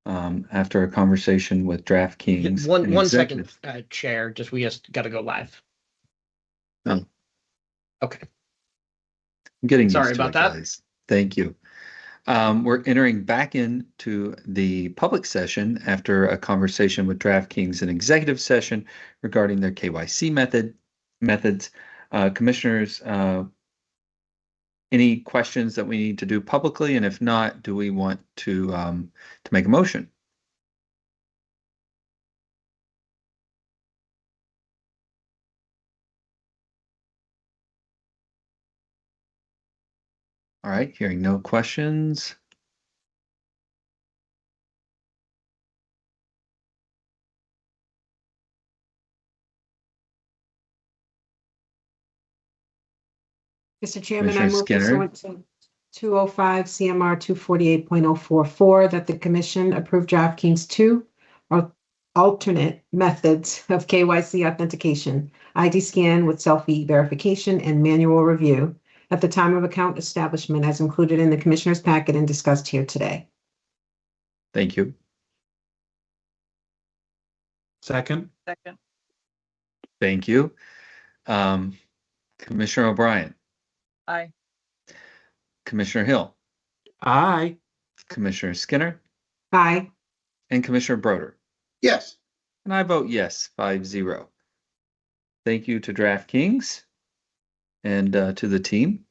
after a conversation with DraftKings. One and one second, executive. Chair. We just got to go live. Oh. Okay. I'm getting Sorry used to about it, that. guys. Thank you. We're entering back into the public session after a conversation with DraftKings, an executive session regarding their KYC methods. Commissioners, any questions that we need to do publicly? And if not, do we want to make a motion? All right, hearing no questions. Mr. Chairman, I Commissioner move Skinner. pursuant to 205 CMR 248.044 that the commission approve DraftKings 2 or alternate methods of KYC authentication, ID scan with selfie verification, and manual review at the time of account establishment as included in the commissioner's packet and discussed here today. Thank you. Second. Second. Thank you. Commissioner O'Brien. Aye. Commissioner Hill. Aye. Commissioner Skinner. Aye. And Commissioner Broder. Yes. And I vote yes, 5-0. Thank you to DraftKings and to the team.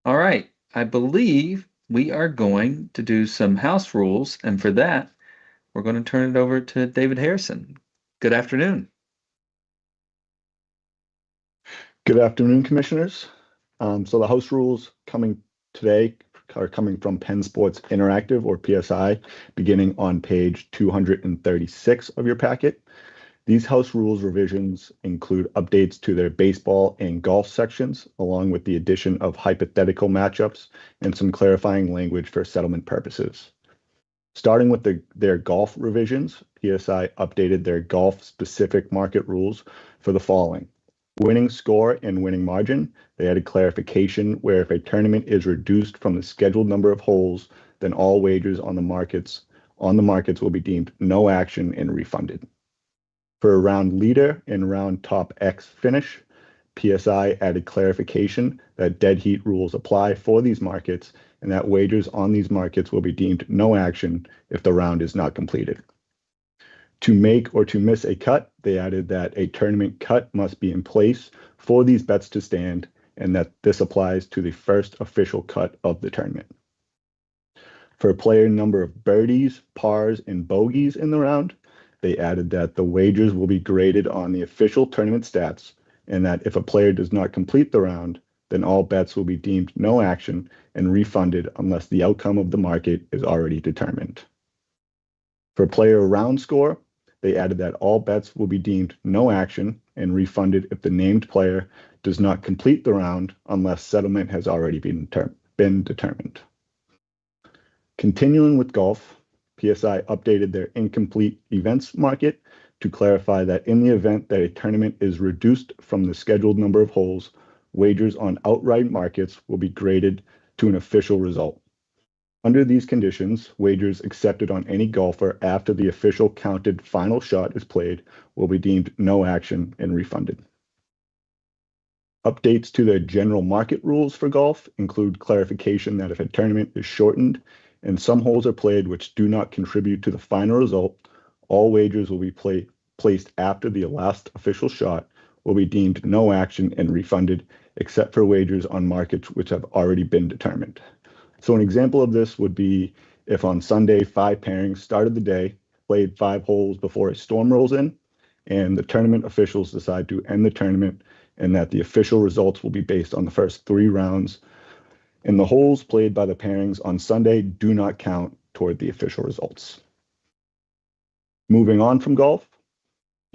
All right, I believe we are going to do some house rules, and for that, we're going to turn it over to David Harrison. Good afternoon. Good afternoon, Commissioners. So the house rules coming today are coming from Penn Sports Interactive, or PSI, beginning on page 236 of your packet. These house rules revisions include updates to their baseball and golf sections, along with the addition of hypothetical matchups and some clarifying language for settlement purposes. Starting with their golf revisions, PSI updated their golf-specific market rules for the following. Winning score and winning margin, they added clarification where if a tournament is reduced from the scheduled number of holes, then all wagers on the markets will be deemed no action and refunded. For a round leader and round top X finish, PSI added clarification that dead heat rules apply for these markets and that wagers on these markets will be deemed no action if the round is not completed. To make or to miss a cut, they added that a tournament cut must be in place for these bets to stand and that this applies to the first official cut of the tournament. For a player number of birdies, pars, and bogeys in the round, they added that the wagers will be graded on the official tournament stats and that if a player does not complete the round, then all bets will be deemed no action and refunded unless the outcome of the market is already determined. For player round score, they added that all bets will be deemed no action and refunded if the named player does not complete the round unless settlement has already been determined. Continuing with golf, PSI updated their incomplete events market to clarify that in the event that a tournament is reduced from the scheduled number of holes, wagers on outright markets will be graded to an official result. Under these conditions, wagers accepted on any golfer after the official counted final shot is played will be deemed no action and refunded. Updates to the general market rules for golf include clarification that if a tournament is shortened and some holes are played which do not contribute to the final result, all wagers will be placed after the last official shot will be deemed no action and refunded, except for wagers on markets which have already been determined. So an example of this would be if on Sunday 5 pairings started the day, played 5 holes before a storm rolls in, and the tournament officials decide to end the tournament and that the official results will be based on the first 3 rounds, and the holes played by the pairings on Sunday do not count toward the official results. Moving on from golf,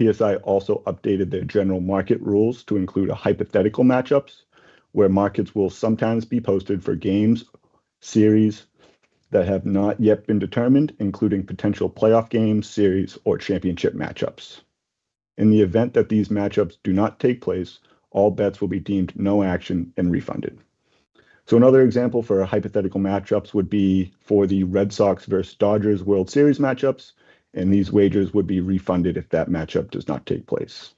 PSI also updated their general market rules to include a hypothetical matchups, where markets will sometimes be posted for games, series that have not yet been determined, including potential playoff games, series, or championship matchups. In the event that these matchups do not take place, all bets will be deemed no action and refunded. So another example for hypothetical matchups would be for the Red Sox versus Dodgers World Series matchups, and these wagers would be refunded if that matchup does not take place.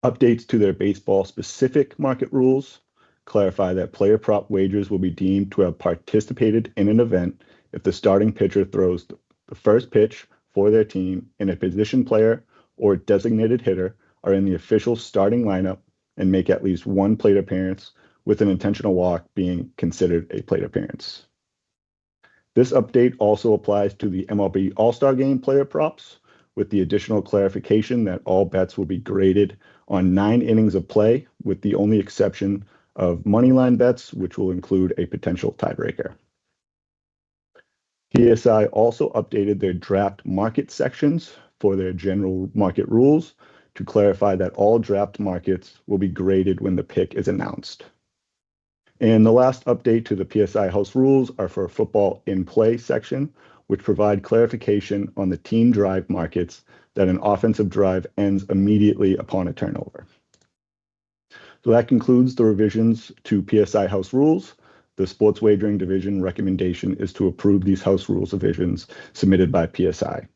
Updates to their baseball-specific market rules clarify that player prop wagers will be deemed to have participated in an event if the starting pitcher throws the first pitch for their team and a position player or designated hitter are in the official starting lineup and make at least one plate appearance, with an intentional walk being considered a plate appearance. This update also applies to the MLB All-Star Game player props, with the additional clarification that all bets will be graded on 9 innings of play, with the only exception of moneyline bets, which will include a potential tiebreaker. PSI also updated their draft market sections for their general market rules to clarify that all draft markets will be graded when the pick is announced. And the last update to the PSI house rules are for football in play section, which provide clarification on the team drive markets that an offensive drive ends immediately upon a turnover. So that concludes the revisions to PSI house rules. The sports wagering division recommendation is to approve these house rules revisions submitted by PSI.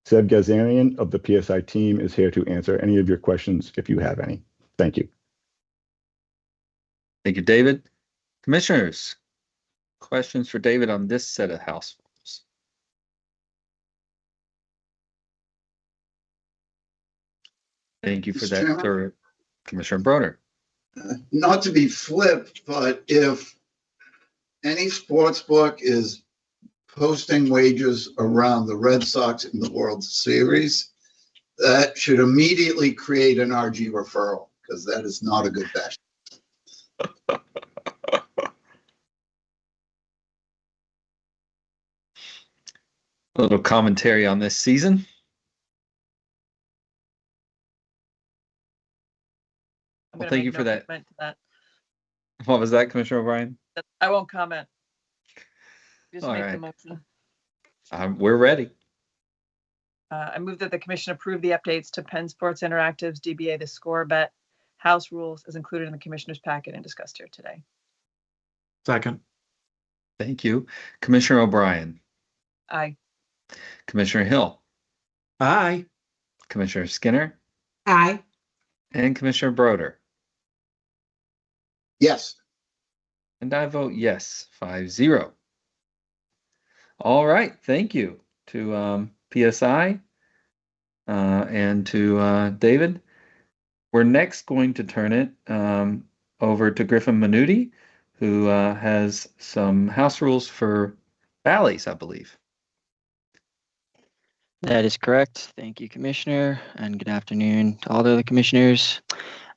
Seb Gazarian of the PSI team is here to answer any of your questions if you have any. Thank you. Thank you, David. Commissioners, questions for David on this set of house rules? Thank you for Mr. that, Chairman? Commissioner Broder. Not to be flip, but if any sports book is posting wagers around the Red Sox in the World Series, that should immediately create an RG referral, because that is not a good bet. A little commentary on this season. Well, thank you for that. What was that, Commissioner O'Brien? I won't comment. Just All make the right. motion. We're ready. I move that the commission approve the updates to Penn Sports Interactive's DBA The Score Bet house rules as included in the commissioner's packet and discussed here today. Second. Thank you. Commissioner O'Brien. Aye. Commissioner Hill. Aye. Commissioner Skinner. Aye. And Commissioner Broder. Yes. And I vote yes, 5-0. All right. Thank you to PSI and to David. We're next going to turn it over to Griffin Minuti, who has some house rules for Bally's, I believe. That is correct. Thank you, Commissioner, and good afternoon to all the other commissioners.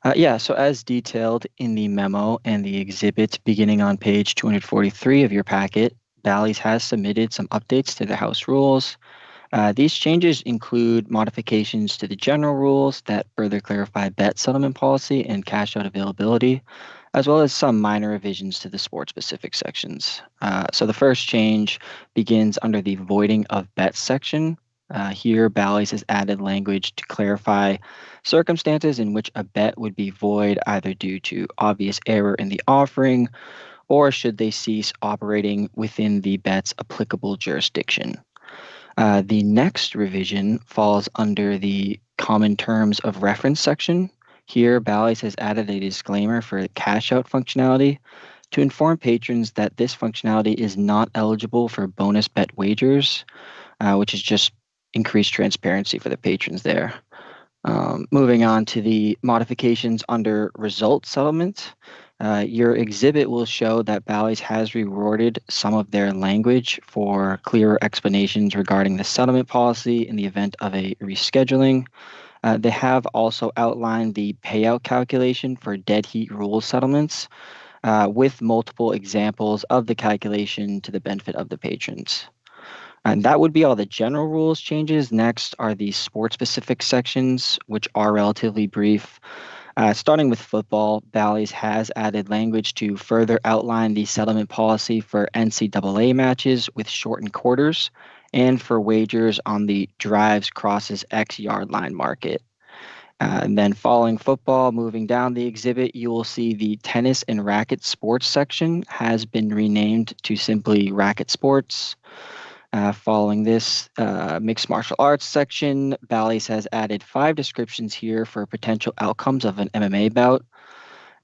So as detailed in the memo and the exhibit beginning on page 243 of your packet, Bally's has submitted some updates to the house rules. These changes include modifications to the general rules that further clarify bet settlement policy and cash out availability, as well as some minor revisions to the sport-specific sections. So the first change begins under the voiding of bets section. Here, Bally's has added language to clarify circumstances in which a bet would be void either due to obvious error in the offering or should they cease operating within the bet's applicable jurisdiction. The next revision falls under the common terms of reference section. Here, Bally's has added a disclaimer for cash out functionality to inform patrons that this functionality is not eligible for bonus bet wagers, which is just increased transparency for the patrons there. Moving on to the modifications under result settlement. Your exhibit will show that Bally's has reworded some of their language for clearer explanations regarding the settlement policy in the event of a rescheduling. They have also outlined the payout calculation for dead heat rule settlements with multiple examples of the calculation to the benefit of the patrons. And that would be all the general rules changes. Next are the sport-specific sections, which are relatively brief. Starting with football, Bally's has added language to further outline the settlement policy for NCAA matches with shortened quarters and for wagers on the drives, crosses, X yard line market. And then following football, moving down the exhibit, you will see the tennis and racket sports section has been renamed to simply racket sports. Following this mixed martial arts section, Bally's has added 5 descriptions here for potential outcomes of an MMA bout.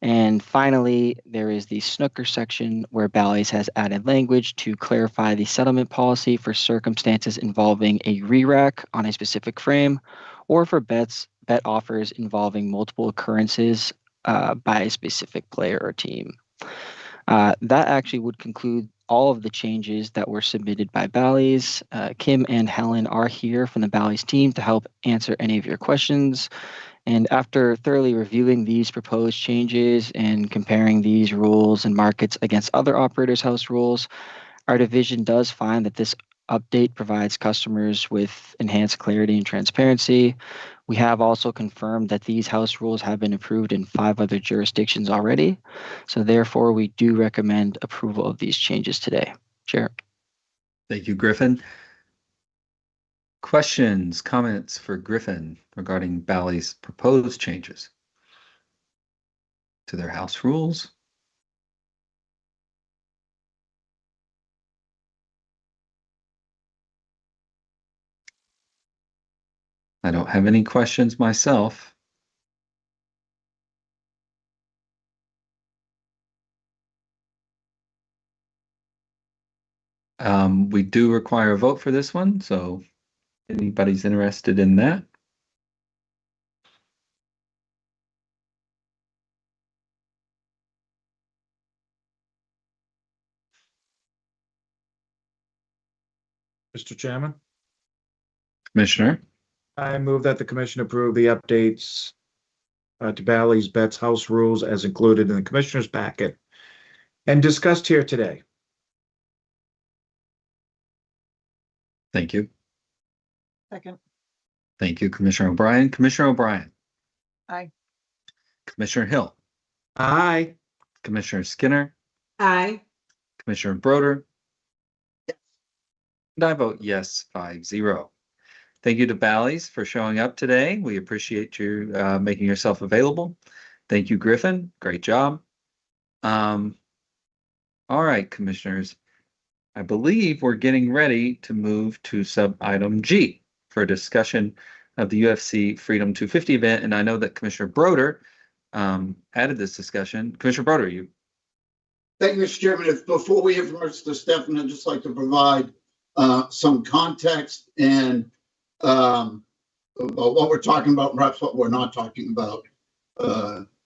And finally, there is the snooker section where Bally's has added language to clarify the settlement policy for circumstances involving a re-rack on a specific frame, or for bet offers involving multiple occurrences by a specific player or team. That actually would conclude all of the changes that were submitted by Bally's. Kim and Helen are here from the Bally's team to help answer any of your questions. And after thoroughly reviewing these proposed changes and comparing these rules and markets against other operators' house rules, our division does find that this update provides customers with enhanced clarity and transparency. We have also confirmed that these house rules have been approved in 5 other jurisdictions already. So therefore, we do recommend approval of these changes today. Chair. Thank you, Griffin. Questions, comments for Griffin regarding Bally's proposed changes to their house rules? I don't have any questions myself. We do require a vote for this one, so anybody's interested in that? Mr. Chairman, Commissioner? I move that the commission approve the updates to Bally's Bets House rules as included in the commissioner's packet and discussed here today. Thank you. Second. Thank you, Commissioner O'Brien. Commissioner O'Brien. Aye. Commissioner Hill. Aye. Commissioner Skinner. Aye. Commissioner Broder. Yes. And I vote yes, 5-0. Thank you to Bally's for showing up today. We appreciate you making yourself available. Thank you, Griffin. Great job. All right, commissioners. I believe we're getting ready to move to sub-item G for a discussion of the UFC Freedom 250 event. And I know that Commissioner Broder added this discussion. Commissioner Broder, you. Thank you, Mr. Chairman. Before we hear from Mr. Stefan, I'd just like to provide some context and about what we're talking about, and perhaps what we're not talking about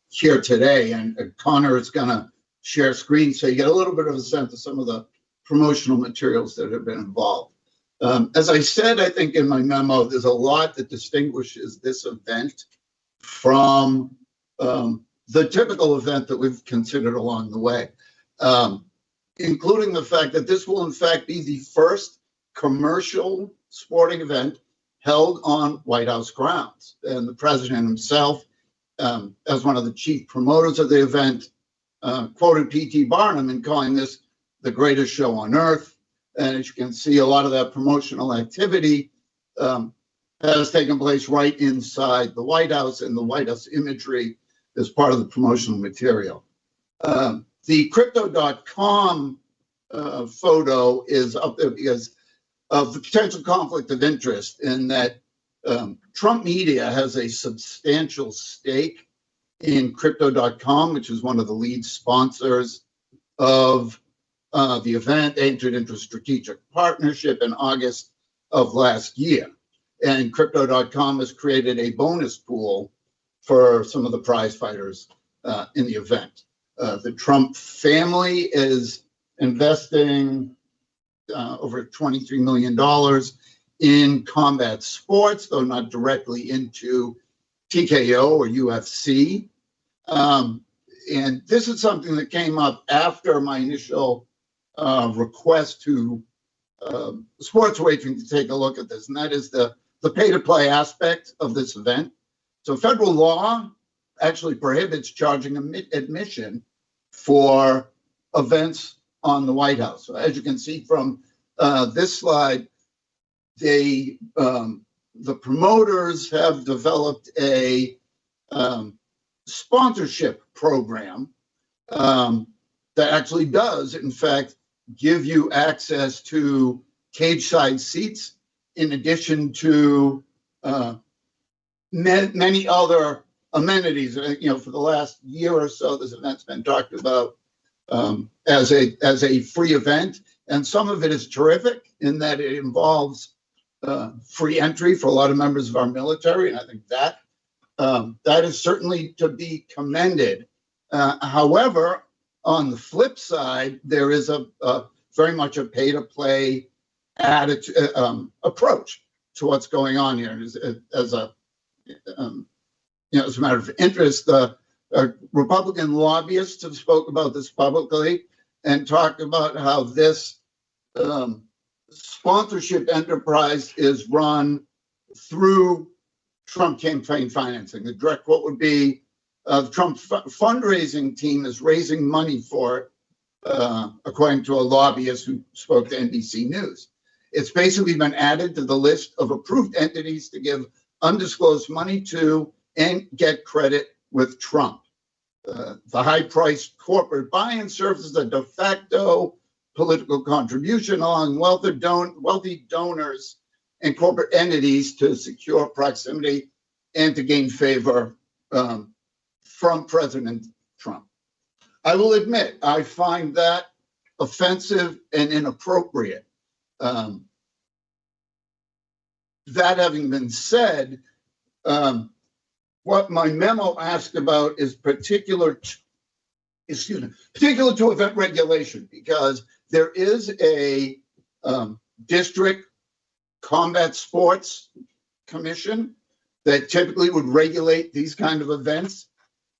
here today. And Connor is going to share screen so you get a little bit of a sense of some of the promotional materials that have been involved. As I said, I think in my memo, there's a lot that distinguishes this event from the typical event that we've considered along the way, including the fact that this will in fact be the first commercial sporting event held on White House grounds. And the president himself, as one of the chief promoters of the event, quoted P.T. Barnum in calling this the greatest show on earth. And as you can see, a lot of that promotional activity has taken place right inside the White House, and the White House imagery is part of the promotional material. The Crypto.com photo is up there because of the potential conflict of interest in that Trump Media has a substantial stake in Crypto.com, which is one of the lead sponsors of the event. They entered into a strategic partnership in August of last year. And Crypto.com has created a bonus pool for some of the prize fighters in the event. The Trump family is investing over $23 million in combat sports, though not directly into TKO or UFC. And this is something that came up after my initial request to sports wagering to take a look at this, and that is the pay-to-play aspect of this event. So federal law actually prohibits charging admission for events on the White House. So as you can see from this slide, the promoters have developed a sponsorship program that actually does, in fact, give you access to cage side seats in addition to many other amenities. For the last year or so, this event's been talked about as a free event, and some of it is terrific in that it involves free entry for a lot of members of our military, and I think that is certainly to be commended. However, on the flip side, there is a very much a pay-to-play attitude approach to what's going on here. As a matter of interest, the Republican lobbyists have spoke about this publicly and talked about how this sponsorship enterprise is run through Trump campaign financing. The direct quote would be, the Trump fundraising team is raising money for it, according to a lobbyist who spoke to NBC News. It's basically been added to the list of approved entities to give undisclosed money to and get credit with Trump. The high-priced corporate buy-in serves as a de facto political contribution along wealthy donors and corporate entities to secure proximity and to gain favor from President Trump. I will admit, I find that offensive and inappropriate. That having been said, what my memo asked about is particular to event regulation, because there is a district combat sports commission that typically would regulate these kind of events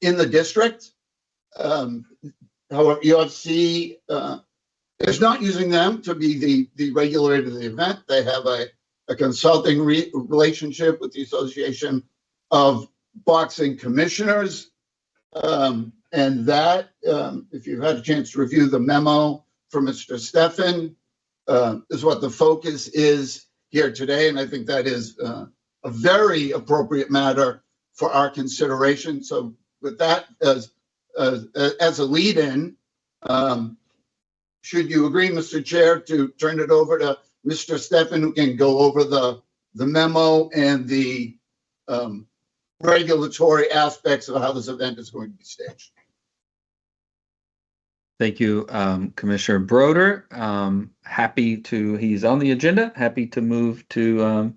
in the district. However, UFC is not using them to be the regulator of the event. They have a consulting relationship with the Association of Boxing Commissioners. And that, if you've had a chance to review the memo from Mr. Steffen, is what the focus is here today. And I think that is a very appropriate matter for our consideration. So with that as a lead-in, should you agree, Mr. Chair, to turn it over to Mr. Steffen, who can go over the memo and the regulatory aspects of how this event is going to be staged. Thank you, Commissioner Broder. He's on the agenda. Happy to move to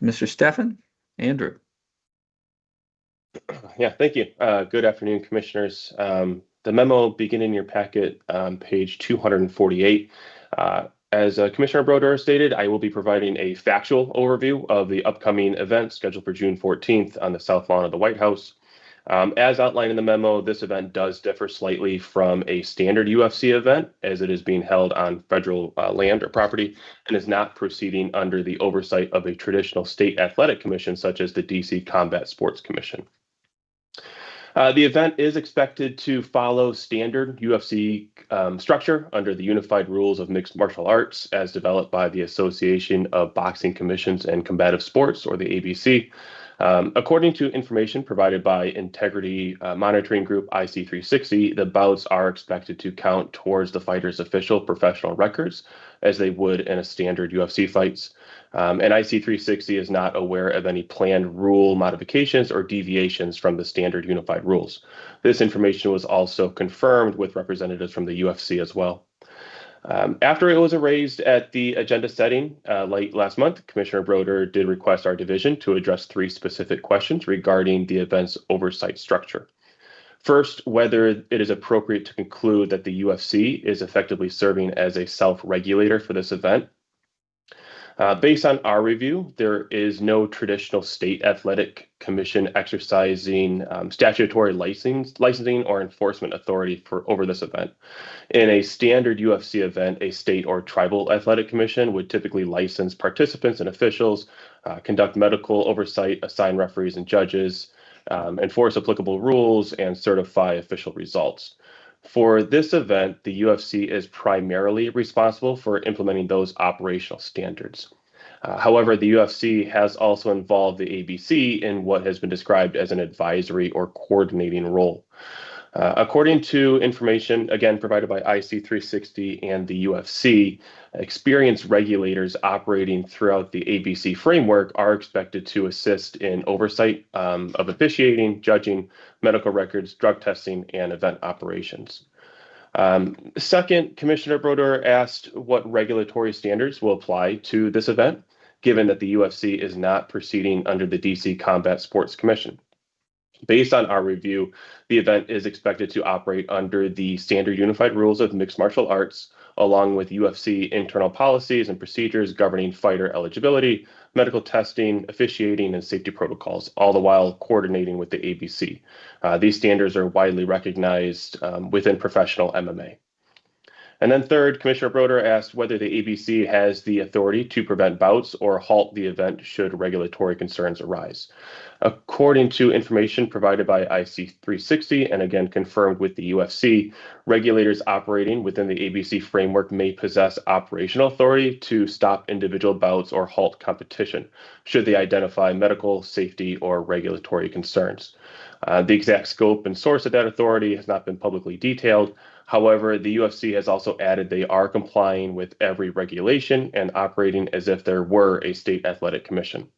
Mr. Steffen. Andrew. Yeah, thank you. Good afternoon, Commissioners. The memo beginning in your packet, page 248. As Commissioner Broder stated, I will be providing a factual overview of the upcoming event scheduled for June 14th on the South Lawn of the White House. As outlined in the memo, this event does differ slightly from a standard UFC event, as it is being held on federal land or property and is not proceeding under the oversight of a traditional state athletic commission, such as the DC Combat Sports Commission. The event is expected to follow standard UFC structure under the Unified Rules of Mixed Martial Arts as developed by the Association of Boxing Commissions and Combative Sports, or the ABC. According to information provided by Integrity Monitoring Group IC360, the bouts are expected to count towards the fighter's official professional records as they would in a standard UFC fights. And IC360 is not aware of any planned rule modifications or deviations from the standard unified rules. This information was also confirmed with representatives from the UFC as well. After it was raised at the agenda setting late last month, Commissioner Broder did request our division to address 3 specific questions regarding the event's oversight structure. First, whether it is appropriate to conclude that the UFC is effectively serving as a self-regulator for this event. Based on our review, there is no traditional state athletic commission exercising statutory licensing or enforcement authority over this event. In a standard UFC event, a state or tribal athletic commission would typically license participants and officials, conduct medical oversight, assign referees and judges, enforce applicable rules, and certify official results. For this event, the UFC is primarily responsible for implementing those operational standards. However, the UFC has also involved the ABC in what has been described as an advisory or coordinating role. According to information, again, provided by IC360 and the UFC, experienced regulators operating throughout the ABC framework are expected to assist in oversight of officiating, judging, medical records, drug testing, and event operations. Second, Commissioner Broder asked what regulatory standards will apply to this event, given that the UFC is not proceeding under the DC Combat Sports Commission. Based on our review, the event is expected to operate under the standard unified rules of mixed martial arts, along with UFC internal policies and procedures governing fighter eligibility, medical testing, officiating, and safety protocols, all the while coordinating with the ABC. These standards are widely recognized within professional MMA. And then third, Commissioner Broder asked whether the ABC has the authority to prevent bouts or halt the event should regulatory concerns arise. According to information provided by IC360 and again confirmed with the UFC, regulators operating within the ABC framework may possess operational authority to stop individual bouts or halt competition should they identify medical, safety, or regulatory concerns. The exact scope and source of that authority has not been publicly detailed. However, the UFC has also added they are complying with every regulation and operating as if there were a state athletic commission.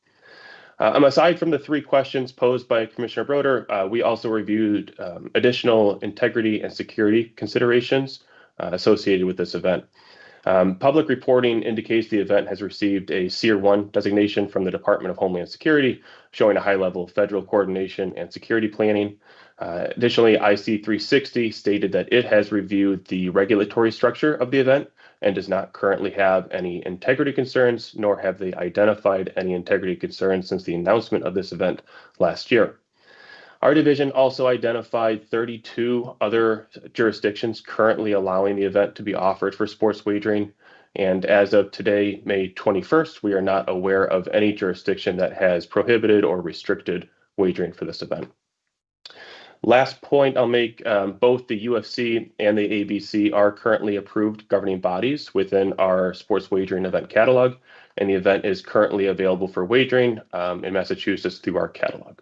Aside from the three questions posed by Commissioner Broder, we also reviewed additional integrity and security considerations associated with this event. Public reporting indicates the event has received a Tier 1 designation from the Department of Homeland Security, showing a high level of federal coordination and security planning. Additionally, IC360 stated that it has reviewed the regulatory structure of the event and does not currently have any integrity concerns, nor have they identified any integrity concerns since the announcement of this event last year. Our division also identified 32 other jurisdictions currently allowing the event to be offered for sports wagering. And as of today, May 21st, we are not aware of any jurisdiction that has prohibited or restricted wagering for this event. Last point I'll make, both the UFC and the ABC are currently approved governing bodies within our sports wagering event catalog, and the event is currently available for wagering in Massachusetts through our catalog.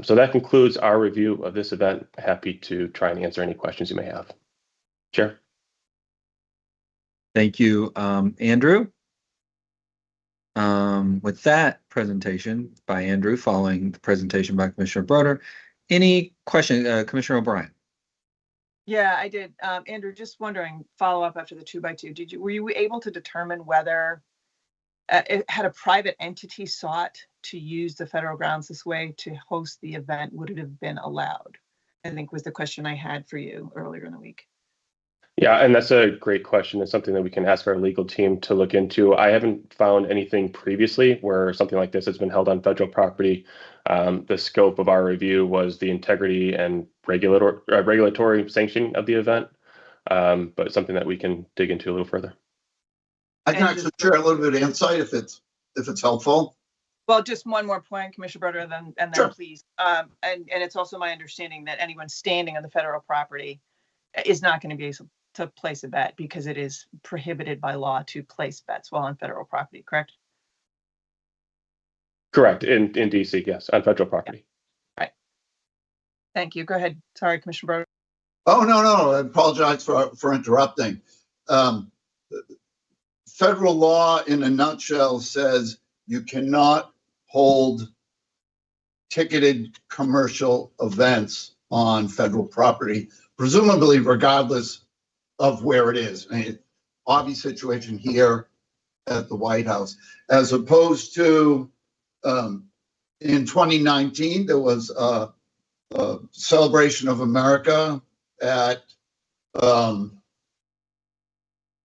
So that concludes our review of this event. Happy to try and answer any questions you may have. Chair. Thank you, Andrew. With that presentation by Andrew, following the presentation by Commissioner Broder, any questions, Commissioner O'Brien? Yeah, I did. Andrew, just wondering, follow up after the 2x2. Were you able to determine whether it had a private entity sought to use the federal grounds this way to host the event? Would it have been allowed? I think was the question I had for you earlier in the week. Yeah, and that's a great question. It's something that we can ask our legal team to look into. I haven't found anything previously where something like this has been held on federal property. The scope of our review was the integrity and regulatory sanction of the event, but something that we can dig into a little further. I can actually share a little bit of insight if it's helpful. Well, just one more point, Commissioner Broder, and then Sure. Please. And it's also my understanding that anyone standing on the federal property is not going to be able to place a bet because it is prohibited by law to place bets while on federal property, correct? Correct. In DC, yes, on federal property. Right. Thank you. Go ahead. Sorry, Commissioner Broder. Oh, no. I apologize for interrupting. Federal law, in a nutshell, says you cannot hold ticketed commercial events on federal property, presumably regardless of where it is. I mean, obvious situation here at the White House, as opposed to in 2019, there was a celebration of America at, I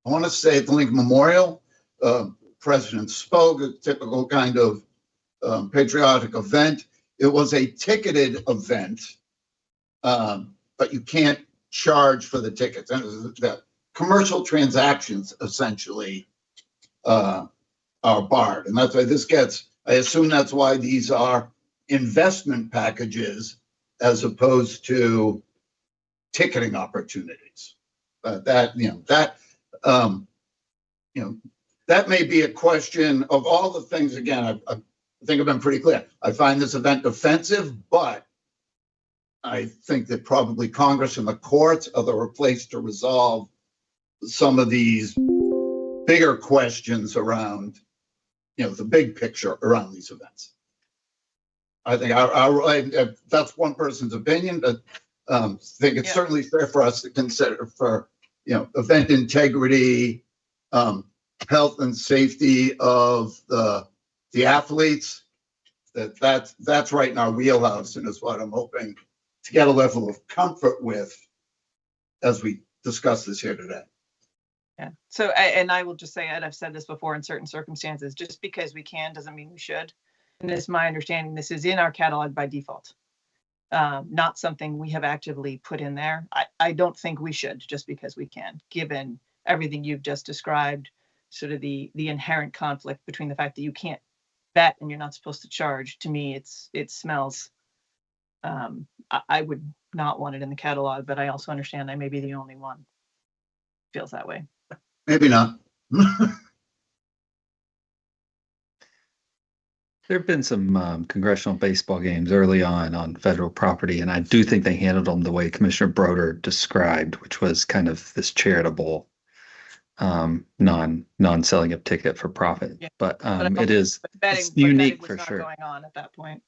want to say at the Lincoln Memorial. President spoke, a typical kind of patriotic event. It was a ticketed event, but you can't charge for the tickets. And the commercial transactions essentially are barred. And that's why this gets, I assume that's why these are investment packages as opposed to ticketing opportunities. that may be a question of all the things. Again, I think I've been pretty clear. I find this event offensive, but I think that probably Congress and the courts are the place to resolve some of these bigger questions around, the big picture around these events. I think that's one person's opinion, but I think it's certainly fair for us to consider for, event integrity, health and safety of the athletes. That's right in our wheelhouse, and is what I'm hoping to get a level of comfort with as we discuss this here today. Yeah. So, and I will just say, and I've said this before, in certain circumstances, just because we can doesn't mean we should. And it's my understanding this is in our catalog by default, not something we have actively put in there. I don't think we should, just because we can, given everything you've just described, sort of the inherent conflict between the fact that you can't bet and you're not supposed to charge. To me, it smells. I would not want it in the catalog, but I also understand I may be the only one who feels that way. Maybe not. There have been some congressional baseball games early on federal property, and I do think they handled them the way Commissioner Broder described, which was kind of this charitable, non-selling of ticket for profit. Yeah. But But it is it's unique for sure. Going on at that point.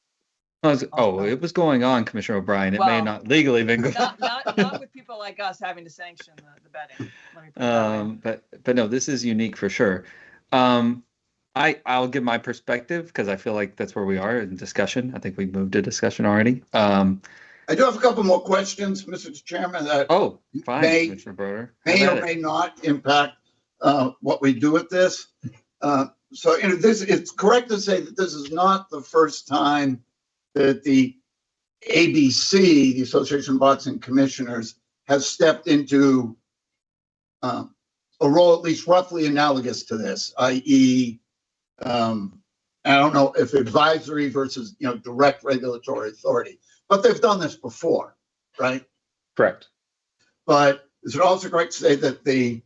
It was going on, Commissioner O'Brien. It may not legally been going on. Not with people like us having to sanction the betting. Let me put it that way. But no, this is unique for sure. I'll give my perspective because I feel like that's where we are in discussion. I think we moved to discussion already. I do have a couple more questions, Mr. Chairman, that fine, Commissioner Broder. May or may not impact what we do with this. So it's correct to say that this is not the first time that the ABC, the Association of Boxing Commissioners, has stepped into a role at least roughly analogous to this, i.e., I don't know if advisory versus direct regulatory authority, but they've done this before, right? Correct. But is it also correct to say that the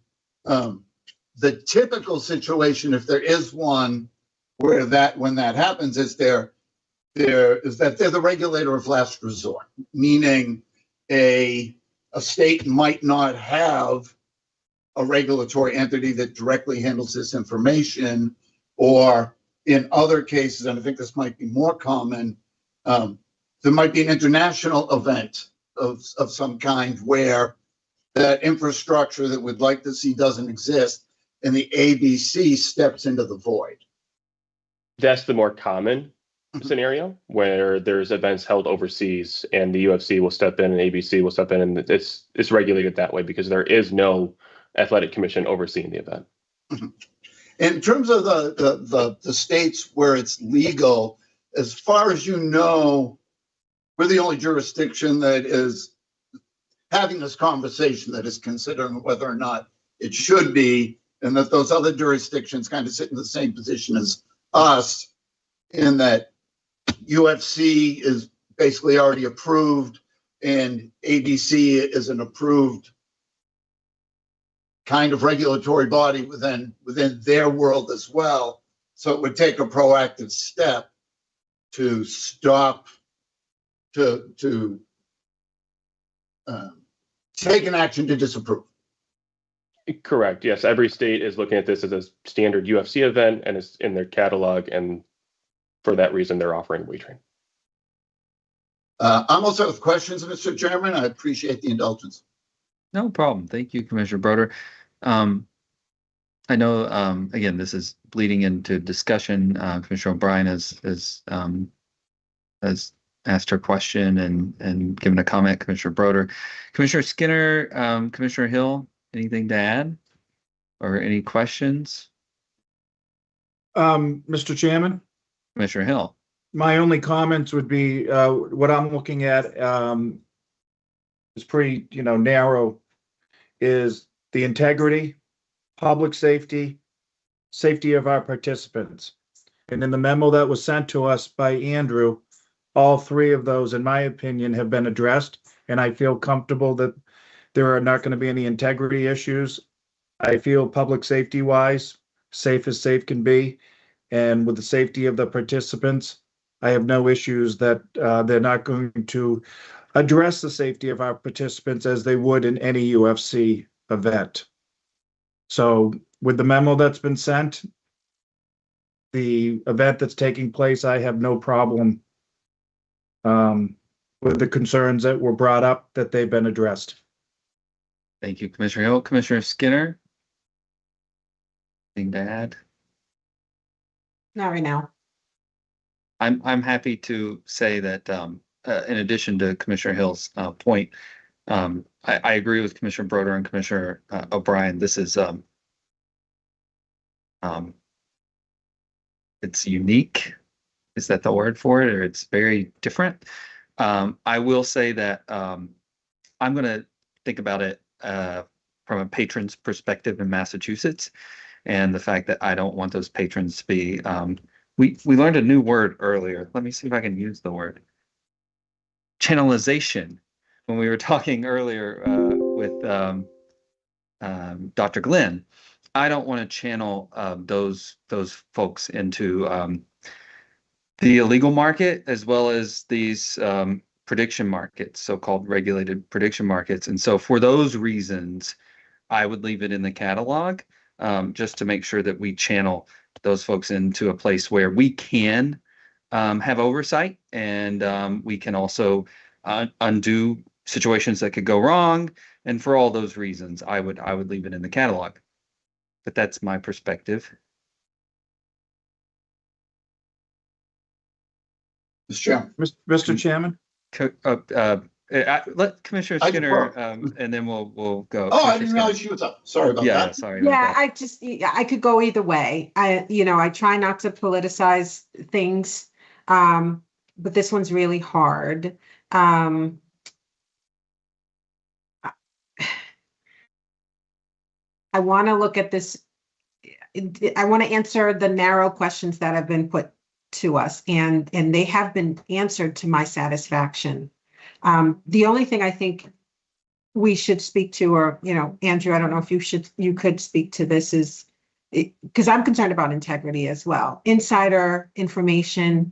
typical situation, if there is one, where when that happens, is that they're the regulator of last resort, meaning a state might not have a regulatory entity that directly handles this information, or in other cases, and I think this might be more common, there might be an international event of some kind where that infrastructure that we'd like to see doesn't exist, and the ABC steps into the void. That's the more common scenario, where there's events held overseas and the UFC will step in and ABC will step in, and it's regulated that way because there is no athletic commission overseeing the event. In terms of the states where it's legal, as far as you know, we're the only jurisdiction that is having this conversation, that is considering whether or not it should be, and that those other jurisdictions kind of sit in the same position as us, in that UFC is basically already approved and ABC is an approved kind of regulatory body within their world as well. So it would take a proactive step to stop, to take an action to disapprove. Correct. Yes. Every state is looking at this as a standard UFC event and it's in their catalog. And for that reason, they're offering wagering. I'm also with questions, Mr. Chairman. I appreciate the indulgence. No problem. Thank you, Commissioner Broder. I know, again, this is bleeding into discussion. Commissioner O'Brien has asked her question and given a comment. Commissioner Broder, Commissioner Skinner, Commissioner Hill, anything to add or any questions? Mr. Chairman? Commissioner Hill. My only comments would be what I'm looking at is pretty, narrow, is the integrity, public safety, safety of our participants. And in the memo that was sent to us by Andrew, all three of those, in my opinion, have been addressed. And I feel comfortable that there are not going to be any integrity issues. I feel public safety wise, safe as safe can be. And with the safety of the participants, I have no issues that they're not going to address the safety of our participants as they would in any UFC event. So with the memo that's been sent, the event that's taking place, I have no problem with the concerns that were brought up, that they've been addressed. Thank you, Commissioner Hill. Commissioner Skinner? Anything to add? Not right now. I'm happy to say that in addition to Commissioner Hill's point, I agree with Commissioner Broder and Commissioner O'Brien. This is it's unique. Is that the word for it? Or it's very different. I will say that I'm going to think about it from a patron's perspective in Massachusetts, and the fact that I don't want those patrons to be. We learned a new word earlier. Let me see if I can use the word. Channelization. When we were talking earlier with Dr. Glenn, I don't want to channel those folks into the illegal market, as well as these prediction markets, so-called regulated prediction markets. And so for those reasons, I would leave it in the catalog, just to make sure that we channel those folks into a place where we can have oversight, and we can also undo situations that could go wrong. And for all those reasons, I would leave it in the catalog. But that's my perspective. Mr. Chairman. Mr. Chairman? Let Commissioner Skinner, and then we'll go. Oh, I didn't realize she was up. Sorry about that. Yeah, sorry. Yeah, I could go either way. I try not to politicize things, but this one's really hard. I want to look at this. I want to answer the narrow questions that have been put to us, and they have been answered to my satisfaction. The only thing I think we should speak to, or, Andrew, I don't know if you could speak to this, is because I'm concerned about integrity as well. Insider information.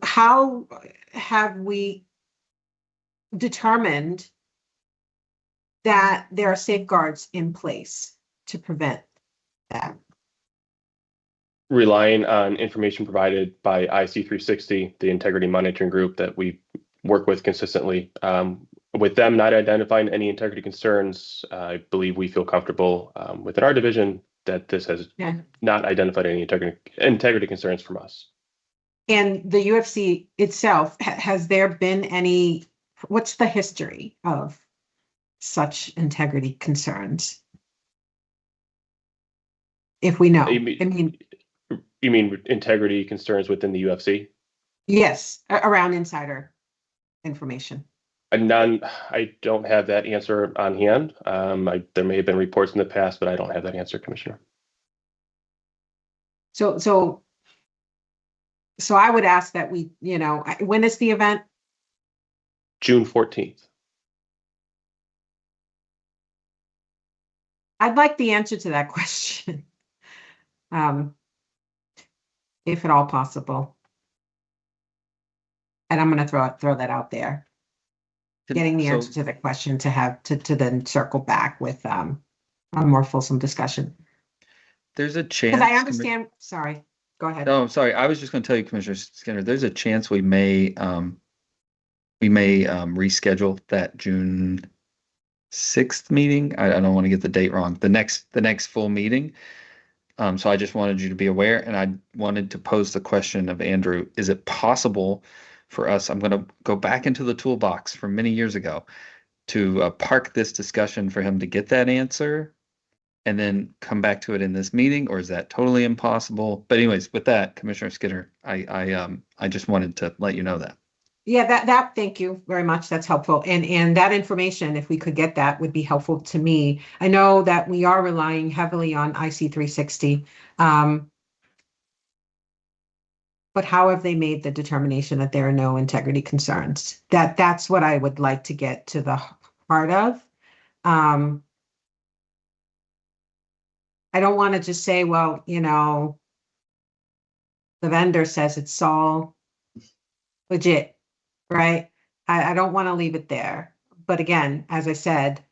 How have we determined that there are safeguards in place to prevent that? Relying on information provided by IC360, the integrity monitoring group that we work with consistently. With them not identifying any integrity concerns, I believe we feel comfortable within our division that this has not identified any integrity concerns from us. And the UFC itself, has there been any, what's the history of such integrity concerns? If we know. You mean integrity concerns within the UFC? Yes, around insider information. I don't have that answer on hand. There may have been reports in the past, but I don't have that answer, Commissioner. So I would ask that we, when is the event? June 14th. I'd like the answer to that question. If at all possible. And I'm going to throw that out there. Getting the answer to the question to have to then circle back with a more fulsome discussion. There's a chance. Because I understand. Sorry, go ahead. No, I'm sorry. I was just going to tell you, Commissioner Skinner, there's a chance we may reschedule that June 6th meeting. I don't want to get the date wrong. The next full meeting. So I just wanted you to be aware, and I wanted to pose the question of Andrew, is it possible for us, I'm going to go back into the toolbox from many years ago, to park this discussion for him to get that answer and then come back to it in this meeting, or is that totally impossible? But anyways, with that, Commissioner Skinner, I just wanted to let you know that. Yeah, that thank you very much. That's helpful. And that information, if we could get that, would be helpful to me. I know that we are relying heavily on IC360. But how have they made the determination that there are no integrity concerns? That's what I would like to get to the heart of. I don't want to just say, well, you know, the vendor says it's all legit, right? I don't want to leave it there. But again, as I said,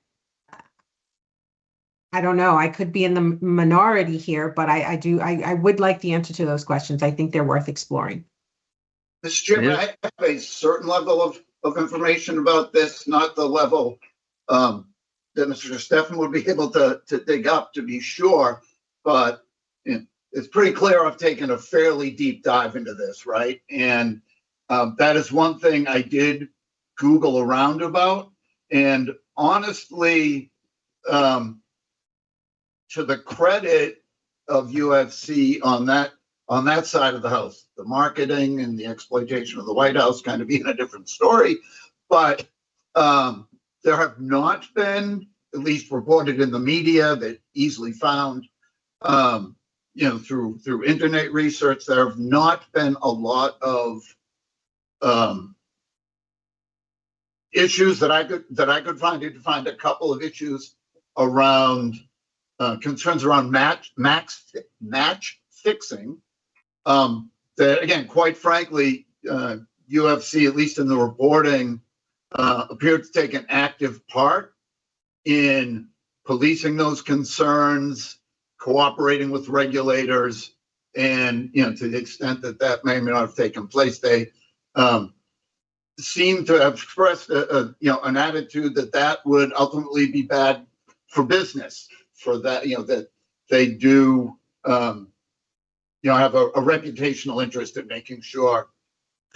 I don't know. I could be in the minority here, but I would like the answer to those questions. I think they're worth exploring. Mr. Chairman, I have a certain level of information about this, not the level that Mr. Stefan would be able to dig up, to be sure, but it's pretty clear I've taken a fairly deep dive into this, right? And that is one thing I did Google around about. And honestly, to the credit of UFC on that side of the house, the marketing and the exploitation of the White House kind of being a different story, but there have not been, at least reported in the media, that easily found, through internet research, there have not been a lot of issues that I could find. You could find a couple of issues around concerns around match fixing. That again, quite frankly, UFC, at least in the reporting, appeared to take an active part in policing those concerns, cooperating with regulators, and to the extent that that may or may not have taken place, they seem to have expressed an attitude that would ultimately be bad for business. For that, that they do, have a reputational interest in making sure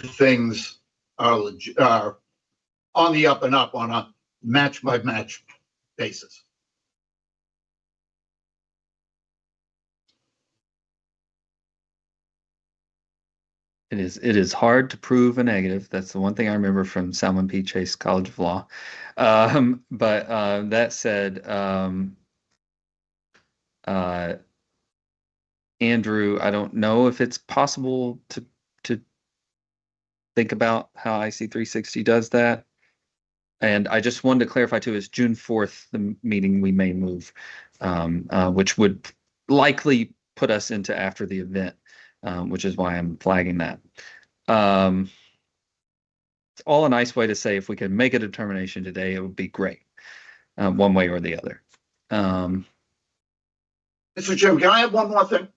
things are on the up and up on a match by match basis. It is hard to prove a negative. That's the one thing I remember from Salmon P. Chase College of Law. But that said, Andrew, I don't know if it's possible to think about how IC360 does that. And I just wanted to clarify too, is June 4th, the meeting we may move, which would likely put us into after the event, which is why I'm flagging that. It's all a nice way to say if we could make a determination today, it would be great, one way or the other. Mr. Chairman, can I have one more thing?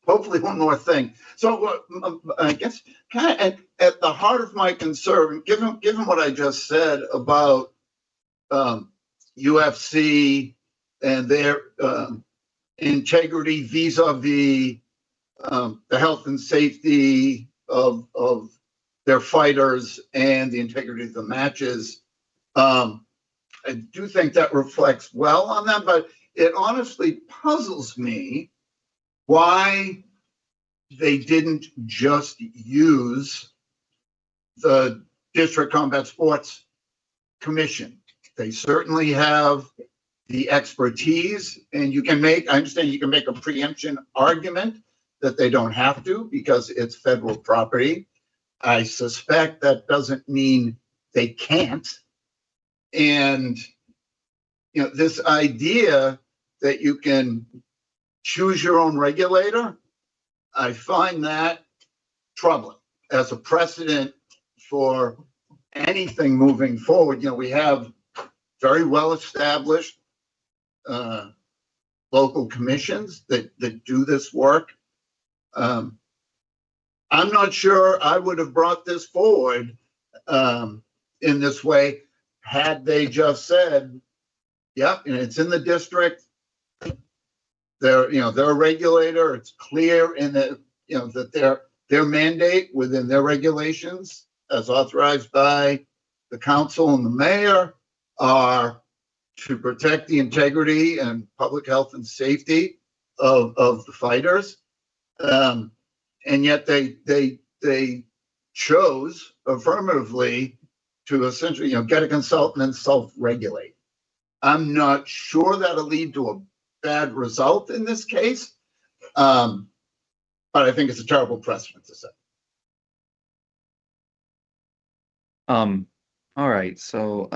Hopefully one more thing. So I guess kind of at the heart of my concern, given what I just said about UFC and their integrity vis-a-vis the health and safety of their fighters and the integrity of the matches, I do think that reflects well on them, but it honestly puzzles me why they didn't just use the District Combat Sports Commission. They certainly have the expertise, and I understand you can make a preemption argument that they don't have to because it's federal property. I suspect that doesn't mean they can't. And, this idea that you can choose your own regulator, I find that troubling as a precedent for anything moving forward. We have very well-established local commissions that do this work. I'm not sure I would have brought this forward in this way had they just said, yep, it's in the district. They're a regulator. It's clear in the, that their mandate within their regulations, as authorized by the council and the mayor, are to protect the integrity and public health and safety of the fighters. And yet they chose affirmatively to essentially, get a consultant and self-regulate. I'm not sure that'll lead to a bad result in this case, but I think it's a terrible precedent to set. All right, so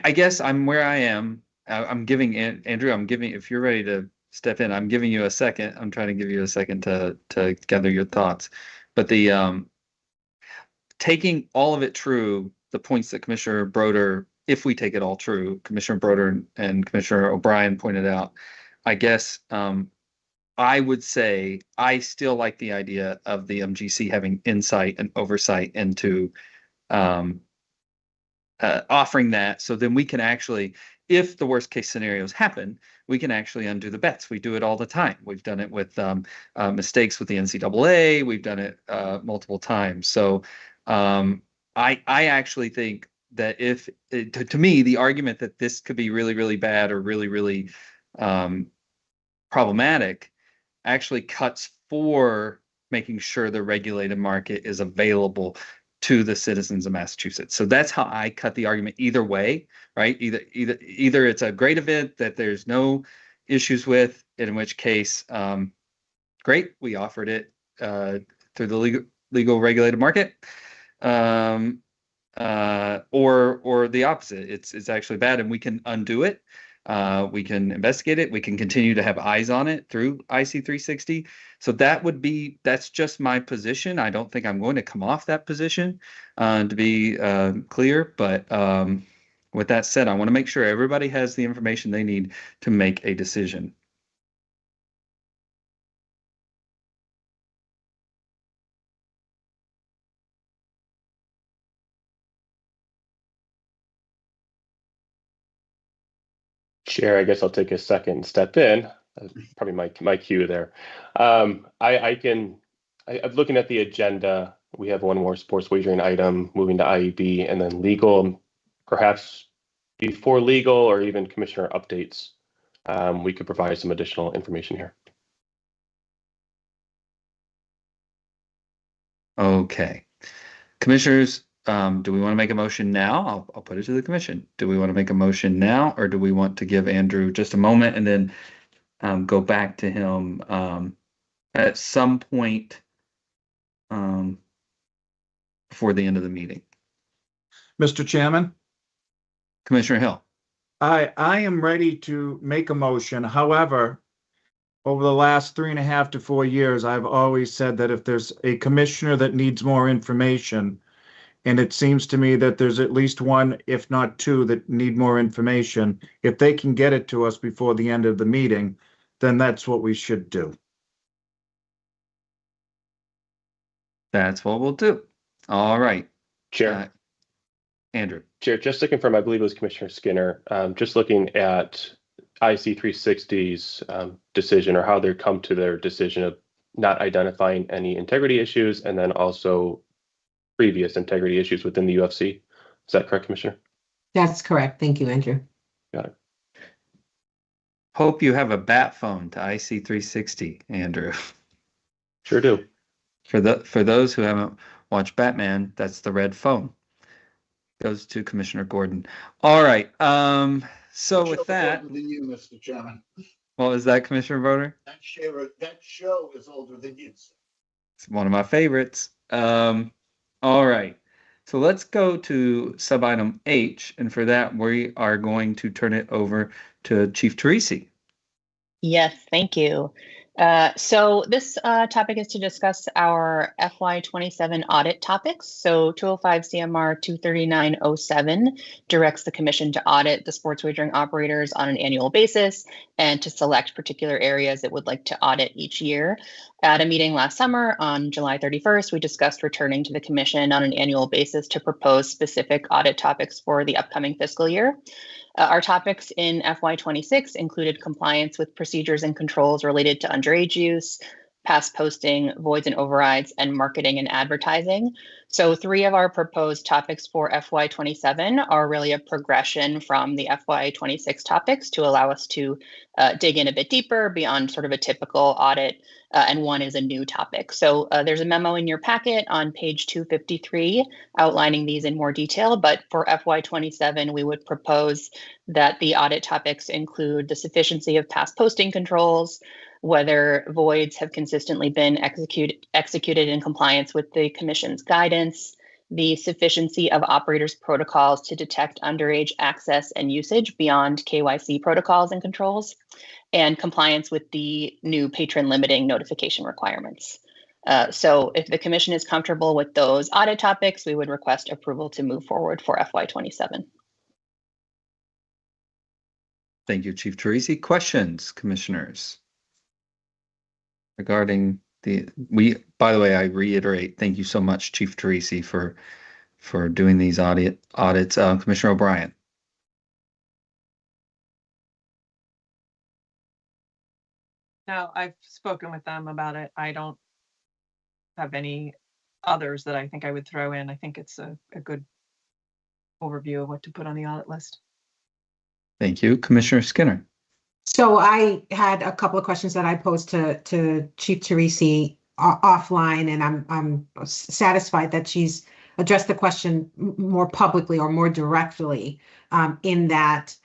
I guess I'm where I am. I'm giving Andrew. If you're ready to step in, I'm giving you a second. I'm trying to give you a second to gather your thoughts. But the taking all of it true, the points that Commissioner Broder, if we take it all true, Commissioner Broder and Commissioner O'Brien pointed out, I guess I would say I still like the idea of the MGC having insight and oversight into offering that, so then we can actually, if the worst case scenarios happen, we can actually undo the bets. We do it all the time. We've done it with mistakes with the NCAA. We've done it multiple times. So I actually think that if to me, the argument that this could be really, really bad or really, really problematic actually cuts for making sure the regulated market is available to the citizens of Massachusetts. So that's how I cut the argument either way, right? Either it's a great event that there's no issues with, in which case, great, we offered it through the legal regulated market, or the opposite. It's actually bad, and we can undo it. We can investigate it. We can continue to have eyes on it through IC360. So that's just my position. I don't think I'm going to come off that position, to be clear. But with that said, I want to make sure everybody has the information they need to make a decision. Chair, I guess I'll take a second and step in. That's probably my cue there. I'm looking at the agenda. We have one more sports wagering item moving to IEB, and then legal, perhaps before legal or even commissioner updates. We could provide some additional information here. Okay, commissioners, do we want to make a motion now? I'll put it to the commission. Do we want to make a motion now, or do we want to give Andrew just a moment and then go back to him at some point before the end of the meeting? Mr. Chairman? Commissioner Hill. I am ready to make a motion. However, over the last 3.5 to 4 years, I've always said that if there's a commissioner that needs more information, and it seems to me that there's at least one, if not two, that need more information, if they can get it to us before the end of the meeting, then that's what we should do. That's what we'll do. All right. Chair. Andrew. Chair, just to confirm, I believe it was Commissioner Skinner, just looking at IC360's decision, or how they come to their decision of not identifying any integrity issues, and then also previous integrity issues within the UFC. Is that correct, Commissioner? That's correct. Thank you, Andrew. Got it. Hope you have a bat phone to IC360, Andrew. Sure do. For those who haven't watched Batman, that's the red phone. Goes to Commissioner Gordon. All right. So with that, older than you, Mr. Chairman. What was that, Commissioner Broder? That show is older than you. It's one of my favorites. All right. So let's go to sub-item H, and for that, we are going to turn it over to Chief Teresi. Yes, thank you. So this topic is to discuss our FY27 audit topics. So 205 CMR 23907 directs the Commission to audit the sports wagering operators on an annual basis and to select particular areas it would like to audit each year. At a meeting last summer on July 31st, we discussed returning to the Commission on an annual basis to propose specific audit topics for the upcoming fiscal year. Our topics in FY26 included compliance with procedures and controls related to underage use, past posting, voids and overrides, and marketing and advertising. So 3 of our proposed topics for FY27 are really a progression from the FY26 topics to allow us to dig in a bit deeper beyond sort of a typical audit, and 1 is a new topic. So there's a memo in your packet on page 253 outlining these in more detail, but for FY27, we would propose that the audit topics include the sufficiency of past posting controls, whether voids have consistently been executed in compliance with the Commission's guidance, the sufficiency of operators' protocols to detect underage access and usage beyond KYC protocols and controls, and compliance with the new patron limiting notification requirements. So if the commission is comfortable with those audit topics, we would request approval to move forward for FY27. Thank you, Chief Teresi. Questions, commissioners? Regarding by the way, I reiterate, thank you so much, Chief Teresi, for doing these audits. Commissioner O'Brien. No, I've spoken with them about it. I don't have any others that I think I would throw in. I think it's a good overview of what to put on the audit list. Thank you. Commissioner Skinner. So I had a couple of questions that I posed to Chief Teresi offline, and I'm satisfied that she's addressed the question more publicly or more directly, in that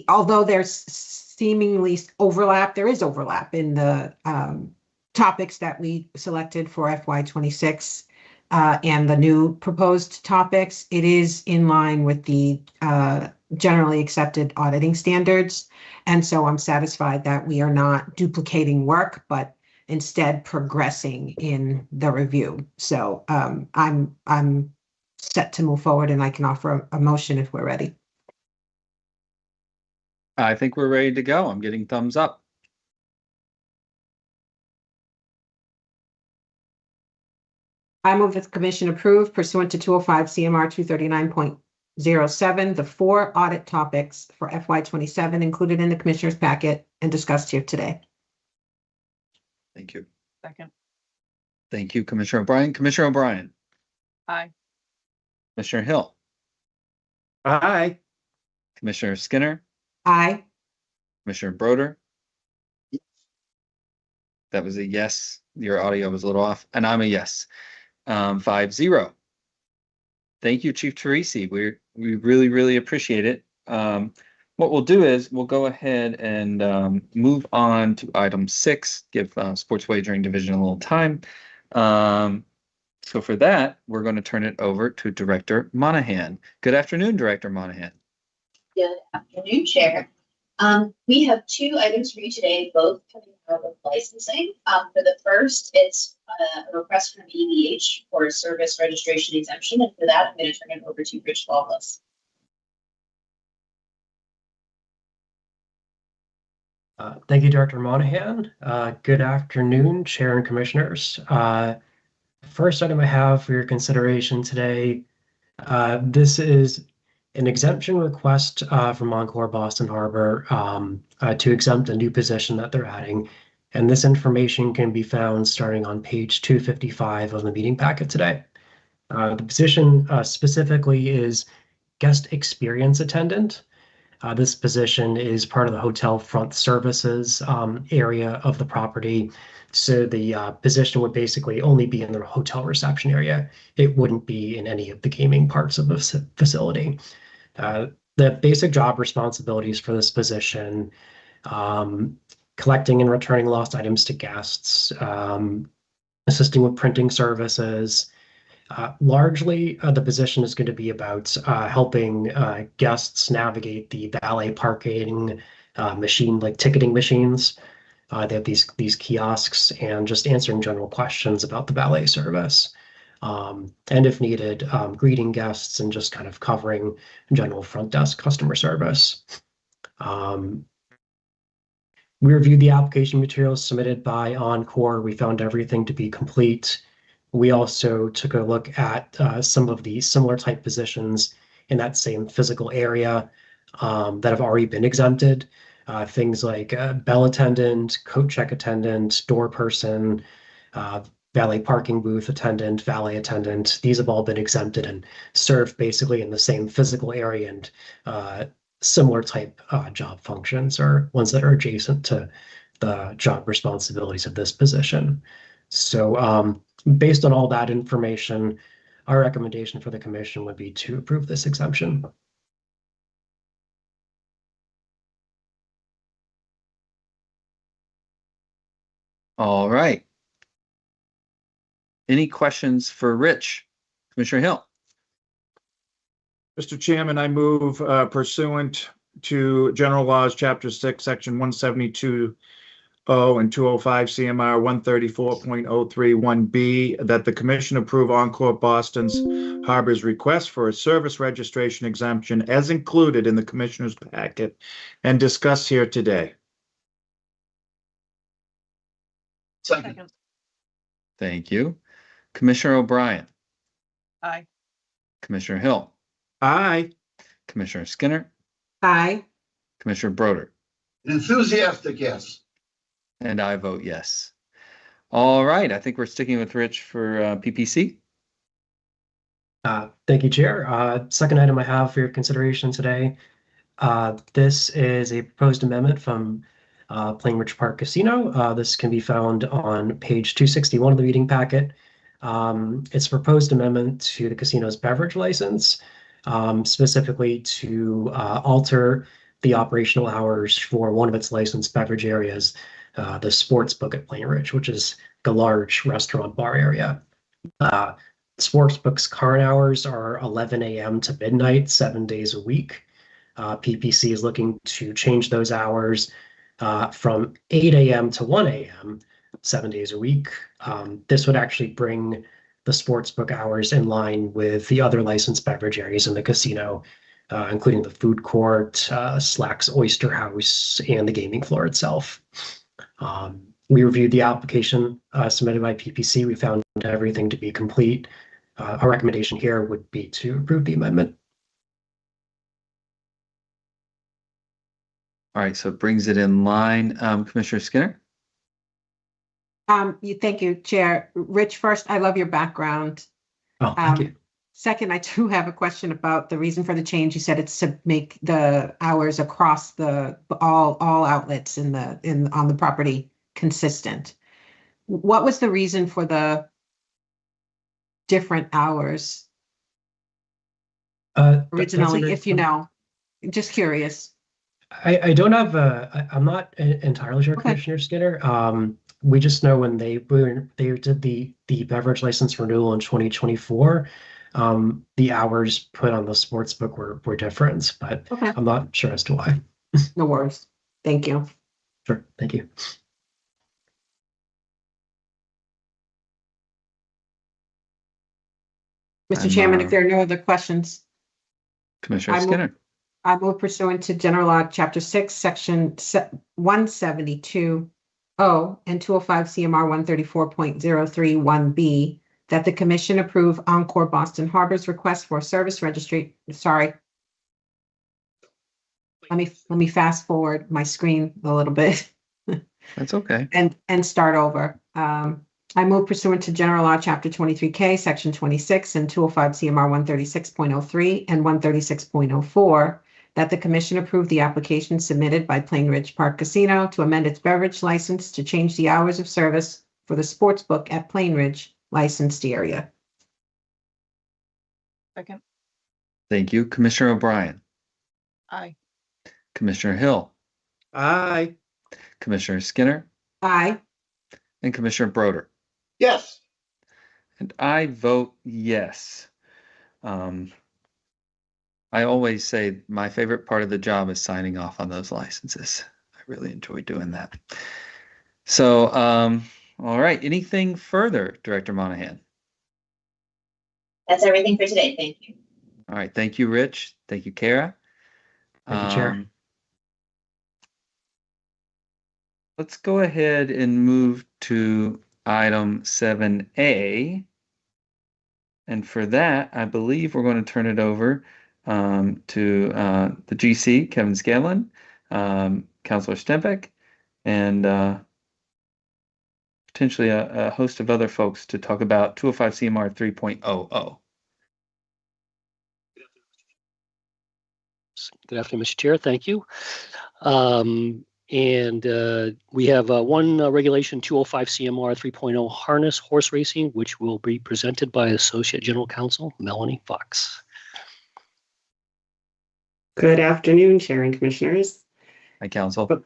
although there's seemingly overlap, there is overlap in the topics that we selected for FY26 and the new proposed topics. It is in line with the generally accepted auditing standards. And so I'm satisfied that we are not duplicating work, but instead progressing in the review. So I'm set to move forward, and I can offer a motion if we're ready. I think we're ready to go. I'm getting thumbs up. I move that the commission approve pursuant to 205 CMR 239.07, the 4 audit topics for FY27 included in the commissioner's packet and discussed here today. Thank you. Second. Thank you, Commissioner O'Brien. Commissioner O'Brien. Aye. Commissioner Hill. Aye. Commissioner Skinner. Aye. Commissioner Broder. That was a yes. Your audio was a little off, and I'm a yes. 5-0. Thank you, Chief Teresi. We really, really appreciate it. What we'll do is we'll go ahead and move on to item 6, give Sports Wagering Division a little time. So for that, we're going to turn it over to Director Monahan. Good afternoon, Director Monahan. Good afternoon, Chair. We have 2 items for you today, both coming out of licensing. For the first, it's a request from EVH for a service registration exemption, and for that, I'm going to turn it over to Rich Lawless. Thank you, Director Monahan. Good afternoon, Chair and Commissioners. First item I have for your consideration today, this is an exemption request from Encore Boston Harbor to exempt a new position that they're adding. And this information can be found starting on page 255 of the meeting packet today. The position specifically is guest experience attendant. This position is part of the hotel front services area of the property. So the position would basically only be in the hotel reception area. It wouldn't be in any of the gaming parts of the facility. The basic job responsibilities for this position, collecting and returning lost items to guests, assisting with printing services. Largely, the position is going to be about helping guests navigate the valet parking machine, like ticketing machines. They have these kiosks, and just answering general questions about the valet service. And if needed, greeting guests and just kind of covering general front desk customer service. We reviewed the application materials submitted by Encore. We found everything to be complete. We also took a look at some of the similar type positions in that same physical area that have already been exempted. Things like bell attendant, coat check attendant, door person, valet parking booth attendant, valet attendant. These have all been exempted and serve basically in the same physical area and similar type job functions, or ones that are adjacent to the job responsibilities of this position. So based on all that information, our recommendation for the commission would be to approve this exemption. All right. Any questions for Rich Commissioner Hill. Mr. Chairman, I move pursuant to General Laws, Chapter 6, Section 172 and 205 CMR 134.031B, that the Commission approve Encore Boston's Harbor's request for a service registration exemption as included in the Commissioner's packet and discussed here today. Second. Thank you. Commissioner O'Brien. Aye. Commissioner Hill. Aye. Commissioner Skinner. Aye. Commissioner Broder. An enthusiastic yes. And I vote yes. All right. I think we're sticking with Rich for PPC. Thank you, Chair. Second item I have for your consideration today. This is a proposed amendment from Plainridge Park Casino. This can be found on page 261 of the meeting packet. It's a proposed amendment to the casino's beverage license, specifically to alter the operational hours for one of its licensed beverage areas, the sportsbook at Plainridge, which is a large restaurant bar area. Sportsbook's current hours are 11 a.m. to midnight, 7 days a week. PPC is looking to change those hours from 8 a.m. to 1 a.m., 7 days a week. This would actually bring the sportsbook hours in line with the other licensed beverage areas in the casino, including the food court, Slack's Oyster House, and the gaming floor itself. We reviewed the application submitted by PPC. We found everything to be complete. Our recommendation here would be to approve the amendment. All right. So it brings it in line. Commissioner Skinner. Thank you, Chair. Rich, first, I love your background. Oh, thank you. Second, I do have a question about the reason for the change. You said it's to make the hours across the all outlets on the property consistent. What was the reason for the different hours originally, if you know? Just curious. I don't have I'm not entirely sure, Okay. Commissioner Skinner. We just know when they did the beverage license renewal in 2024, the hours put on the sportsbook were different, but Okay. I'm not sure as to why. No worries. Thank you. Sure, thank you. Mr. Chairman, if there are no other questions, Commissioner I move- Skinner. I move pursuant to General Law, Chapter 6, Section 172 and 205 CMR 134.031B, that the Commission approve Encore Boston Harbor's request for service registry. Sorry. Let me fast forward my screen a little bit. That's okay. And start over. I move pursuant to General Law, Chapter 23K, Section 26, and 205 CMR 136.03 and 136.04, that the Commission approve the application submitted by Plainridge Park Casino to amend its beverage license to change the hours of service for the sportsbook at Plainridge licensed area. Second. Thank you. Commissioner O'Brien. Aye. Commissioner Hill. Aye. Commissioner Skinner. Aye. And Commissioner Broder. Yes. And I vote yes. I always say my favorite part of the job is signing off on those licenses. I really enjoy doing that. So, all right. Anything further, Director Monahan? That's everything for today. Thank you. All right. Thank you, Rich. Thank you, Kara. Thank you, Chair. Let's go ahead and move to item 7A. And for that, I believe we're going to turn it over to the GC, Kevin Scanlon, Councilor Stembeck, and potentially a host of other folks to talk about 205 CMR 3.00. Good afternoon, Mr. Chair. Thank you. We have one regulation 205 CMR 3.0 harness horse racing, which will be presented by Associate General Counsel Melanie Fox. Good afternoon, Chair and Commissioners. Hi, Counsel.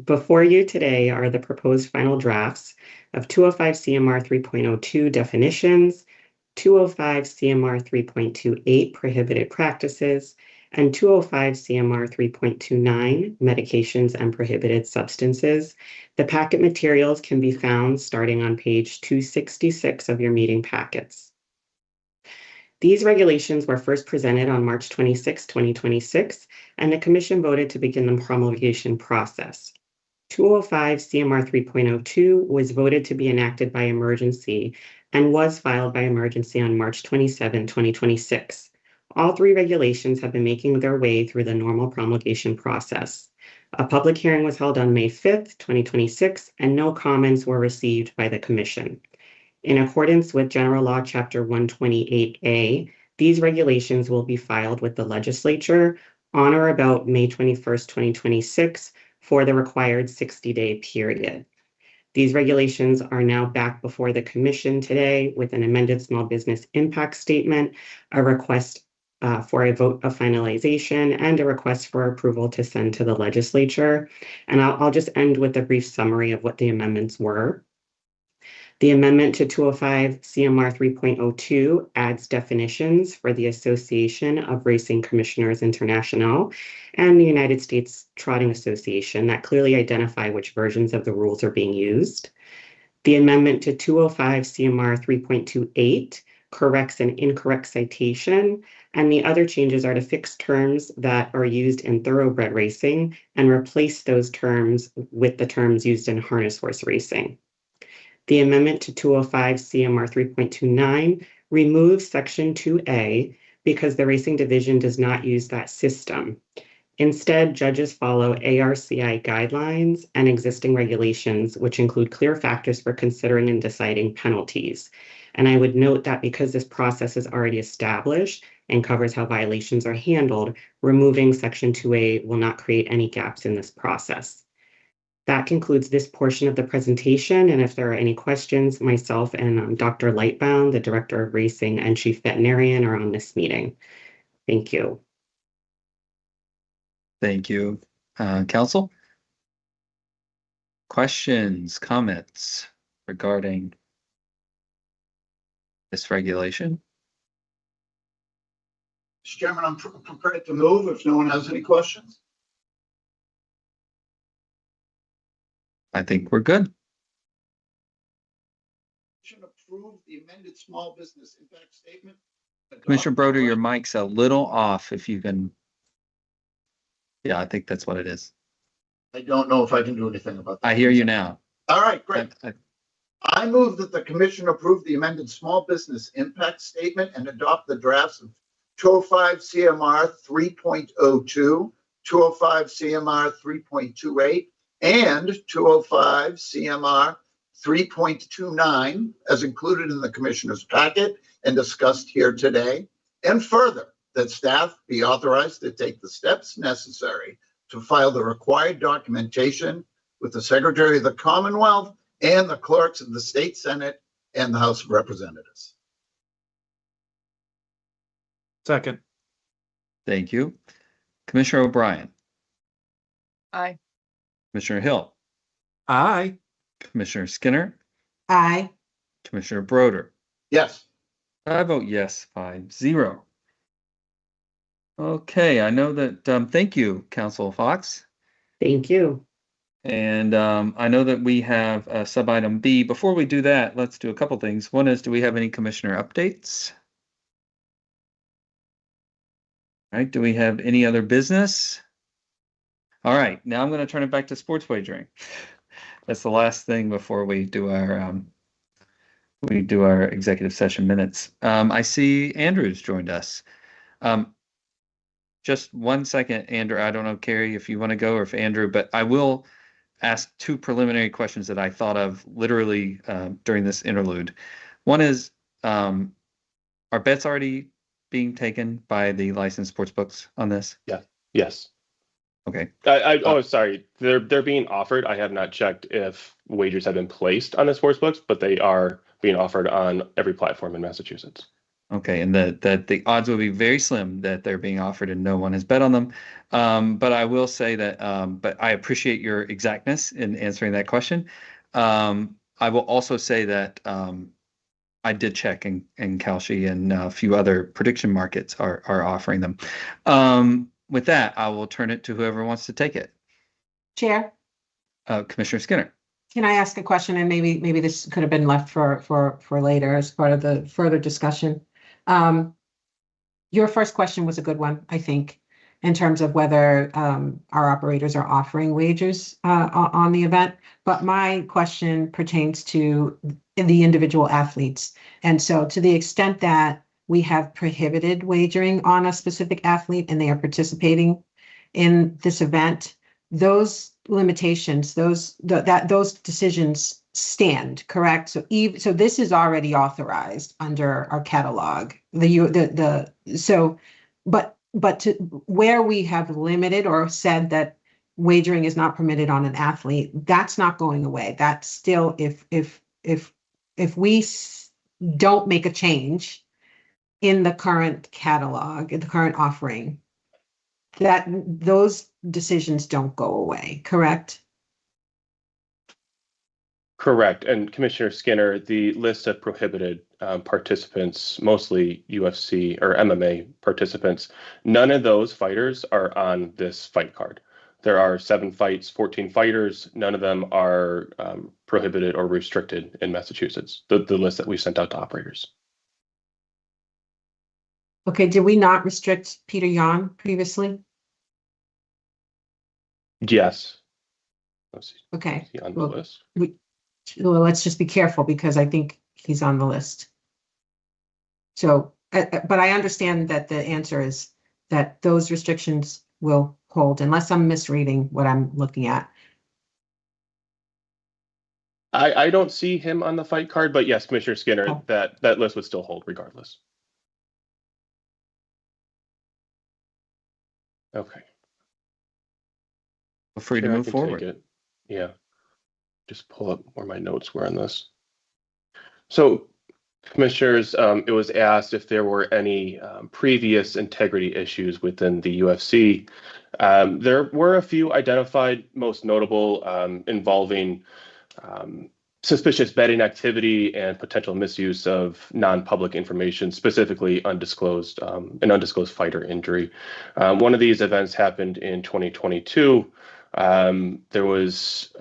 Before you today are the proposed final drafts of 205 CMR 3.02 definitions, 205 CMR 3.28 prohibited practices, and 205 CMR 3.29 medications and prohibited substances. The packet materials can be found starting on page 266 of your meeting packets. These regulations were first presented on March 26, 2026, and the Commission voted to begin the promulgation process. 205 CMR 3.02 was voted to be enacted by emergency and was filed by emergency on March 27, 2026. All three regulations have been making their way through the normal promulgation process. A public hearing was held on May 5th, 2026, and no comments were received by the Commission. In accordance with General Law Chapter 128A, these regulations will be filed with the legislature on or about May 21st, 2026 for the required 60-day period. These regulations are now back before the Commission today with an amended small business impact statement, a request for a vote of finalization, and a request for approval to send to the legislature. And I'll just end with a brief summary of what the amendments were. The amendment to 205 CMR 3.02 adds definitions for the Association of Racing Commissioners International and the United States Trotting Association that clearly identify which versions of the rules are being used. The amendment to 205 CMR 3.28 corrects an incorrect citation, and the other changes are to fix terms that are used in thoroughbred racing and replace those terms with the terms used in harness horse racing. The amendment to 205 CMR 3.29 removes Section 2A because the Racing Division does not use that system. Instead, judges follow ARCI guidelines and existing regulations, which include clear factors for considering and deciding penalties. And I would note that because this process is already established and covers how violations are handled, removing Section 2A will not create any gaps in this process. That concludes this portion of the presentation, and if there are any questions, myself and Dr. Lightbound, the Director of Racing and Chief Veterinarian, are on this meeting. Thank you. Thank you. Council? Questions, comments regarding this regulation? Mr. Chairman, I'm prepared to move if no one has any questions. I think we're good. Approve the amended small business impact statement. Commissioner Broder, your mic's a little off if you can. Yeah, I think that's what it is. I don't know if I can do anything about that. I hear you now. All right, great. I move that the Commission approve the amended small business impact statement and adopt the drafts of 205 CMR 3.02, 205 CMR 3.28, and 205 CMR 3.29 as included in the Commissioner's packet and discussed here today. And further, that staff be authorized to take the steps necessary to file the required documentation with the Secretary of the Commonwealth and the clerks of the State Senate and the House of Representatives. Second. Thank you. Commissioner O'Brien. Aye. Commissioner Hill. Aye. Commissioner Skinner. Aye. Commissioner Broder. Yes. I vote yes, 5-0. Okay, I know that, thank you, Council Fox. Thank you. And I know that we have sub-item B. Before we do that, let's do a couple things. One is, do we have any commissioner updates? All right, do we have any other business? All right, now I'm going to turn it back to sports wagering. That's the last thing before we do our executive session minutes. I see Andrew's joined us. Just 1 second, Andrew. I don't know, Carrie, if you want to go or if Andrew, but I will ask two preliminary questions that I thought of literally during this interlude. One is, are bets already being taken by the licensed sports books on this? Yeah. Yes. Okay. Sorry. They're being offered. I have not checked if wagers have been placed on the sports books, but they are being offered on every platform in Massachusetts. Okay, and the odds will be very slim that they're being offered and no one has bet on them. But I will say that, but I appreciate your exactness in answering that question. I will also say that I did check, and Kalshi and a few other prediction markets are offering them. With that, I will turn it to whoever wants to take it. Chair, Commissioner Skinner. can I ask a question? And maybe this could have been left for later as part of the further discussion. Your first question was a good one, I think, in terms of whether our operators are offering wagers on the event. But my question pertains to the individual athletes. And so to the extent that we have prohibited wagering on a specific athlete and they are participating in this event, those limitations, those decisions stand, correct? So this is already authorized under our catalog. But to where we have limited or said that wagering is not permitted on an athlete, that's not going away. That's still, if we don't make a change in the current catalog, in the current offering, that those decisions don't go away, correct? Correct. And Commissioner Skinner, the list of prohibited participants, mostly UFC or MMA participants, none of those fighters are on this fight card. There are 7 fights, 14 fighters. None of them are prohibited or restricted in Massachusetts, the list that we sent out to operators. Okay, did we not restrict Peter Yan previously? Yes. Okay. Is he on the list? Well, let's just be careful because I think he's on the list. So, but I understand that the answer is that those restrictions will hold, unless I'm misreading what I'm looking at. I don't see him on the fight card, but yes, Commissioner Skinner, that list would still hold regardless. Okay. Feel free to move take forward. it. Yeah. Just pull up where my notes were on this. So, Commissioners, it was asked if there were any previous integrity issues within the UFC. There were a few identified, most notable involving suspicious betting activity and potential misuse of non-public information, specifically an undisclosed fighter injury. One of these events happened in 2022. There was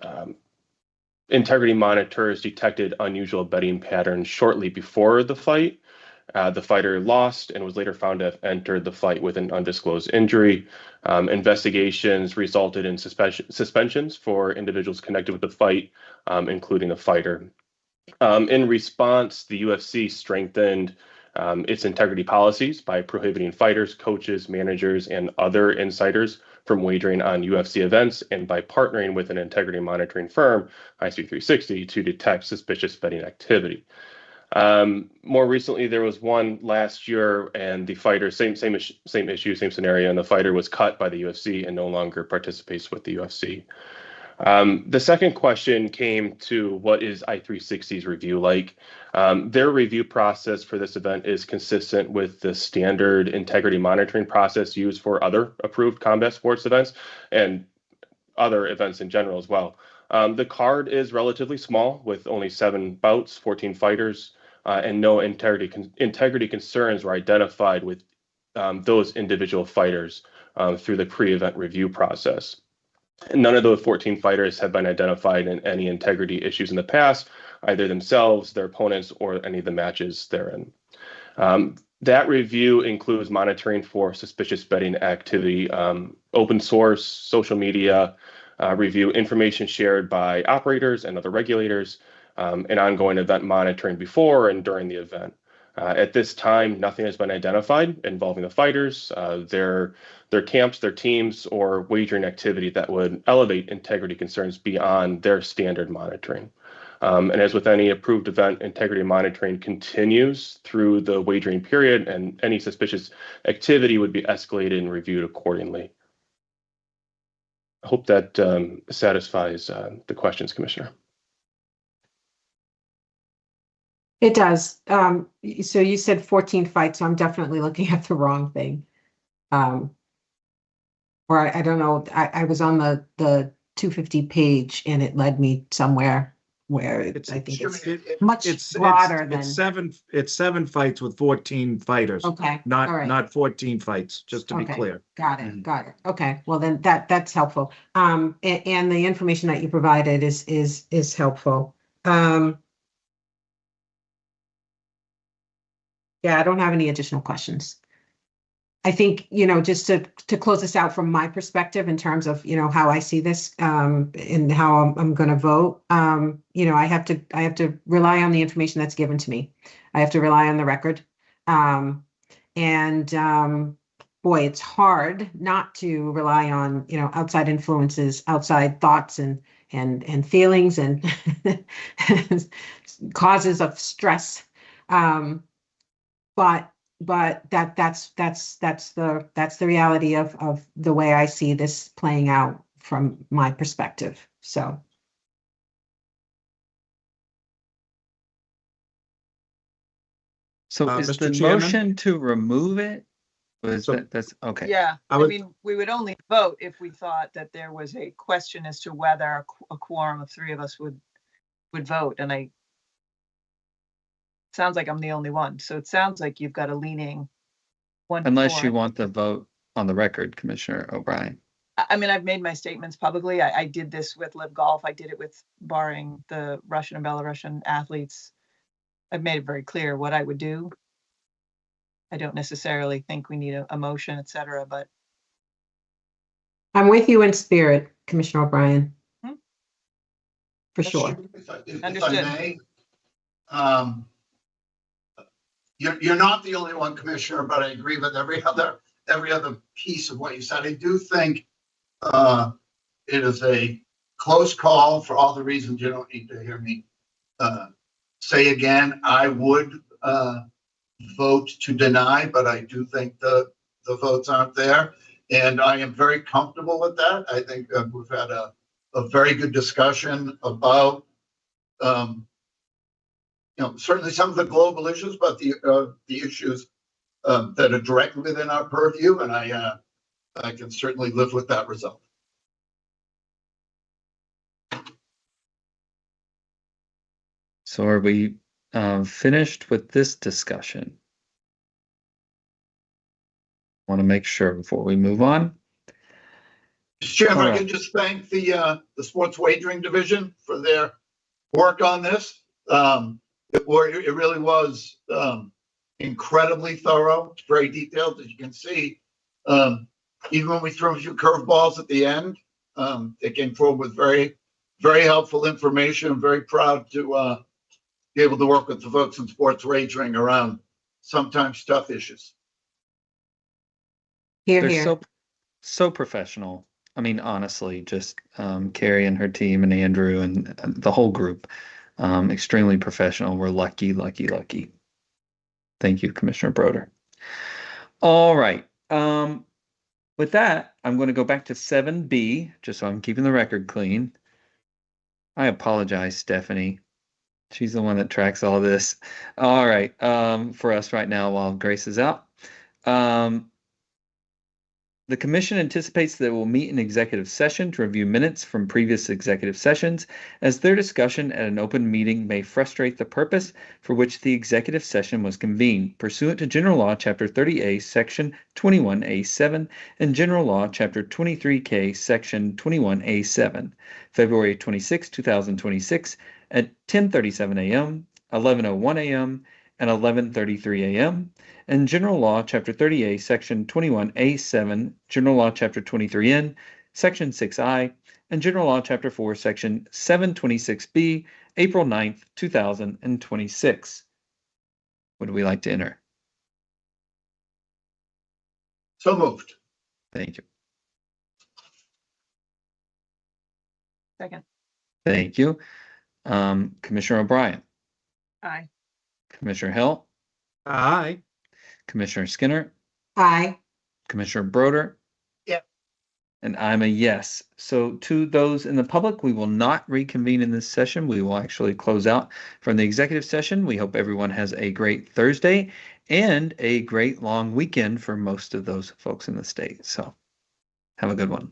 integrity monitors detected unusual betting patterns shortly before the fight. The fighter lost and was later found to have entered the fight with an undisclosed injury. Investigations resulted in suspensions for individuals connected with the fight, including the fighter. In response, the UFC strengthened its integrity policies by prohibiting fighters, coaches, managers, and other insiders from wagering on UFC events, and by partnering with an integrity monitoring firm, IC360, to detect suspicious betting activity. More recently, there was one last year, and the fighter, same issue, same scenario, and the fighter was cut by the UFC and no longer participates with the UFC. The second question came to what is I360's review like? Their review process for this event is consistent with the standard integrity monitoring process used for other approved combat sports events and other events in general as well. The card is relatively small with only 7 bouts, 14 fighters, and no integrity concerns were identified with those individual fighters through the pre-event review process. None of those 14 fighters have been identified in any integrity issues in the past, either themselves, their opponents, or any of the matches therein. That review includes monitoring for suspicious betting activity, open source, social media, review information shared by operators and other regulators, and ongoing event monitoring before and during the event. At this time, nothing has been identified involving the fighters, their camps, their teams, or wagering activity that would elevate integrity concerns beyond their standard monitoring. And as with any approved event, integrity monitoring continues through the wagering period, and any suspicious activity would be escalated and reviewed accordingly. I hope that satisfies the questions, Commissioner. It does. So you said 14 fights, so I'm definitely looking at the wrong thing. Or I don't know, I was on the 250 page and it led me somewhere where It's, I think it's it- much it's broader than. it's seven fights with 14 fighters. Okay, Not all right. not 14 fights, just to be Okay, clear. got it, got it. Okay, well then that's helpful. And the information that you provided is helpful. Yeah, I don't have any additional questions. I think, just to close this out from my perspective in terms of, how I see this, and how I'm going to vote, I have to rely on the information that's given to me. I have to rely on the record. Boy, it's hard not to rely on, outside influences, outside thoughts and feelings and causes of stress. But that's the reality of the way I see this playing out from my perspective. So. So is Mr. the Chairman? motion to remove it? Or is that's okay. Yeah, I I would- mean, we would only vote if we thought that there was a question as to whether a quorum of 3 of us would vote. And sounds like I'm the only one. So it sounds like you've got a leaning 1 to Unless 4. you want the vote on the record, Commissioner O'Brien. I mean, I've made my statements publicly. I did this with Live Golf. I did it with barring the Russian and Belarusian athletes. I've made it very clear what I would do. I don't necessarily think we need a motion, et cetera, but I'm with you in spirit, Commissioner O'Brien. For sure. If I Understood. may, you're not the only one, Commissioner, but I agree with every other piece of what you said. I do think it is a close call for all the reasons you don't need to hear me say again. I would vote to deny, but I do think the votes aren't there. And I am very comfortable with that. I think we've had a very good discussion about, certainly some of the global issues, but the issues that are directly within our purview. And I can certainly live with that result. So are we finished with this discussion? Want to make sure before we move on. Mr. Chairman, All I right. can just thank the sports wagering division for their work on this. It really was incredibly thorough, very detailed, as you can see. Even when we threw a few curveballs at the end, they came forward with very, very helpful information. I'm very proud to be able to work with the folks in sports wagering around sometimes tough issues. Here, They're here. so professional. I mean, honestly, just Carrie and her team and Andrew and the whole group, extremely professional. We're lucky. Thank you, Commissioner Broder. All right. With that, I'm going to go back to 7B, just so I'm keeping the record clean. I apologize, Stephanie. She's the one that tracks all this. All right. For us right now while Grace is out. The commission anticipates that it will meet in executive session to review minutes from previous executive sessions, as their discussion at an open meeting may frustrate the purpose for which the executive session was convened, pursuant to General Law, Chapter 30A, Section 21A7, and General Law, Chapter 23K, Section 21A7, February 26, 2026, at 10:37 a.m., 11:01 a.m., and 11:33 a.m., and General Law, Chapter 30A, Section 21A7, General Law, Chapter 23N, Section 6I, and General Law, Chapter 4, Section 726B, April 9th, 2026. Would we like to enter? So moved. Thank you. second. Thank you. Commissioner O'Brien, Aye. Commissioner Hill, Aye. Commissioner Skinner, Aye. Commissioner Broder. Yep. And I'm a yes. So to those in the public, we will not reconvene in this session. We will actually close out from the executive session. We hope everyone has a great Thursday and a great long weekend for most of those folks in the state. So have a good one.